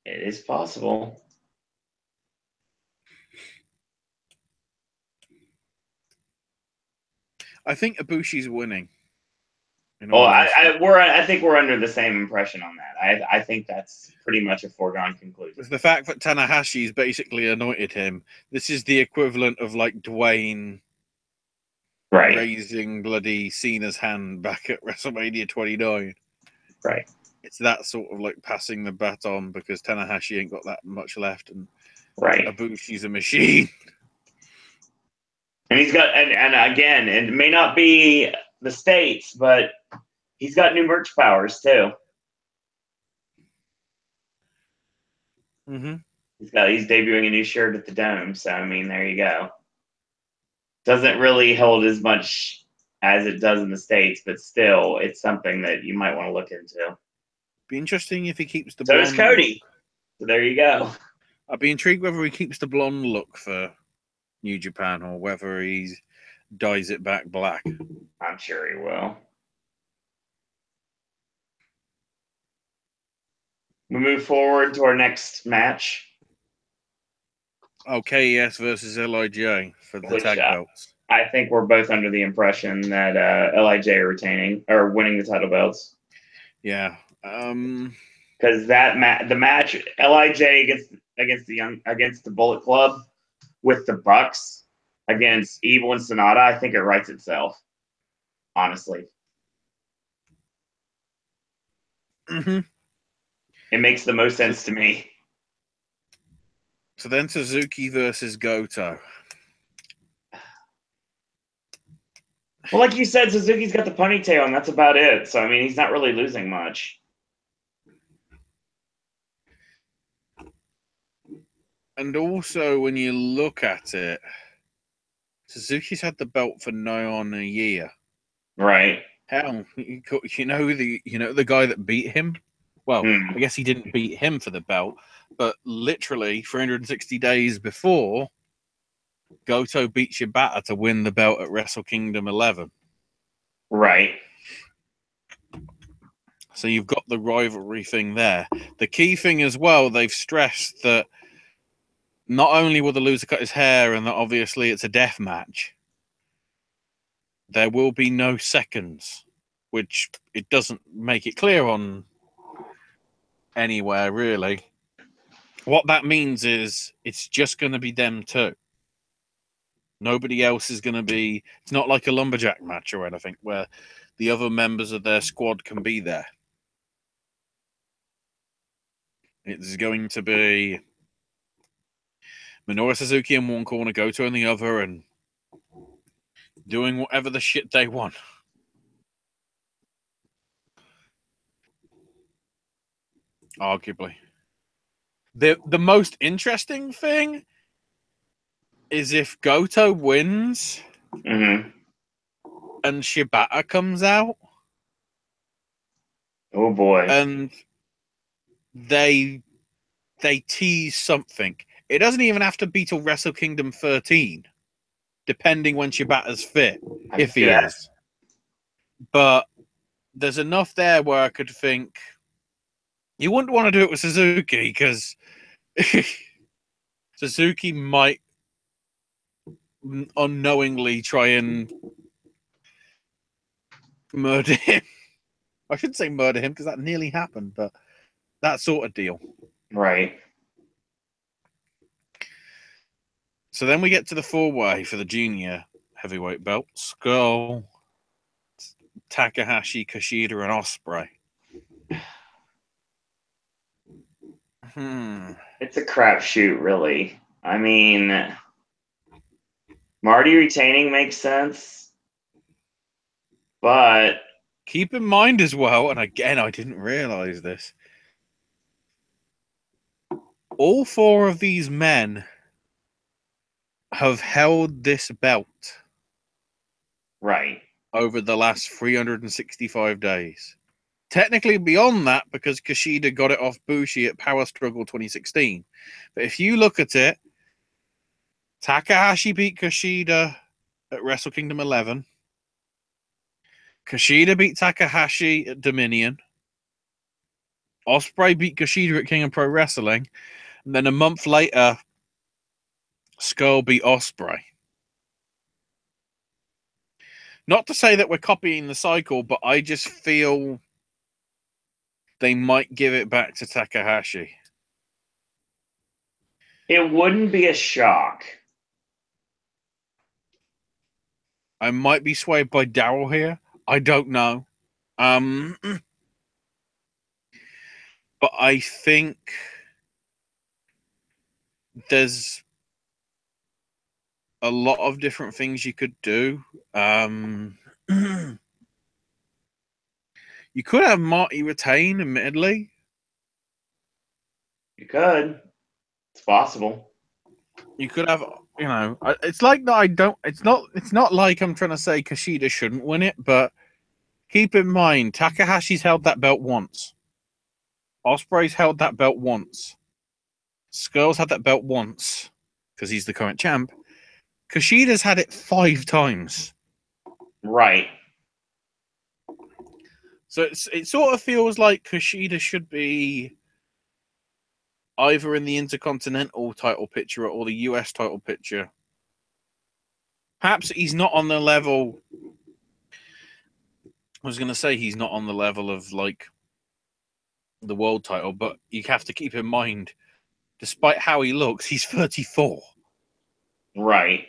A: It is possible.
B: I think Ibushi's winning.
A: I think we're under the same impression on that. I think that's pretty much a foregone conclusion.
B: With the fact that Tanahashi's basically anointed him, this is the equivalent of like Dwayne raising bloody Cena's hand back at WrestleMania 29.
A: Right.
B: It's that sort of like passing the baton because Tanahashi ain't got that much left, and Ibushi's a machine.
A: And he's got, and again, it may not be the States, but he's got new merch powers too.
B: Mm-hmm.
A: He's debuting a new shirt at the Dome, so I mean, there you go. Doesn't really hold as much as it does in the States, but still, it's something that you might want to look into.
B: Be interesting if he keeps the
A: blonde. So does Cody. Look. So there you go.
B: I'd be intrigued whether he keeps the blonde look for New Japan or whether he dyes it back black.
A: I'm sure he will. We move forward to our next match.
B: KES versus LIJ for the tag belts.
A: I think we're both under the impression that LIJ are retaining or winning the title belts.
B: Yeah.
A: Because the match LIJ against the Bullet Club with the Bucks against Evil and Sonata, I think it writes itself. Honestly.
B: Mm-hmm.
A: It makes the most sense to me.
B: So then Suzuki versus Goto.
A: Well, like you said, Suzuki's got the ponytail, and that's about it. So, I mean, he's not really losing much.
B: And also, when you look at it, Suzuki's had the belt for nigh on a year.
A: Right.
B: Hell, you know the guy that beat him? Well, I guess he didn't beat him for the belt, but literally 360 days before, Goto beat Shibata to win the belt at Wrestle Kingdom 11.
A: Right.
B: So you've got the rivalry thing there. The key thing as well, they've stressed that not only will the loser cut his hair, and that obviously it's a death match, there will be no seconds, which it doesn't make it clear on anywhere, really. What that means is it's just going to be them two. Nobody else is going to be... It's not like a lumberjack match or anything where the other members of their squad can be there. It's going to be Minoru Suzuki in one corner, Goto in the other, and doing whatever the shit they want. Arguably. The most interesting thing is if Goto wins
A: Mm-hmm.
B: and Shibata comes out.
A: Oh boy.
B: And they tease something. It doesn't even have to be till Wrestle Kingdom 13, depending when Shibata's fit, if he is. But there's enough there where I could think you wouldn't want to do it with Suzuki because Suzuki might unknowingly try and murder him. I shouldn't say murder him because that nearly happened, but that sort of deal.
A: Right.
B: So then we get to the four-way for the junior heavyweight belt. Skull, Takahashi, Kushida, and Ospreay.
A: It's a crapshoot, really. I mean, Marty retaining makes sense, but
B: keep in mind as well, and again, I didn't realize this, all four of these men have held this belt
A: right
B: over the last 365 days. Technically beyond that, because Kushida got it off Bushi at Power Struggle 2016. But if you look at it, Takahashi beat Kushida at Wrestle Kingdom 11. Kushida beat Takahashi at Dominion. Ospreay beat Kushida at King of Pro Wrestling. And then a month later, Skull beat Ospreay. Not to say that we're copying the cycle, but I just feel they might give it back to Takahashi.
A: It wouldn't be a shock.
B: I might be swayed by Daryl here. I don't know. But I think there's a lot of different things you could do. You could have Marty retain, admittedly.
A: You could. It's possible.
B: You could have, it's like that I don't, it's not like I'm trying to say Kushida shouldn't win it, but keep in mind, Takahashi's held that belt once. Ospreay's held that belt once. Skull's had that belt once, because he's the current champ. Kushida's had it 5 times.
A: Right.
B: So it sort of feels like Kushida should be either in the Intercontinental title picture or the US title picture. Perhaps he's not on the level... I was going to say he's not on the level of, like, the world title, but you have to keep in mind, despite how he looks, he's 34.
A: Right.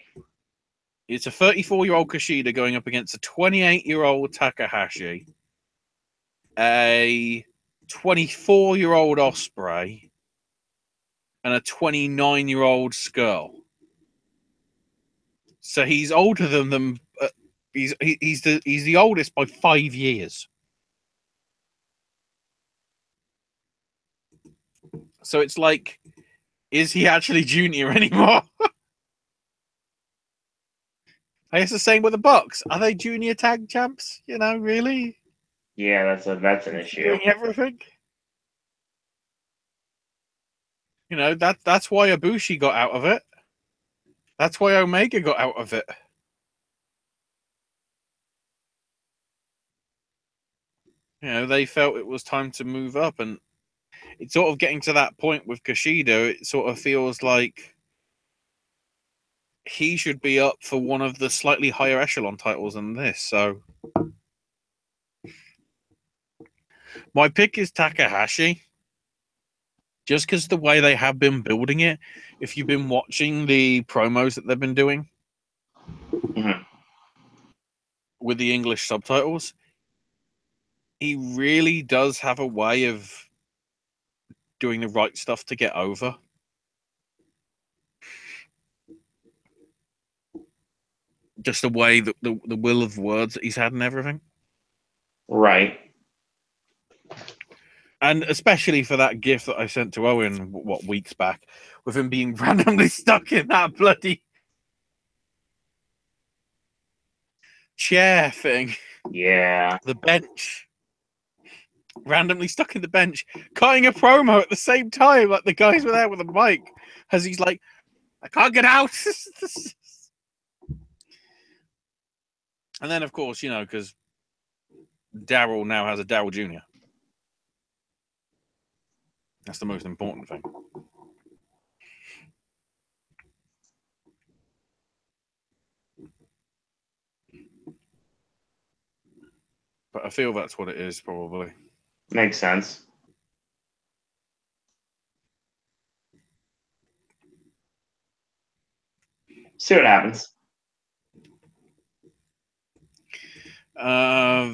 B: It's a 34-year-old Kushida going up against a 28-year-old Takahashi, a 24-year-old Ospreay, and a 29-year-old Skull. So he's older than them. He's the oldest by 5 years. So it's like, is he actually junior anymore? I guess the same with the Bucks. Are they junior tag champs? Really?
A: Yeah, that's an issue.
B: Doing everything. That's why Ibushi got out of it. That's why Omega got out of it. They felt it was time to move up, and it's sort of getting to that point with Kushida. It sort of feels like he should be up for one of the slightly higher echelon titles than this. So my pick is Takahashi. Just because the way they have been building it, if you've been watching the promos that they've been doing with the English subtitles, he really does have a way of doing the right stuff to get over. Just the way that the will of words that he's had and everything.
A: Right.
B: And especially for that gift that I sent to Owen, weeks back, with him being randomly stuck in that bloody chair thing.
A: Yeah.
B: The bench. Randomly stuck in the bench, cutting a promo at the same time. Like the guys were there with a mic, as he's like, I can't get out. And then, of course, because Daryl now has a Daryl Jr. That's the most important thing. But I feel that's what it is, probably.
A: Makes sense. See what happens.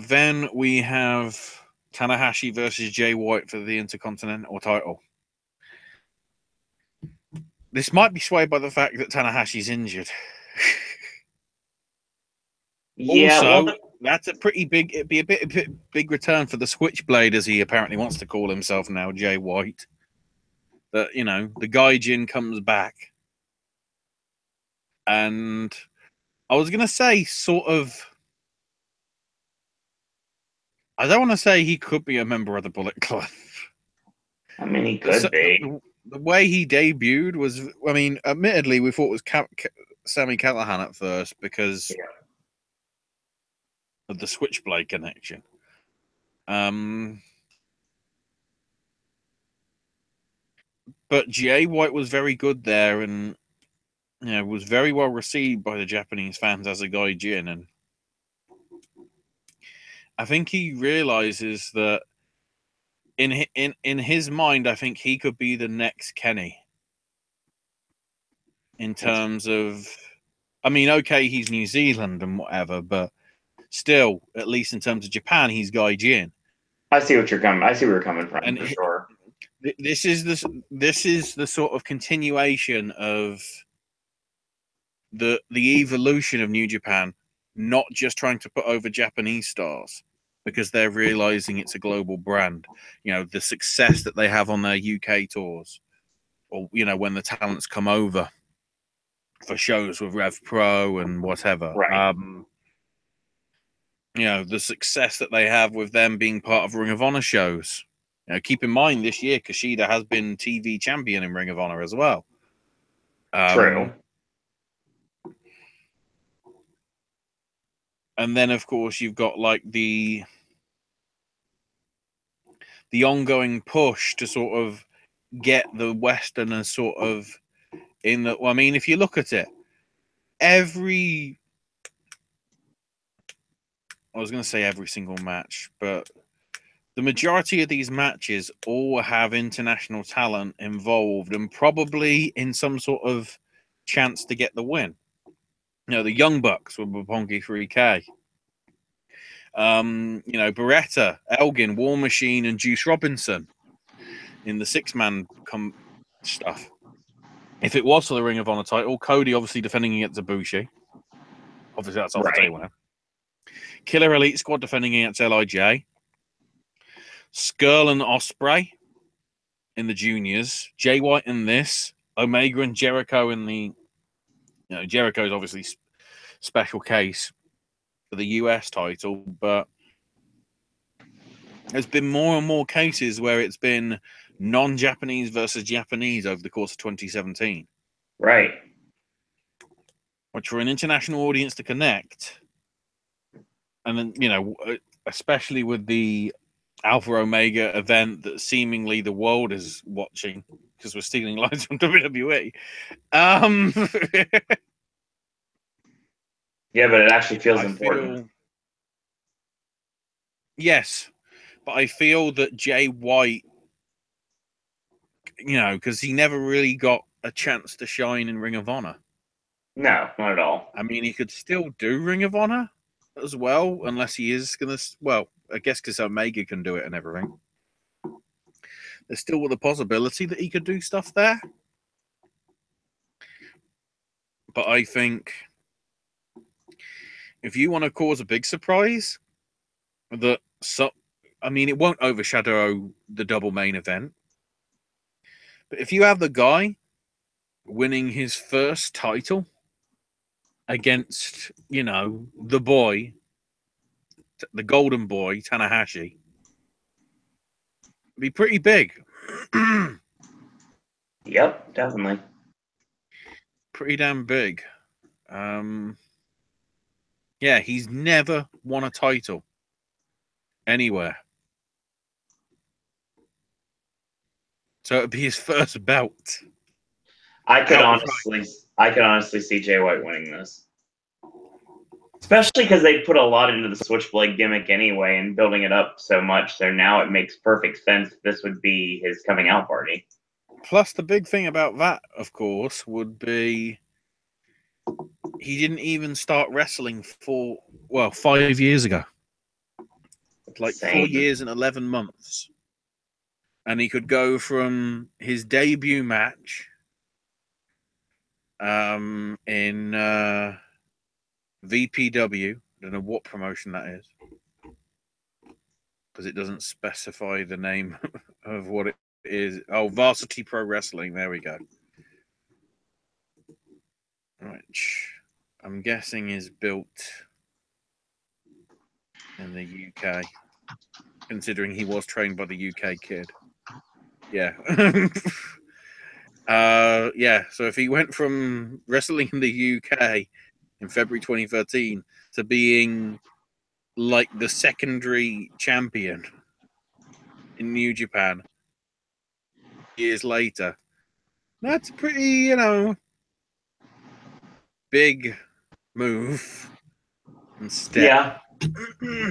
B: Then we have Tanahashi versus Jay White for the Intercontinental title. This might be swayed by the fact that Tanahashi's injured.
A: Yeah.
B: Also, that's a pretty big. It'd be a big return for the Switchblade, as he apparently wants to call himself now, Jay White. That the Gaijin comes back, and I was gonna say sort of. I don't want to say he could be a member of the Bullet Club.
A: I mean, he could be.
B: The way he debuted was, I mean, admittedly, we thought it was Sami Callihan at first because of the Switchblade connection. But Jay White was very good there, and was very well received by the Japanese fans as a gaijin. And I think he realizes that in his mind, I think he could be the next Kenny. In terms of, I mean, okay, he's New Zealand and whatever, but still, at least in terms of Japan, he's gaijin.
A: I see where you're coming from, and for sure.
B: This is the sort of continuation of the evolution of New Japan, not just trying to put over Japanese stars because they're realizing it's a global brand. The success that they have on their UK tours, or when the talents come over for shows with Rev Pro and whatever.
A: Right.
B: The success that they have with them being part of Ring of Honor shows. Keep in mind this year Kushida has been TV champion in Ring of Honor as well.
A: True.
B: And then, of course, you've got like the ongoing push to sort of get the Westerners sort of in the. Well, I mean, if you look at it, I was going to say every single match, but the majority of these matches all have international talent involved and probably in some sort of chance to get the win. The Young Bucks with Roppongi 3K. Beretta, Elgin, War Machine, and Juice Robinson in the six-man stuff. If it was for the Ring of Honor title, Cody obviously defending against Ibushi. Obviously, that's off the table now. Killer Elite Squad defending against LIJ. Skrull and Ospreay in the juniors. Jay White in this. Omega and Jericho in the... Jericho is obviously special case for the US title, but there's been more and more cases where it's been non-Japanese versus Japanese over the course of 2017.
A: Right.
B: Which for an international audience to connect, and then, especially with the Alpha Omega event that seemingly the world is watching because we're stealing lines from WWE.
A: Yeah, but it actually feels
B: I
A: important.
B: feel, yes, but I feel that Jay White, because he never really got a chance to shine in Ring of Honor.
A: No, not at all.
B: I mean, he could still do Ring of Honor as well, unless he is going to, well, I guess because Omega can do it and everything. There's still the possibility that he could do stuff there. But I think if you want to cause a big surprise, it won't overshadow the double main event. But if you have the guy winning his first title against, the boy, the golden boy, Tanahashi, it'd be pretty big.
A: Yep, definitely.
B: Pretty damn big. Yeah, he's never won a title anywhere. So it'd be his first belt.
A: I could honestly see Jay White winning this. Especially because they put a lot into the Switchblade gimmick anyway and building it up so much. So now it makes perfect sense this would be his coming out party.
B: Plus, the big thing about that, of course, would be he didn't even start wrestling for, 5 years ago. Like
A: Same.
B: 4 years and 11 months. And he could go from his debut match in VPW. I don't know what promotion that is, because it doesn't specify the name of what it is. Oh, Varsity Pro Wrestling. There we go. Which I'm guessing is built in the UK, considering he was trained by the UK kid. Yeah. Yeah. So if he went from wrestling in the UK in February 2013 to being like the secondary champion in New Japan years later, that's a pretty, big move and step.
A: Yeah.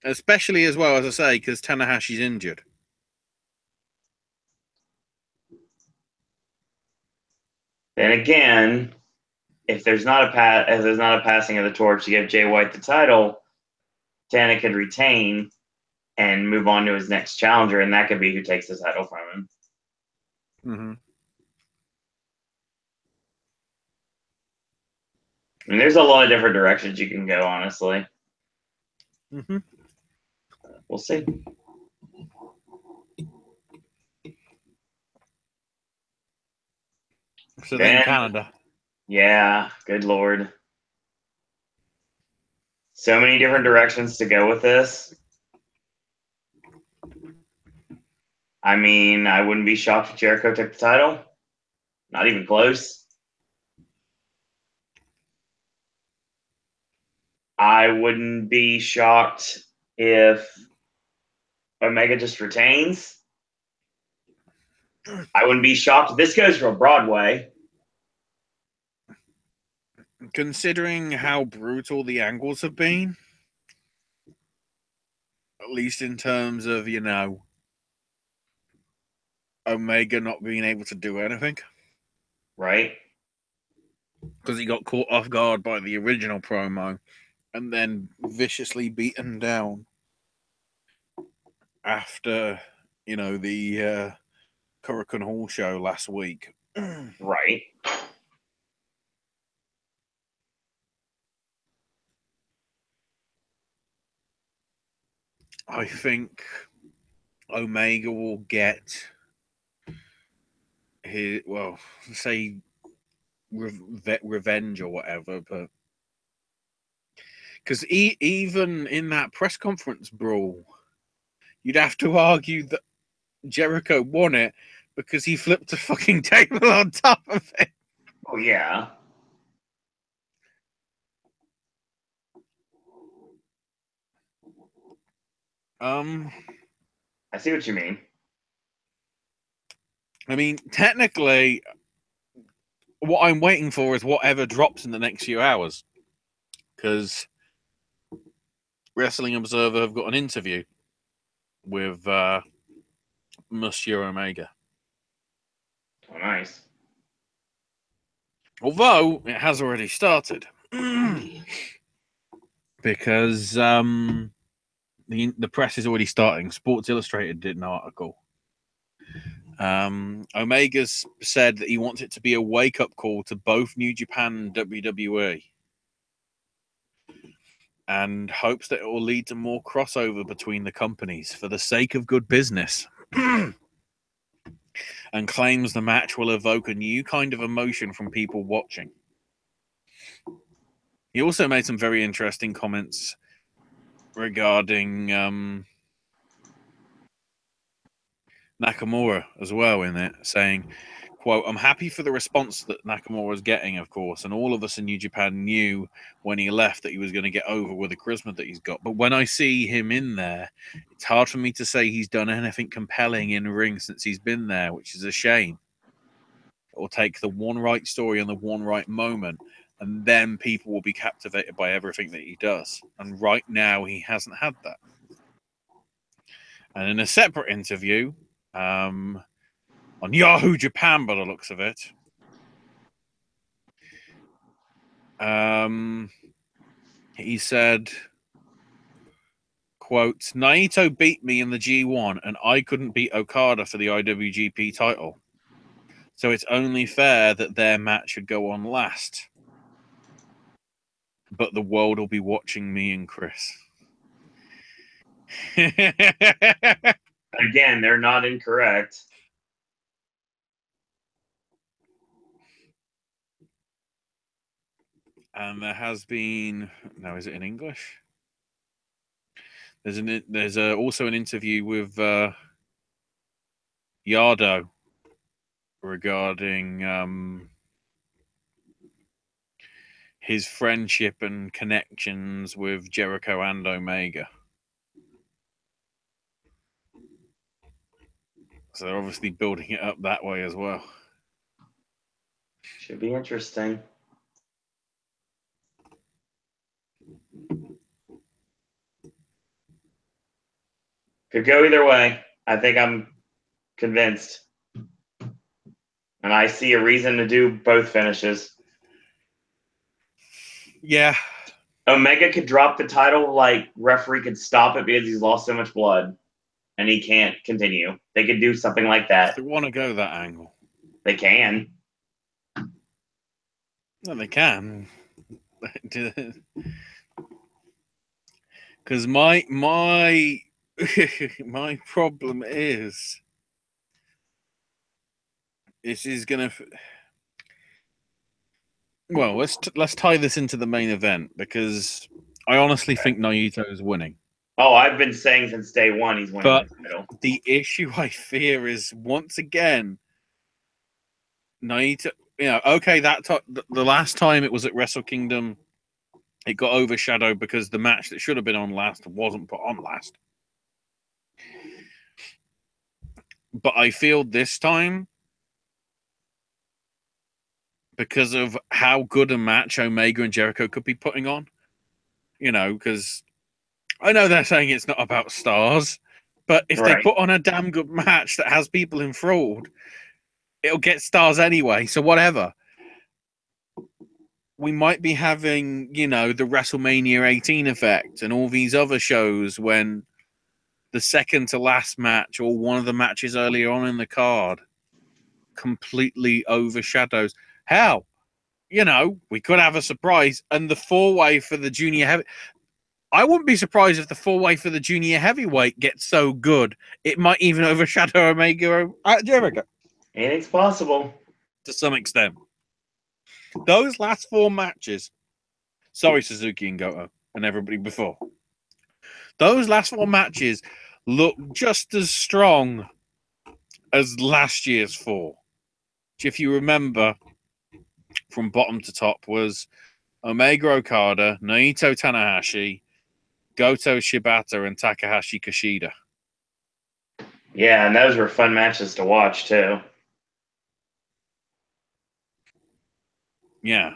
B: Especially as well, as I say, because Tanahashi's injured.
A: Then again, if there's not a passing of the torch to give Jay White the title, Tana could retain and move on to his next challenger, and that could be who takes the title from him.
B: Mm-hmm.
A: I mean, there's a lot of different directions you can go, honestly.
B: Mm-hmm.
A: We'll see.
B: So then Canada.
A: Yeah, good Lord. So many different directions to go with this. I mean, I wouldn't be shocked if Jericho took the title. Not even close. I wouldn't be shocked if Omega just retains. I wouldn't be shocked if this goes for Broadway.
B: Considering how brutal the angles have been, at least in terms of, Omega not being able to do anything.
A: Right?
B: Because he got caught off guard by the original promo and then viciously beaten down after, the Hurricane Hall show last week.
A: Right.
B: I think Omega will get his, say revenge or whatever, but because even in that press conference brawl, you'd have to argue that Jericho won it because he flipped a fucking table on top of it.
A: Oh, yeah. I see what you mean.
B: I mean, technically, what I'm waiting for is whatever drops in the next few hours. Because Wrestling Observer have got an interview with Monsieur Omega.
A: Oh, nice.
B: Although it has already started. Because the press is already starting. Sports Illustrated did an article. Omega's said that he wants it to be a wake-up call to both New Japan and WWE, and hopes that it will lead to more crossover between the companies for the sake of good business. And claims the match will evoke a new kind of emotion from people watching. He also made some very interesting comments regarding Nakamura as well in it, saying, quote, "I'm happy for the response that Nakamura is getting, of course, and all of us in New Japan knew when he left that he was going to get over with the charisma that he's got. But when I see him in there, it's hard for me to say he's done anything compelling in ring since he's been there, which is a shame. It will take the one right story and the one right moment, and then people will be captivated by everything that he does. And right now, he hasn't had that." And in a separate interview, on Yahoo Japan, by the looks of it, he said, quote, "Naito beat me in the G1 and I couldn't beat Okada for the IWGP title. So it's only fair that their match should go on last. But the world will be watching me and Chris."
A: Again, they're not incorrect.
B: And there has been, now is it in English? There's also an interview with Yardo regarding his friendship and connections with Jericho and Omega. So they're obviously building it up that way as well.
A: Should be interesting. Could go either way. I think I'm convinced. And I see a reason to do both finishes.
B: Yeah.
A: Omega could drop the title, like referee could stop it because he's lost so much blood and he can't continue. They could do something like that.
B: If they want to go that angle.
A: They can.
B: No, they can. Because my my problem is this is gonna. Well, let's tie this into the main event because I honestly think Naito is winning.
A: Oh, I've been saying since day one he's winning
B: But
A: the title.
B: the issue I fear is once again Naito. You know, okay, the last time it was at Wrestle Kingdom, it got overshadowed because the match that should have been on last wasn't put on last. But I feel this time, because of how good a match Omega and Jericho could be putting on, you know, because I know they're saying it's not about stars, but if they put on a damn good match that has people enthralled, it'll get stars anyway. So whatever. We might be having, you know, the WrestleMania 18 effect and all these other shows when the second to last match or one of the matches earlier on in the card completely overshadows. Hell, you know, we could have a surprise and the four-way for the junior heavy. I wouldn't be surprised if the four-way for the junior heavyweight gets so good it might even overshadow Omega at Jericho.
A: Anything's possible.
B: To some extent. Those last four matches, sorry, Suzuki and Goto and everybody before, those last four matches look just as strong as last year's four, which, if you remember, from bottom to top was Omega Okada, Naito Tanahashi, Goto Shibata, and Takahashi Kushida.
A: Yeah, and those were fun matches to watch, too.
B: Yeah.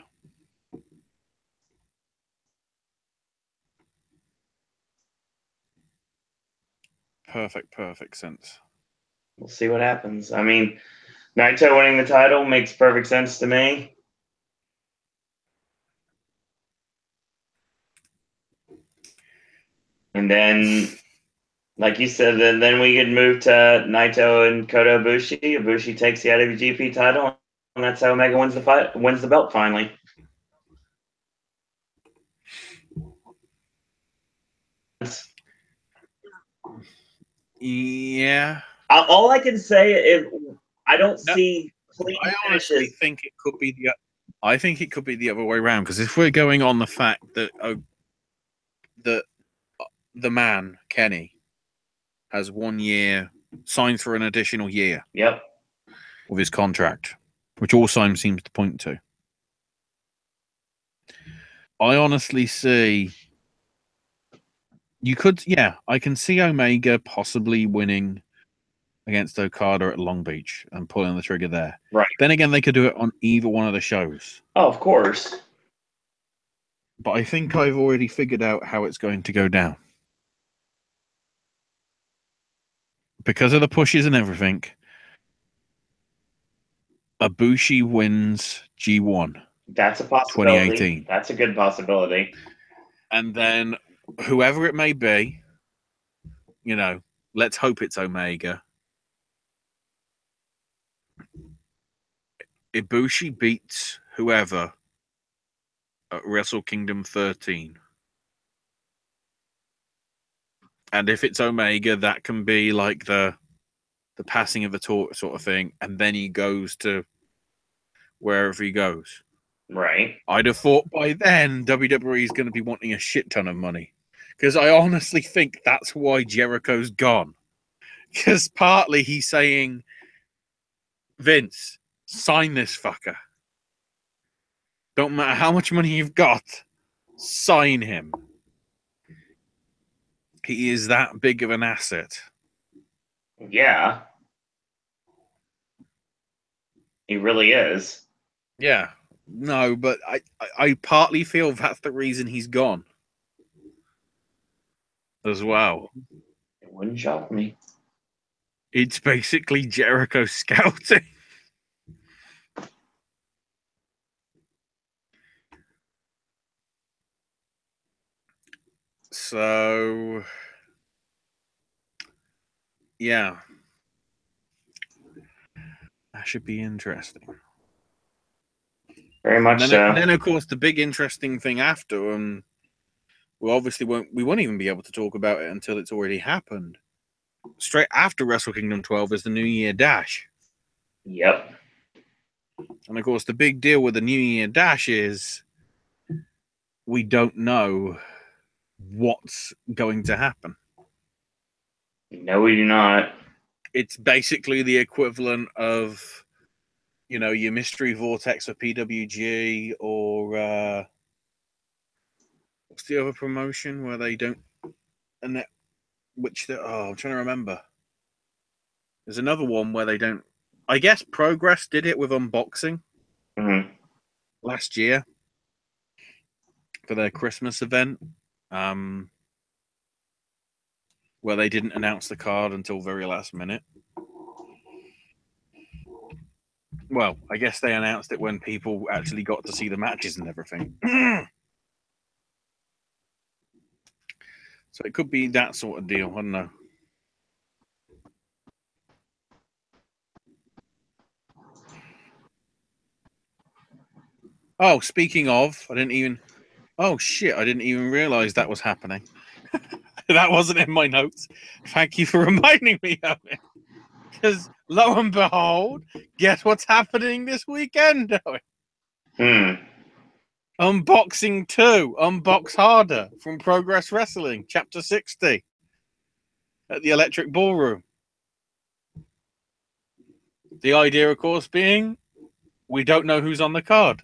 B: Perfect sense.
A: We'll see what happens. I mean, Naito winning the title makes perfect sense to me. And then, like you said, then we could move to Naito and Kota Ibushi. Ibushi takes the IWGP title, and that's how Omega wins the belt finally.
B: Yeah.
A: All I can say is I don't see clean
B: I honestly
A: finishes.
B: think it could be I think it could be the other way around, because if we're going on the fact that the man Kenny has 1 year signed for an additional year.
A: Yep.
B: With his contract, which all signs seems to point to. I honestly see I can see Omega possibly winning against Okada at Long Beach and pulling the trigger there.
A: Right.
B: Then again, they could do it on either one of the shows.
A: Oh, of course.
B: But I think I've already figured out how it's going to go down. Because of the pushes and everything, Ibushi wins G1.
A: That's a possibility.
B: 2018.
A: That's a good possibility.
B: And then whoever it may be, let's hope it's Omega. Ibushi beats whoever at Wrestle Kingdom 13. And if it's Omega, that can be like the passing of the torch sort of thing. And then he goes to wherever he goes.
A: Right.
B: I'd have thought by then WWE is going to be wanting a shit ton of money. Because I honestly think that's why Jericho's gone. Because partly he's saying, Vince, sign this fucker. Don't matter how much money you've got, sign him. He is that big of an asset.
A: Yeah. He really is.
B: Yeah. No, but I partly feel that's the reason he's gone. As well.
A: It wouldn't shock me.
B: It's basically Jericho scouting. So, yeah. That should be interesting.
A: Very much
B: and then,
A: so.
B: And then, of course, the big interesting thing after, we obviously won't even be able to talk about it until it's already happened. Straight after Wrestle Kingdom 12 is the New Year Dash.
A: Yep.
B: And, of course, the big deal with the New Year Dash is we don't know what's going to happen.
A: No, we do not.
B: It's basically the equivalent of, your Mystery Vortex for PWG or what's the other promotion where they don't, I'm trying to remember. There's another one where they don't. I guess Progress did it with unboxing last year for their Christmas event, where they didn't announce the card until very last minute. Well, I guess they announced it when people actually got to see the matches and everything. So it could be that sort of deal. I don't know. Oh, speaking of, I didn't even realize that was happening. That wasn't in my notes. Thank you for reminding me of it. Because lo and behold, guess what's happening this weekend? Unboxing 2, Unbox Harder from Progress Wrestling, Chapter 60 at the Electric Ballroom. The idea, of course, being we don't know who's on the card.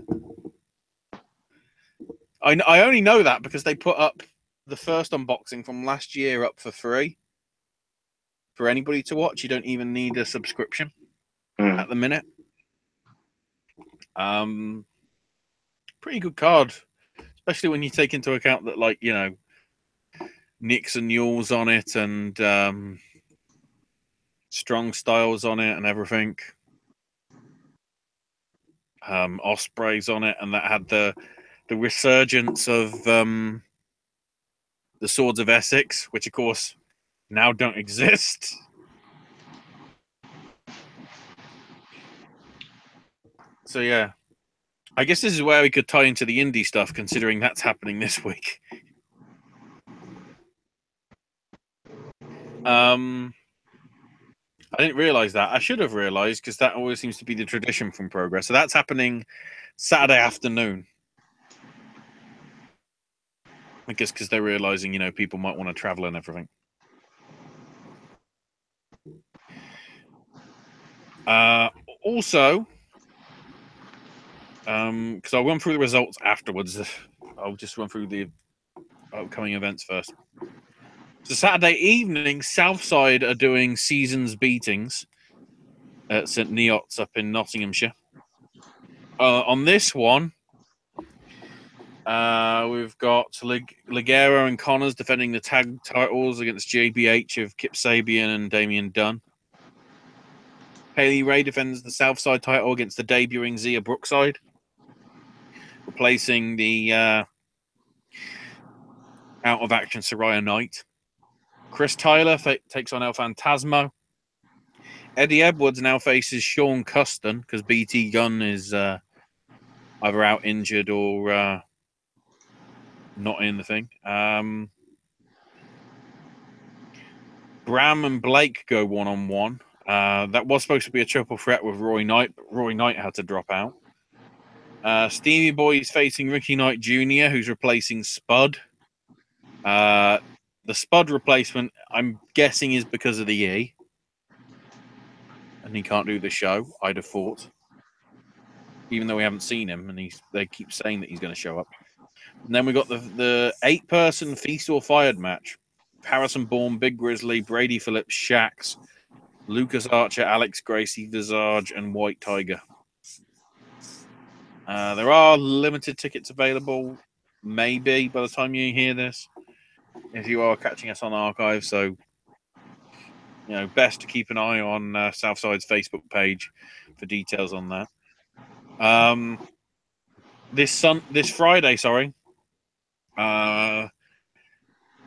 B: I only know that because they put up the first unboxing from last year up for free for anybody to watch. You don't even need a subscription at the minute. pretty good card, especially when you take into account that, like, you know, Nix and Newell's on it, and Strong Styles on it, and everything. Osprey's on it, and that had the resurgence of the Swords of Essex, which of course now don't exist. So yeah, I guess this is where we could tie into the indie stuff, considering that's happening this week. I didn't realize that. I should have realized, because that always seems to be the tradition from Progress. So that's happening Saturday afternoon. I guess because they're realizing, you know, people might want to travel and everything. Also, because I'll run through the results afterwards. I'll just run through the upcoming events first. So Saturday evening, Southside are doing seasons beatings at St Neots up in Nottinghamshire. On this one, we've got Ligero and Connors defending the tag titles against JBH of Kip Sabian and Damian Dunn. Haley Ray defends the Southside title against the debuting Zia Brookside, replacing the out of action Soraya Knight. Chris Tyler takes on El Phantasmo. Eddie Edwards now faces Sean Custon because BT Gunn is either out injured or not in the thing. Bram and Blake go one-on-one. That was supposed to be a triple threat with Roy Knight, but Roy Knight had to drop out. Stevie Boy is facing Ricky Knight Jr., who's replacing Spud. The Spud replacement, I'm guessing, is because of the E. And he can't do the show, I'd have thought. Even though we haven't seen him, and they keep saying that he's going to show up. And then we got the 8-person Feast or Fired match. Harrison Bourne, Big Grizzly, Brady Phillips, Shax, Lucas Archer, Alex Gracie, Visage, and White Tiger. There are limited tickets available, maybe, by the time you hear this, if you are catching us on archive. So, you know, best to keep an eye on Southside's Facebook page for details on that. This Friday,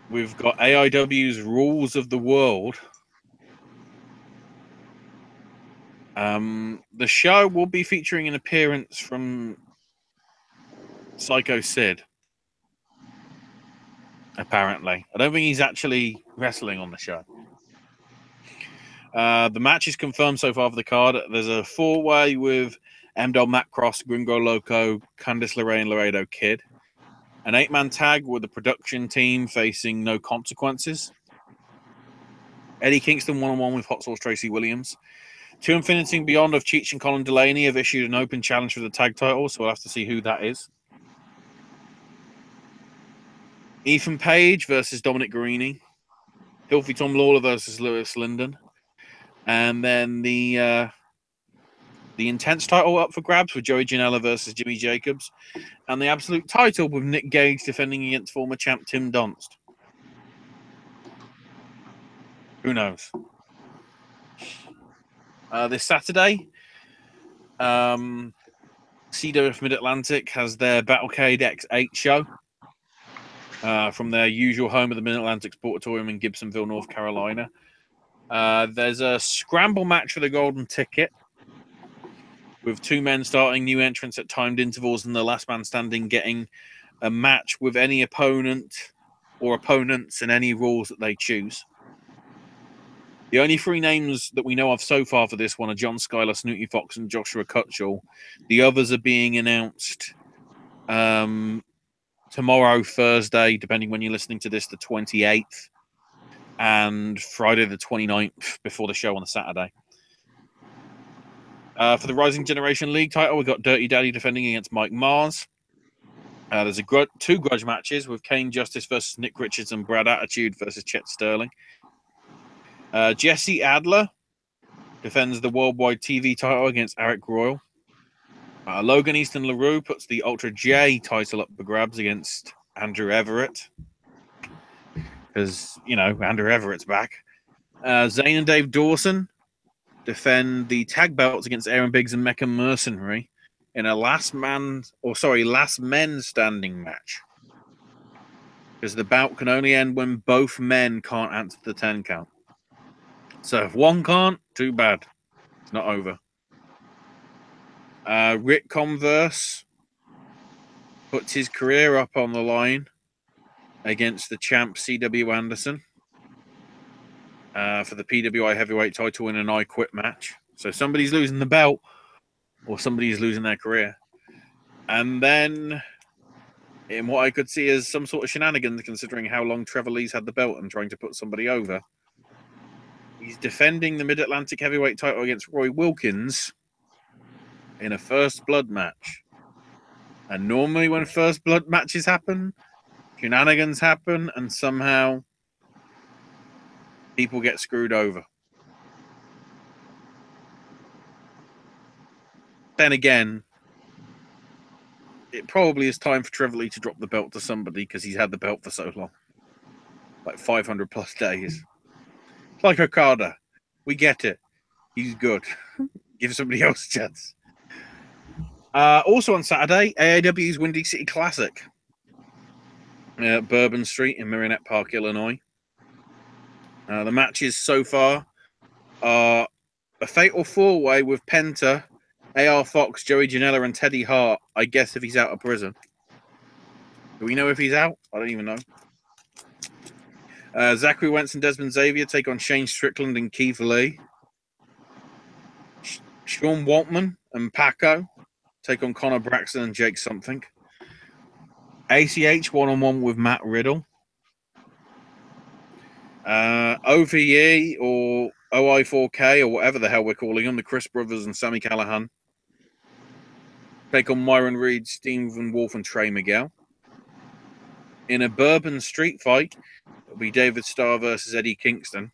B: we've got AIW's Rules of the World. The show will be featuring an appearance from Psycho Sid. Apparently, I don't think he's actually wrestling on the show. The match is confirmed so far for the card. There's a 4-way with M-Dog, Matt Cross, Gringo Loco, Candice LeRae, and Laredo Kid. An 8-man tag with the production team facing No Consequences. Eddie Kingston one-on-one with Hot Sauce Tracy Williams. To Infinity and Beyond of Cheech and Colin Delaney have issued an open challenge for the tag title, so we'll have to see who that is. Ethan Page versus Dominic Guarini. Filthy Tom Lawler versus Lewis Linden. And then the Intense title up for grabs with Joey Janela versus Jimmy Jacobs. And the Absolute title with Nick Gage defending against former champ Tim Donst. Who knows? This Saturday, CWF Mid-Atlantic has their Battlecade X8 show from their usual home of the Mid-Atlantic Sportatorium in Gibsonville, North Carolina. There's a scramble match for the golden ticket with 2 men starting, new entrants at timed intervals, and the last man standing getting a match with any opponent or opponents and any rules that they choose. The only 3 names that we know of so far for this one are John Schuyler, Snooty Fox, and Joshua Cutchell. The others are being announced tomorrow, Thursday, depending when you're listening to this, the 28th, and Friday the 29th before the show on the Saturday. For the Rising Generation League title, we've got Dirty Daddy defending against Mike Mars. There's 2 grudge matches with Kane Justice versus Nick Richards and Brad Attitude versus Chet Sterling. Jesse Adler defends the Worldwide TV title against Eric Royal. Logan Easton LaRue puts the Ultra J title up for grabs against Andrew Everett. Because, Andrew Everett's back. Zayn and Dave Dawson defend the tag belts against Aaron Biggs and Mecca Mercenary in a last men standing match. Because the bout can only end when both men can't answer the 10 count. So if one can't, too bad. It's not over. Rick Converse puts his career up on the line against the champ C.W. Anderson for the PWI heavyweight title in an I Quit match. So somebody's losing the belt or somebody's losing their career. And then in what I could see as some sort of shenanigans, considering how long Trevor Lee's had the belt and trying to put somebody over, he's defending the Mid-Atlantic heavyweight title against Roy Wilkins in a first blood match. And normally when first blood matches happen, shenanigans happen, and somehow people get screwed over. Then again, it probably is time for Trevor Lee to drop the belt to somebody because he's had the belt for so long. Like 500 plus days. It's like Okada. We get it. He's good. Give somebody else a chance. Also on Saturday, AAW's Windy City Classic. Bourbon Street in Marinette Park, Illinois. The matches so far are a fatal four-way with Penta, AR Fox, Joey Janela, and Teddy Hart. I guess if he's out of prison. Do we know if he's out? I don't even know. Zachary Wentz and Desmond Xavier take on Shane Strickland and Keith Lee. Sean Waltman and Paco take on Connor Braxton and Jake Something. ACH one-on-one with Matt Riddle. OVE or OI4K or whatever the hell we're calling them, the Chris Brothers and Sammy Callahan, take on Myron Reed, Stephen Wolf, and Trey Miguel. In a Bourbon Street fight, it'll be David Starr versus Eddie Kingston.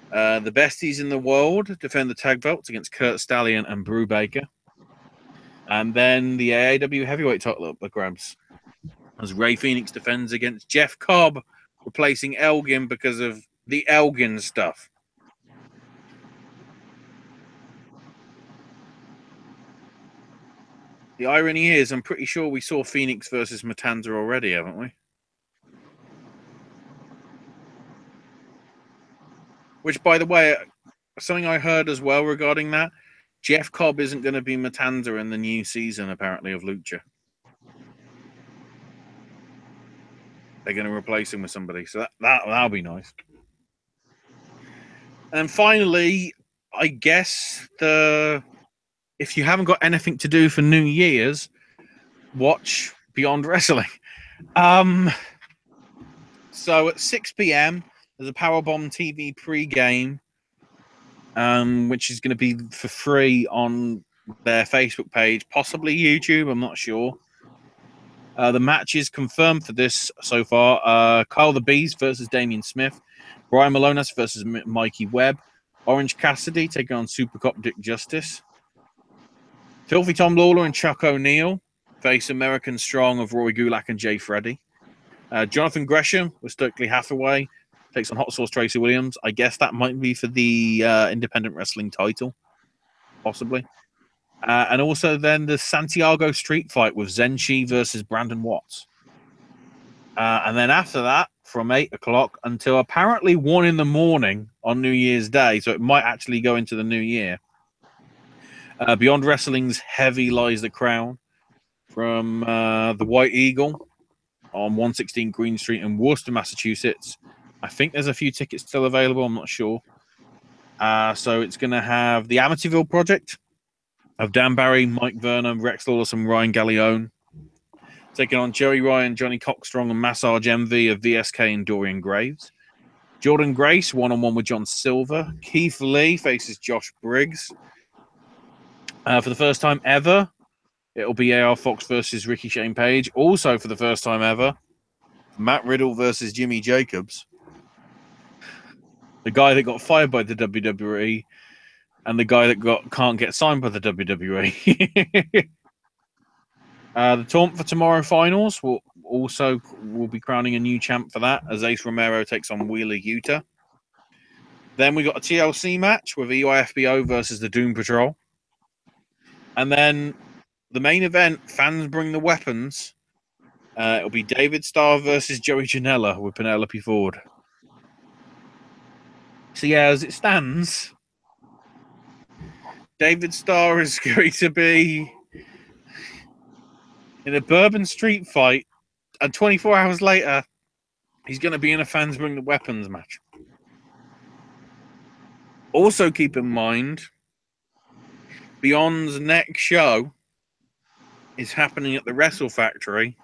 B: The besties in the world defend the tag belts against Kurt Stallion and Brew Baker. And then the AAW heavyweight title up for grabs as Ray Phoenix defends against Jeff Cobb, replacing Elgin because of the Elgin stuff. The irony is, I'm pretty sure we saw Phoenix versus Matanza already, haven't we? Which, by the way, something I heard as well regarding that, Jeff Cobb isn't going to be Matanza in the new season, apparently, of Lucha. They're going to replace him with somebody. So that'll be nice. And finally, I guess if you haven't got anything to do for New Year's, watch Beyond Wrestling. So at 6 p.m., there's a Powerbomb TV pre-game, which is going to be for free on their Facebook page, possibly YouTube, I'm not sure. The match is confirmed for this so far. Kyle the Beast versus Damian Smith. Brian Malonas versus Mikey Webb. Orange Cassidy taking on Super Cop Dick Justice. Filthy Tom Lawler and Chuck O'Neill face American Strong of Roy Gulak and Jay Freddy. Jonathan Gresham with Stokely Hathaway takes on Hot Sauce Tracy Williams. I guess that might be for the independent wrestling title, possibly. And also then the Santiago Street Fight with Zenshi versus Brandon Watts. And then after that, from 8 o'clock until apparently 1 in the morning on New Year's Day, so it might actually go into the new year. Beyond Wrestling's Heavy Lies the Crown from the White Eagle on 116 Green Street in Worcester, Massachusetts. I think there's a few tickets still available. I'm not sure. So it's going to have the Amityville Project of Dan Barry, Mike Vernon, Rex Lawless, and Ryan Gallione, taking on Joey Ryan, Johnny Cockstrong, and Massage MV of VSK and Dorian Graves. Jordan Grace, one-on-one with John Silver. Keith Lee faces Josh Briggs. For the first time ever, it'll be AR Fox versus Ricky Shane Page. Also, for the first time ever, Matt Riddle versus Jimmy Jacobs. The guy that got fired by the WWE and the guy that can't get signed by the WWE. The taunt for tomorrow finals will be crowning a new champ for that, as Ace Romero takes on Wheeler Yuta. Then we got a TLC match with EYFBO versus the Doom Patrol. And then the main event, Fans Bring the Weapons. It'll be David Starr versus Joey Janela with Penelope Ford. So yeah, as it stands, David Starr is going to be in a Bourbon Street fight, and 24 hours later, he's going to be in a Fans Bring the Weapons match. Also keep in mind, Beyond's next show is happening at the Wrestle Factory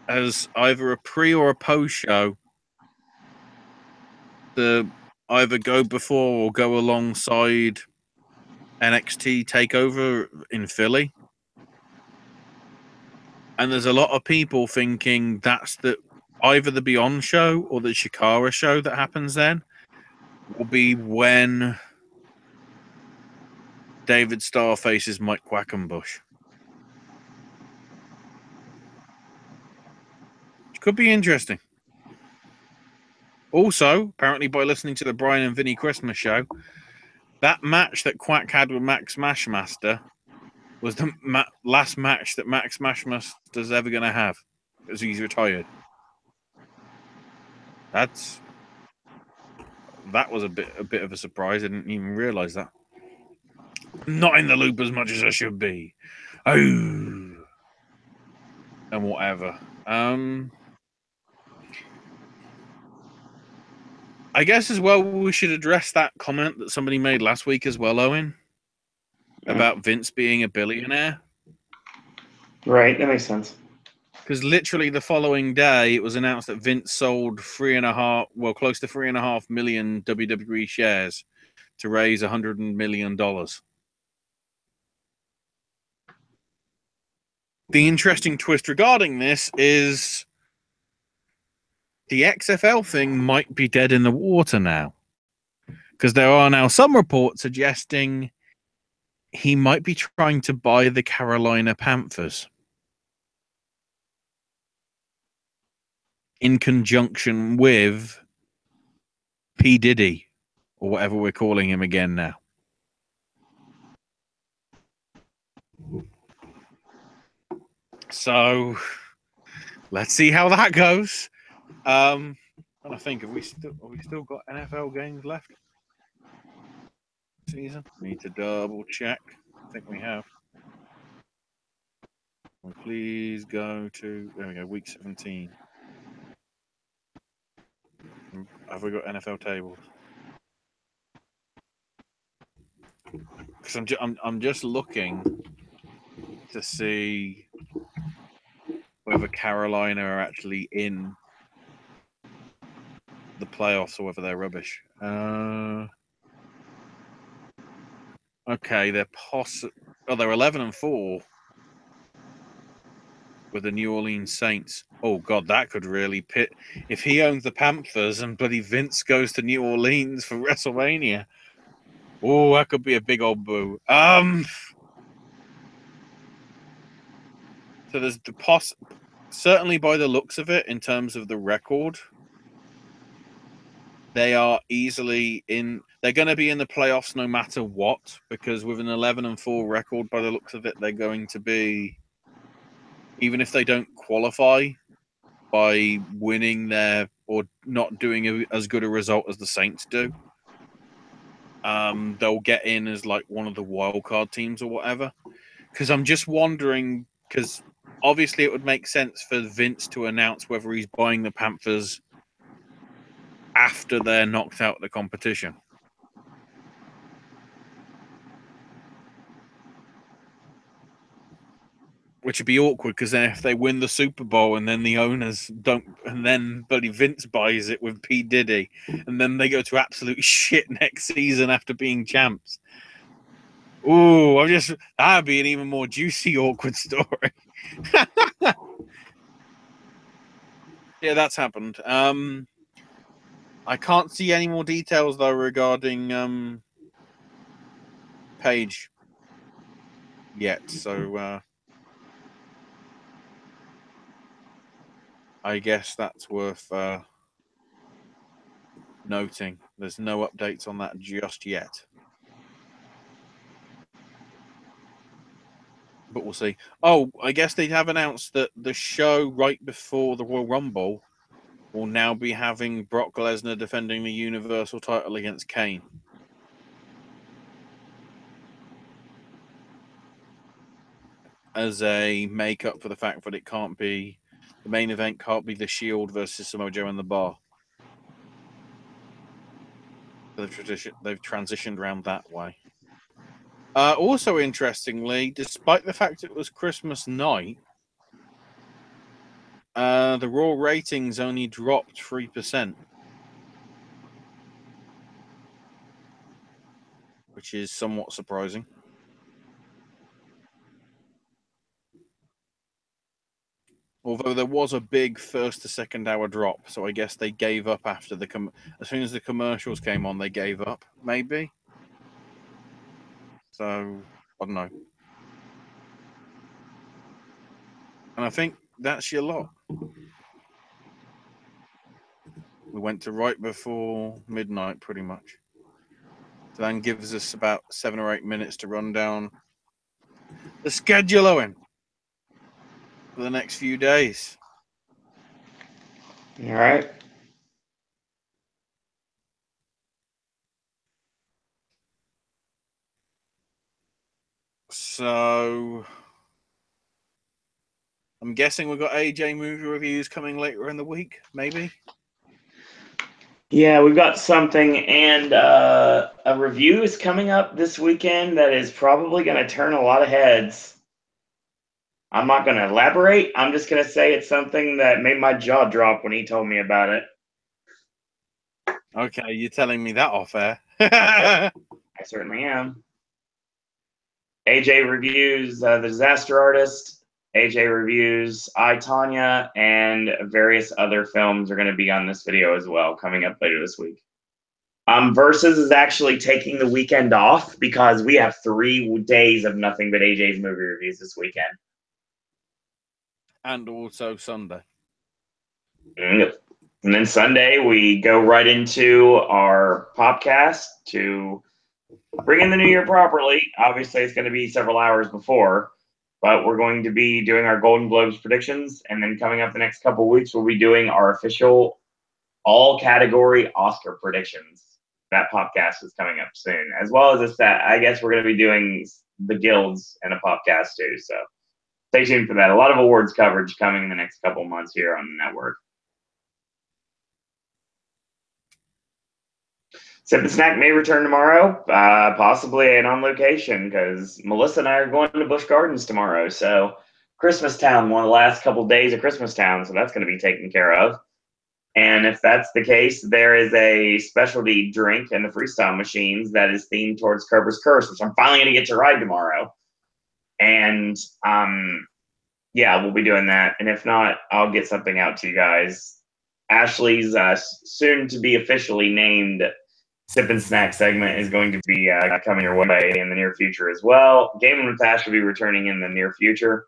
B: as either a pre or a post show to either go before or go alongside NXT TakeOver in Philly. And there's a lot of people thinking that's either the Beyond show or the Shikara show that happens then will be when David Starr faces Mike Quackenbush. Which could be interesting. Also, apparently by listening to the Brian and Vinny Christmas show, that match that Quack had with Max Smashmaster was the last match that Max Smashmaster's ever going to have, because he's retired. That was a bit of a surprise. I didn't even realize that. Not in the loop as much as I should be. Oh, and whatever. I guess as well we should address that comment that somebody made last week as well, Owen, about Vince being a billionaire.
C: Right, that makes sense.
B: Because literally the following day, it was announced that Vince sold close to 3.5 million WWE shares to raise $100 million. The interesting twist regarding this is the XFL thing might be dead in the water now. Because there are now some reports suggesting he might be trying to buy the Carolina Panthers in conjunction with P. Diddy, or whatever we're calling him again now. So let's see how that goes. And I think have we still got NFL games left? Season? Need to double check. I think we have. Please go to week 17. Have we got NFL tables? Because I'm just looking to see whether Carolina are actually in the playoffs or whether they're rubbish. Okay, they're they're 11-4 with the New Orleans Saints. Oh God, that could really pit. If he owns the Panthers and bloody Vince goes to New Orleans for WrestleMania, oh, that could be a big old boo. So there's the certainly by the looks of it, in terms of the record, they are easily in. They're going to be in the playoffs no matter what, because with an 11-4 record, by the looks of it, they're going to be, even if they don't qualify by winning or not doing as good a result as the Saints do, they'll get in as like one of the wild card teams or whatever. Because I'm just wondering, because obviously it would make sense for Vince to announce whether he's buying the Panthers after they're knocked out of the competition. Which would be awkward, because then if they win the Super Bowl and then the owners don't, and then bloody Vince buys it with P. Diddy, and then they go to absolute shit next season after being champs. Ooh, that'd be an even more juicy, awkward story. Yeah, that's happened. I can't see any more details though regarding Paige yet, so I guess that's worth noting. There's no updates on that just yet, but we'll see. Oh, I guess they have announced that the show right before the Royal Rumble will now be having Brock Lesnar defending the Universal title against Kane. As a make-up for the fact that it can't be, the main event can't be the Shield versus Samoa Joe and the Bar. They've transitioned around that way. Also, interestingly, despite the fact it was Christmas night, the Raw ratings only dropped 3%, which is somewhat surprising. Although there was a big first to second hour drop, so I guess they gave up after as soon as the commercials came on, they gave up, maybe. So I don't know. And I think that's your lot. We went to right before midnight, pretty much. So that gives us about 7 or 8 minutes to run down the scheduling for the next few days.
C: All right.
B: So I'm guessing we've got AJ movie reviews coming later in the week, maybe?
A: Yeah, we've got something, and a review is coming up this weekend that is probably going to turn a lot of heads. I'm not going to elaborate. I'm just going to say it's something that made my jaw drop when he told me about it.
B: Okay, you're telling me that off air.
A: I certainly am. AJ reviews The Disaster Artist. AJ reviews I, Tonya, and various other films are going to be on this video as well, coming up later this week. Versus is actually taking the weekend off because we have 3 days of nothing but AJ's movie reviews this weekend.
B: And also Sunday.
A: And then Sunday, we go right into our Popcast to bring in the new year properly. Obviously, it's going to be several hours before, but we're going to be doing our Golden Globes predictions. And then coming up the next couple of weeks, we'll be doing our official all-category Oscar predictions. That podcast is coming up soon, as well as this. That I guess we're going to be doing the guilds and a podcast too. So stay tuned for that. A lot of awards coverage coming in the next couple months here on the network. Sip and Snack may return tomorrow, possibly and on location, because Melissa and I are going to Busch Gardens tomorrow. So Christmas Town, one of the last couple of days of Christmas Town, so that's going to be taken care of. And if that's the case, there is a specialty drink in the freestyle machines that is themed towards Cobra's Curse, which I'm finally going to get to ride tomorrow. And yeah, we'll be doing that. And if not, I'll get something out to you guys. Ashley's soon to be officially named Sip and Snack segment is going to be coming your way in the near future as well. Gaming with Ash will be returning in the near future.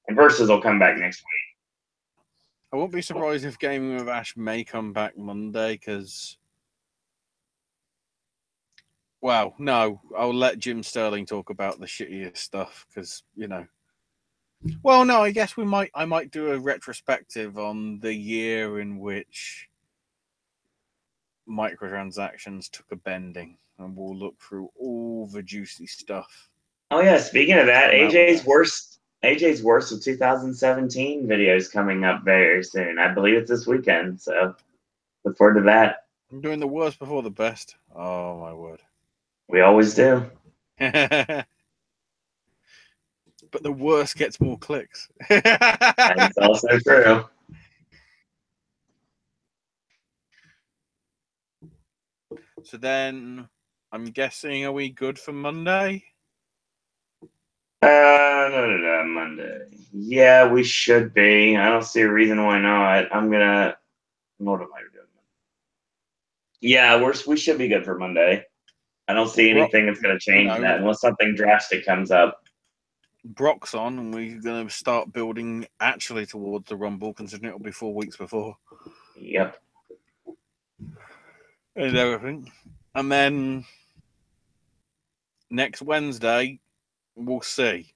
A: And Versus will come back next week.
B: I won't be surprised if Gaming with Ash may come back Monday because, well, no, I'll let Jim Sterling talk about the shittiest stuff because, you know. Well, no, I guess I might do a retrospective on the year in which microtransactions took a bending, and we'll look through all the juicy stuff.
A: Oh yeah, speaking of that, AJ's worst of 2017 videos coming up very soon. I believe it's this weekend, so look forward to that.
B: I'm doing the worst before the best. Oh my word.
A: We always do.
B: But the worst gets more clicks.
A: That's also true.
B: So then, I'm guessing, are we good for Monday?
A: No, Monday. Yeah, we should be. I don't see a reason why not. What am I doing? Yeah, we should be good for Monday. I don't see anything that's going to change that unless something drastic comes up.
B: Brock's on, and we're going to start building actually towards the Rumble, considering it'll be 4 weeks before.
A: Yep.
B: And everything. And then next Wednesday, we'll see.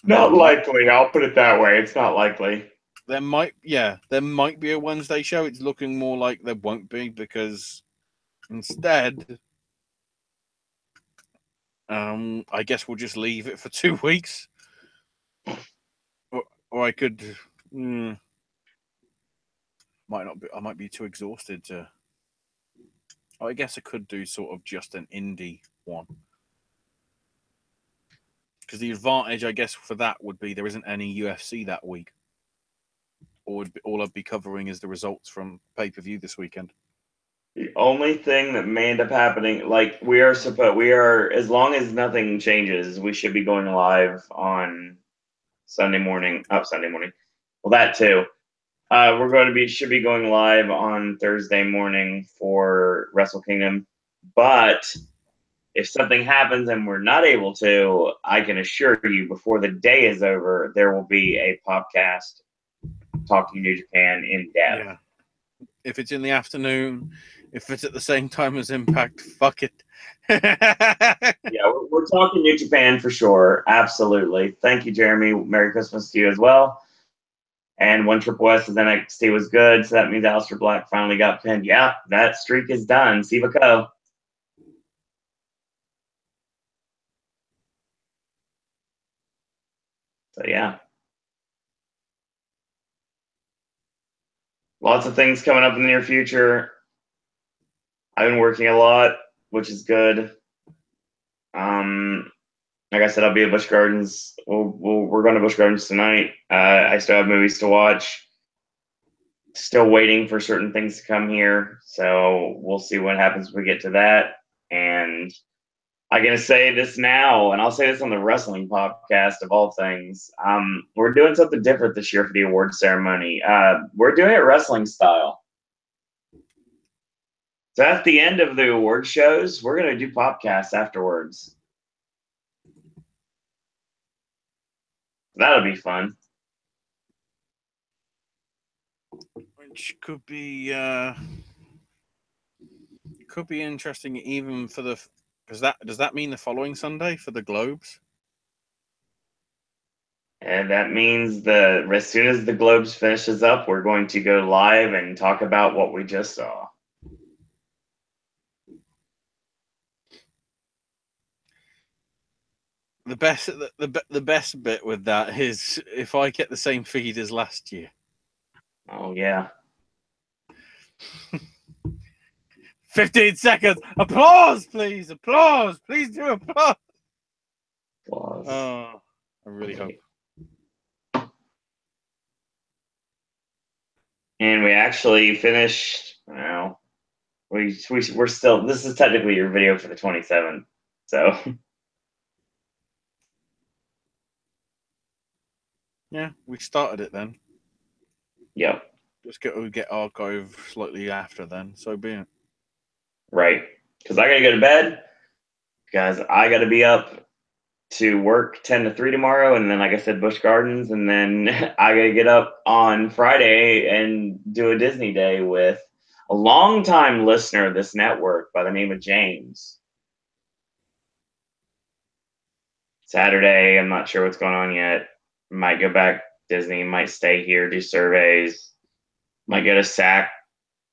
A: Not likely. I'll put it that way. It's not likely.
B: There might be a Wednesday show. It's looking more like there won't be, because instead, I guess we'll just leave it for 2 weeks. Or I could, might not be. I might be too exhausted to. I guess I could do sort of just an indie one. Because the advantage, I guess, for that would be there isn't any UFC that week. Or all I'd be covering is the results from pay-per-view this weekend.
A: The only thing that may end up happening, like we are, as long as nothing changes, we should be going live on Sunday morning. Well, that too. Should be going live on Thursday morning for Wrestle Kingdom. But if something happens and we're not able to, I can assure you before the day is over, there will be a podcast talking New Japan in depth.
B: Yeah. If it's in the afternoon, if it's at the same time as Impact, fuck it.
A: Yeah, we're talking New Japan for sure. Absolutely. Thank you, Jeremy. Merry Christmas to you as well. And when Triple S's NXT was good, so that means Aleister Black finally got pinned. Yeah, that streak is done. Siva Co. So, yeah. Lots of things coming up in the near future. I've been working a lot, which is good. Like I said, I'll be at Busch Gardens. We're going to Busch Gardens tonight. I still have movies to watch. Still waiting for certain things to come here. So we'll see what happens when we get to that. And I'm going to say this now, and I'll say this on the Wrestling Popcast of all things. We're doing something different this year for the award ceremony. We're doing it wrestling style. So at the end of the award shows, we're going to do Popcasts afterwards. That'll be fun.
B: Which could be interesting, even for the. Does that mean the following Sunday for the Globes?
A: And that means as soon as the Globes finishes up, we're going to go live and talk about what we just saw.
B: The best bit with that is if I get the same feed as last year.
A: Oh yeah.
B: 15 seconds. Applause, please. Applause. Please do applause.
A: Applause.
B: Oh, I really hope.
A: And we actually finished. Well, we're still. This is technically your video for the 27th. So.
B: Yeah, we started it then.
A: Yep.
B: Just get archive slightly after then. So be it.
A: Right. Because I gotta go to bed. Because I gotta be up to work 10 to 3 tomorrow, and then like I said, Busch Gardens, and then I gotta get up on Friday and do a Disney day with a longtime listener of this network by the name of James. Saturday, I'm not sure what's going on yet. Might go back to Disney, might stay here, do surveys, might go to SAC.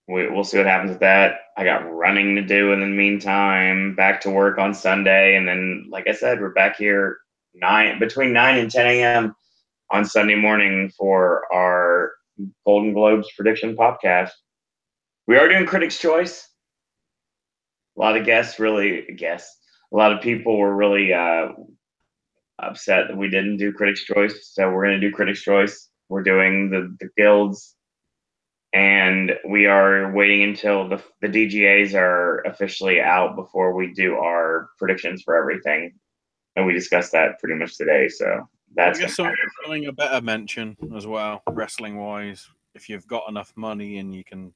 A: We'll see what happens with that. I got running to do in the meantime, back to work on Sunday. And then, like I said, we're back here between 9 and 10 a.m. on Sunday morning for our Golden Globes prediction podcast. We are doing Critics' Choice. A lot of a lot of people were really upset that we didn't do Critics' Choice. So we're going to do Critics' Choice. We're doing the guilds. And we are waiting until the DGAs are officially out before we do our predictions for everything. And we discussed that pretty much today. So that's
B: something a better mention as well, wrestling wise. If you've got enough money and you can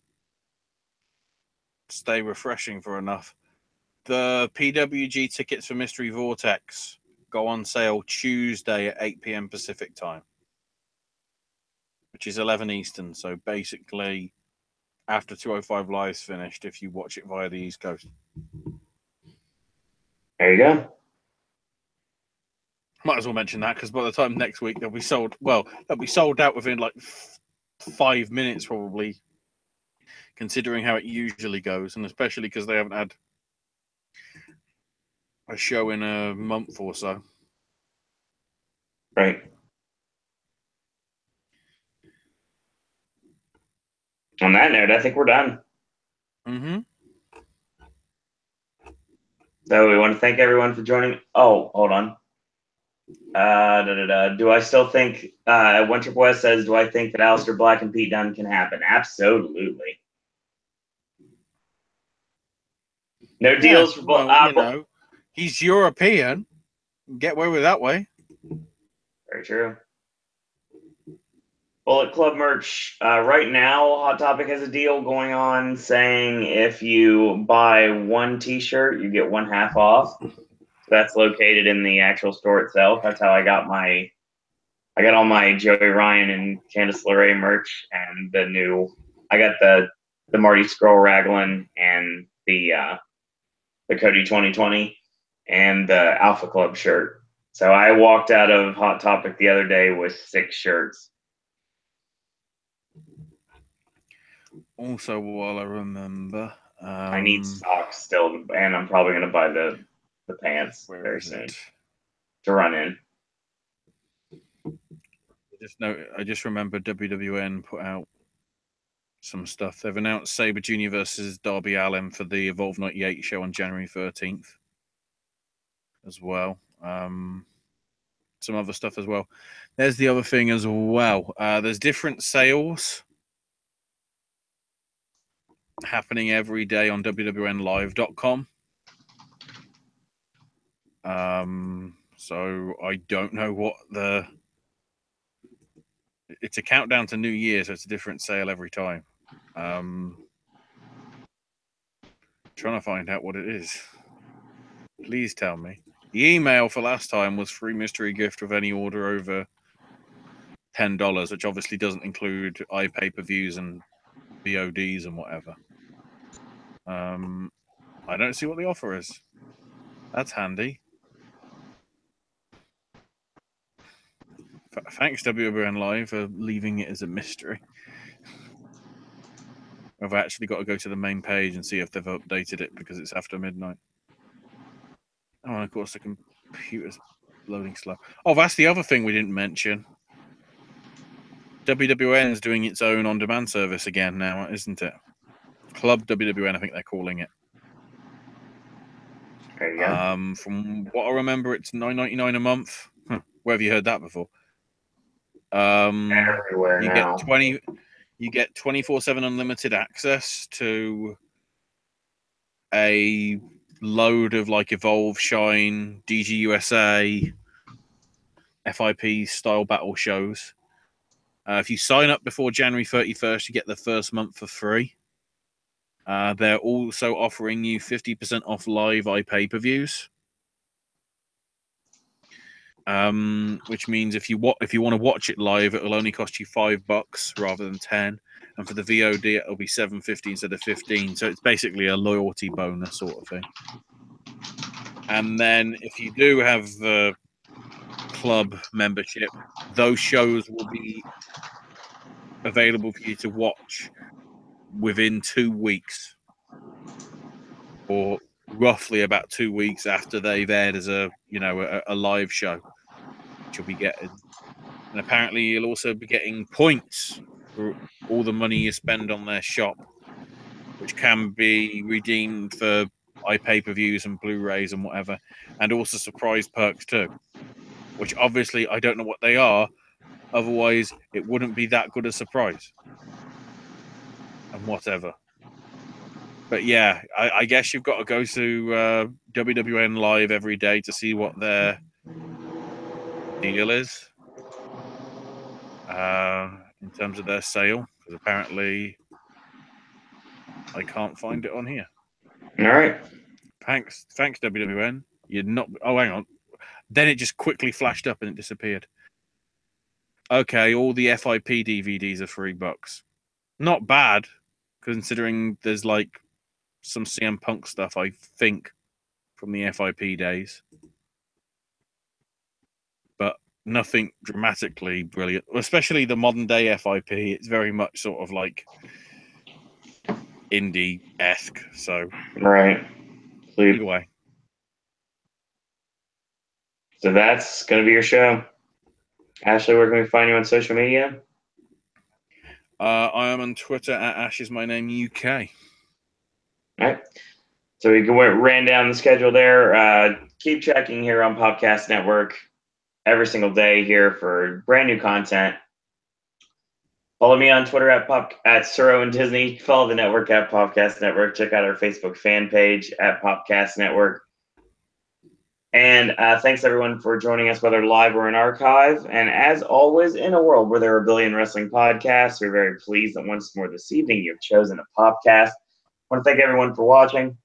B: stay refreshing for enough. The PWG tickets for Mystery Vortex go on sale Tuesday at 8 p.m. Pacific time, which is 11 Eastern. So basically, after 205 Live's finished, if you watch it via the East Coast.
C: There you go.
B: Might as well mention that because by the time next week they'll be sold. Well, they'll be sold out within like 5 minutes, probably, considering how it usually goes, and especially because they haven't had a show in a month or so.
C: Right. On that note, I think we're done.
B: Mm-hmm.
C: So we want to thank everyone for joining. Oh, hold on. Do I still think One Triple West says, do I think that Aleister Black and Pete Dunne can happen? Absolutely. No deals for both.
B: Well, you know, he's European. Get away with it that way.
C: Very true. Bullet Club merch. Right now, Hot Topic has a deal going on saying if you buy one T-shirt, you get one half off. So that's located in the actual store itself. That's how I got all my Joey Ryan and Candice LeRae merch, and I got the Marty Scurll Raglan and the Cody 2020 and the Alpha Club shirt. So I walked out of Hot Topic the other day with 6 shirts.
B: Also, while I remember,
C: I need socks still, and I'm probably going to buy the pants very soon to run in.
B: I just remember WWN put out some stuff. They've announced Sabre Jr. versus Darby Allin for the Evolve 98 show on January 13th as well. Some other stuff as well. There's the other thing as well. There's different sales happening every day on WWNlive.com. So I don't know what it's a countdown to New Year, so it's a different sale every time. Trying to find out what it is. Please tell me. The email for last time was free mystery gift with any order over $10, which obviously doesn't include iPay-per-views and VODs and whatever. I don't see what the offer is. That's handy. Thanks, WWN Live, for leaving it as a mystery. I've actually got to go to the main page and see if they've updated it because it's after midnight. Oh, and of course the computer's loading slow. Oh, that's the other thing we didn't mention. WWN is doing its own on-demand service again now, isn't it? Club WWN, I think they're calling it.
C: There you go.
B: From what I remember, it's $9.99 a month. Where have you heard that before?
C: Everywhere now.
B: You get 24/7 unlimited access to a load of like Evolve, Shine, DGUSA, FIP style battle shows. If you sign up before January 31st, you get the first month for free. They're also offering you 50% off live iPay-per-views. Which means if you want to watch it live, it'll only cost you $5 rather than 10, and for the VOD it'll be $7.50 instead of 15. So it's basically a loyalty bonus sort of thing. And then if you do have the club membership, those shows will be available for you to watch within 2 weeks, or roughly about 2 weeks after they've aired as a live show, which you'll be getting. And apparently you'll also be getting points for all the money you spend on their shop, which can be redeemed for iPay-per-views and Blu-rays and whatever, and also surprise perks too, which obviously I don't know what they are, otherwise it wouldn't be that good a surprise and whatever. But yeah, I guess you've got to go to WWN Live every day to see what their deal is in terms of their sale, because apparently I can't find it on here.
C: All right.
B: Thanks, WWN. You're not. Oh, hang on. Then it just quickly flashed up and it disappeared. Okay, all the FIP DVDs are $3. Not bad, considering there's like some CM Punk stuff, I think, from the FIP days. But nothing dramatically brilliant, especially the modern day FIP. It's very much sort of like indie-esque. So,
C: Right.
B: either way.
C: So that's going to be your show. Ashley, where can we find you on social media?
B: I am on Twitter at AshIsMyNameUK.
C: All right. So we ran down the schedule there. Keep checking here on Popcast Network every single day here for brand new content. Follow me on Twitter at Suro and Disney. Follow the network at Popcast Network. Check out our Facebook fan page at Popcast Network. And thanks everyone for joining us, whether live or in archive. And as always, in a world where there are a billion wrestling podcasts, we're very pleased that once more this evening you've chosen a Popcast. I want to thank everyone for watching.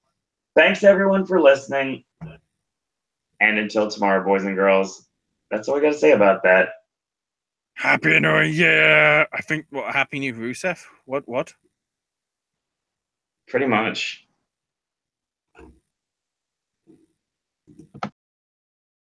C: Thanks everyone for listening. And until tomorrow, boys and girls, that's all we got to say about that.
B: Happy New Year! I think, what, Happy New Rusev? What?
C: Pretty much.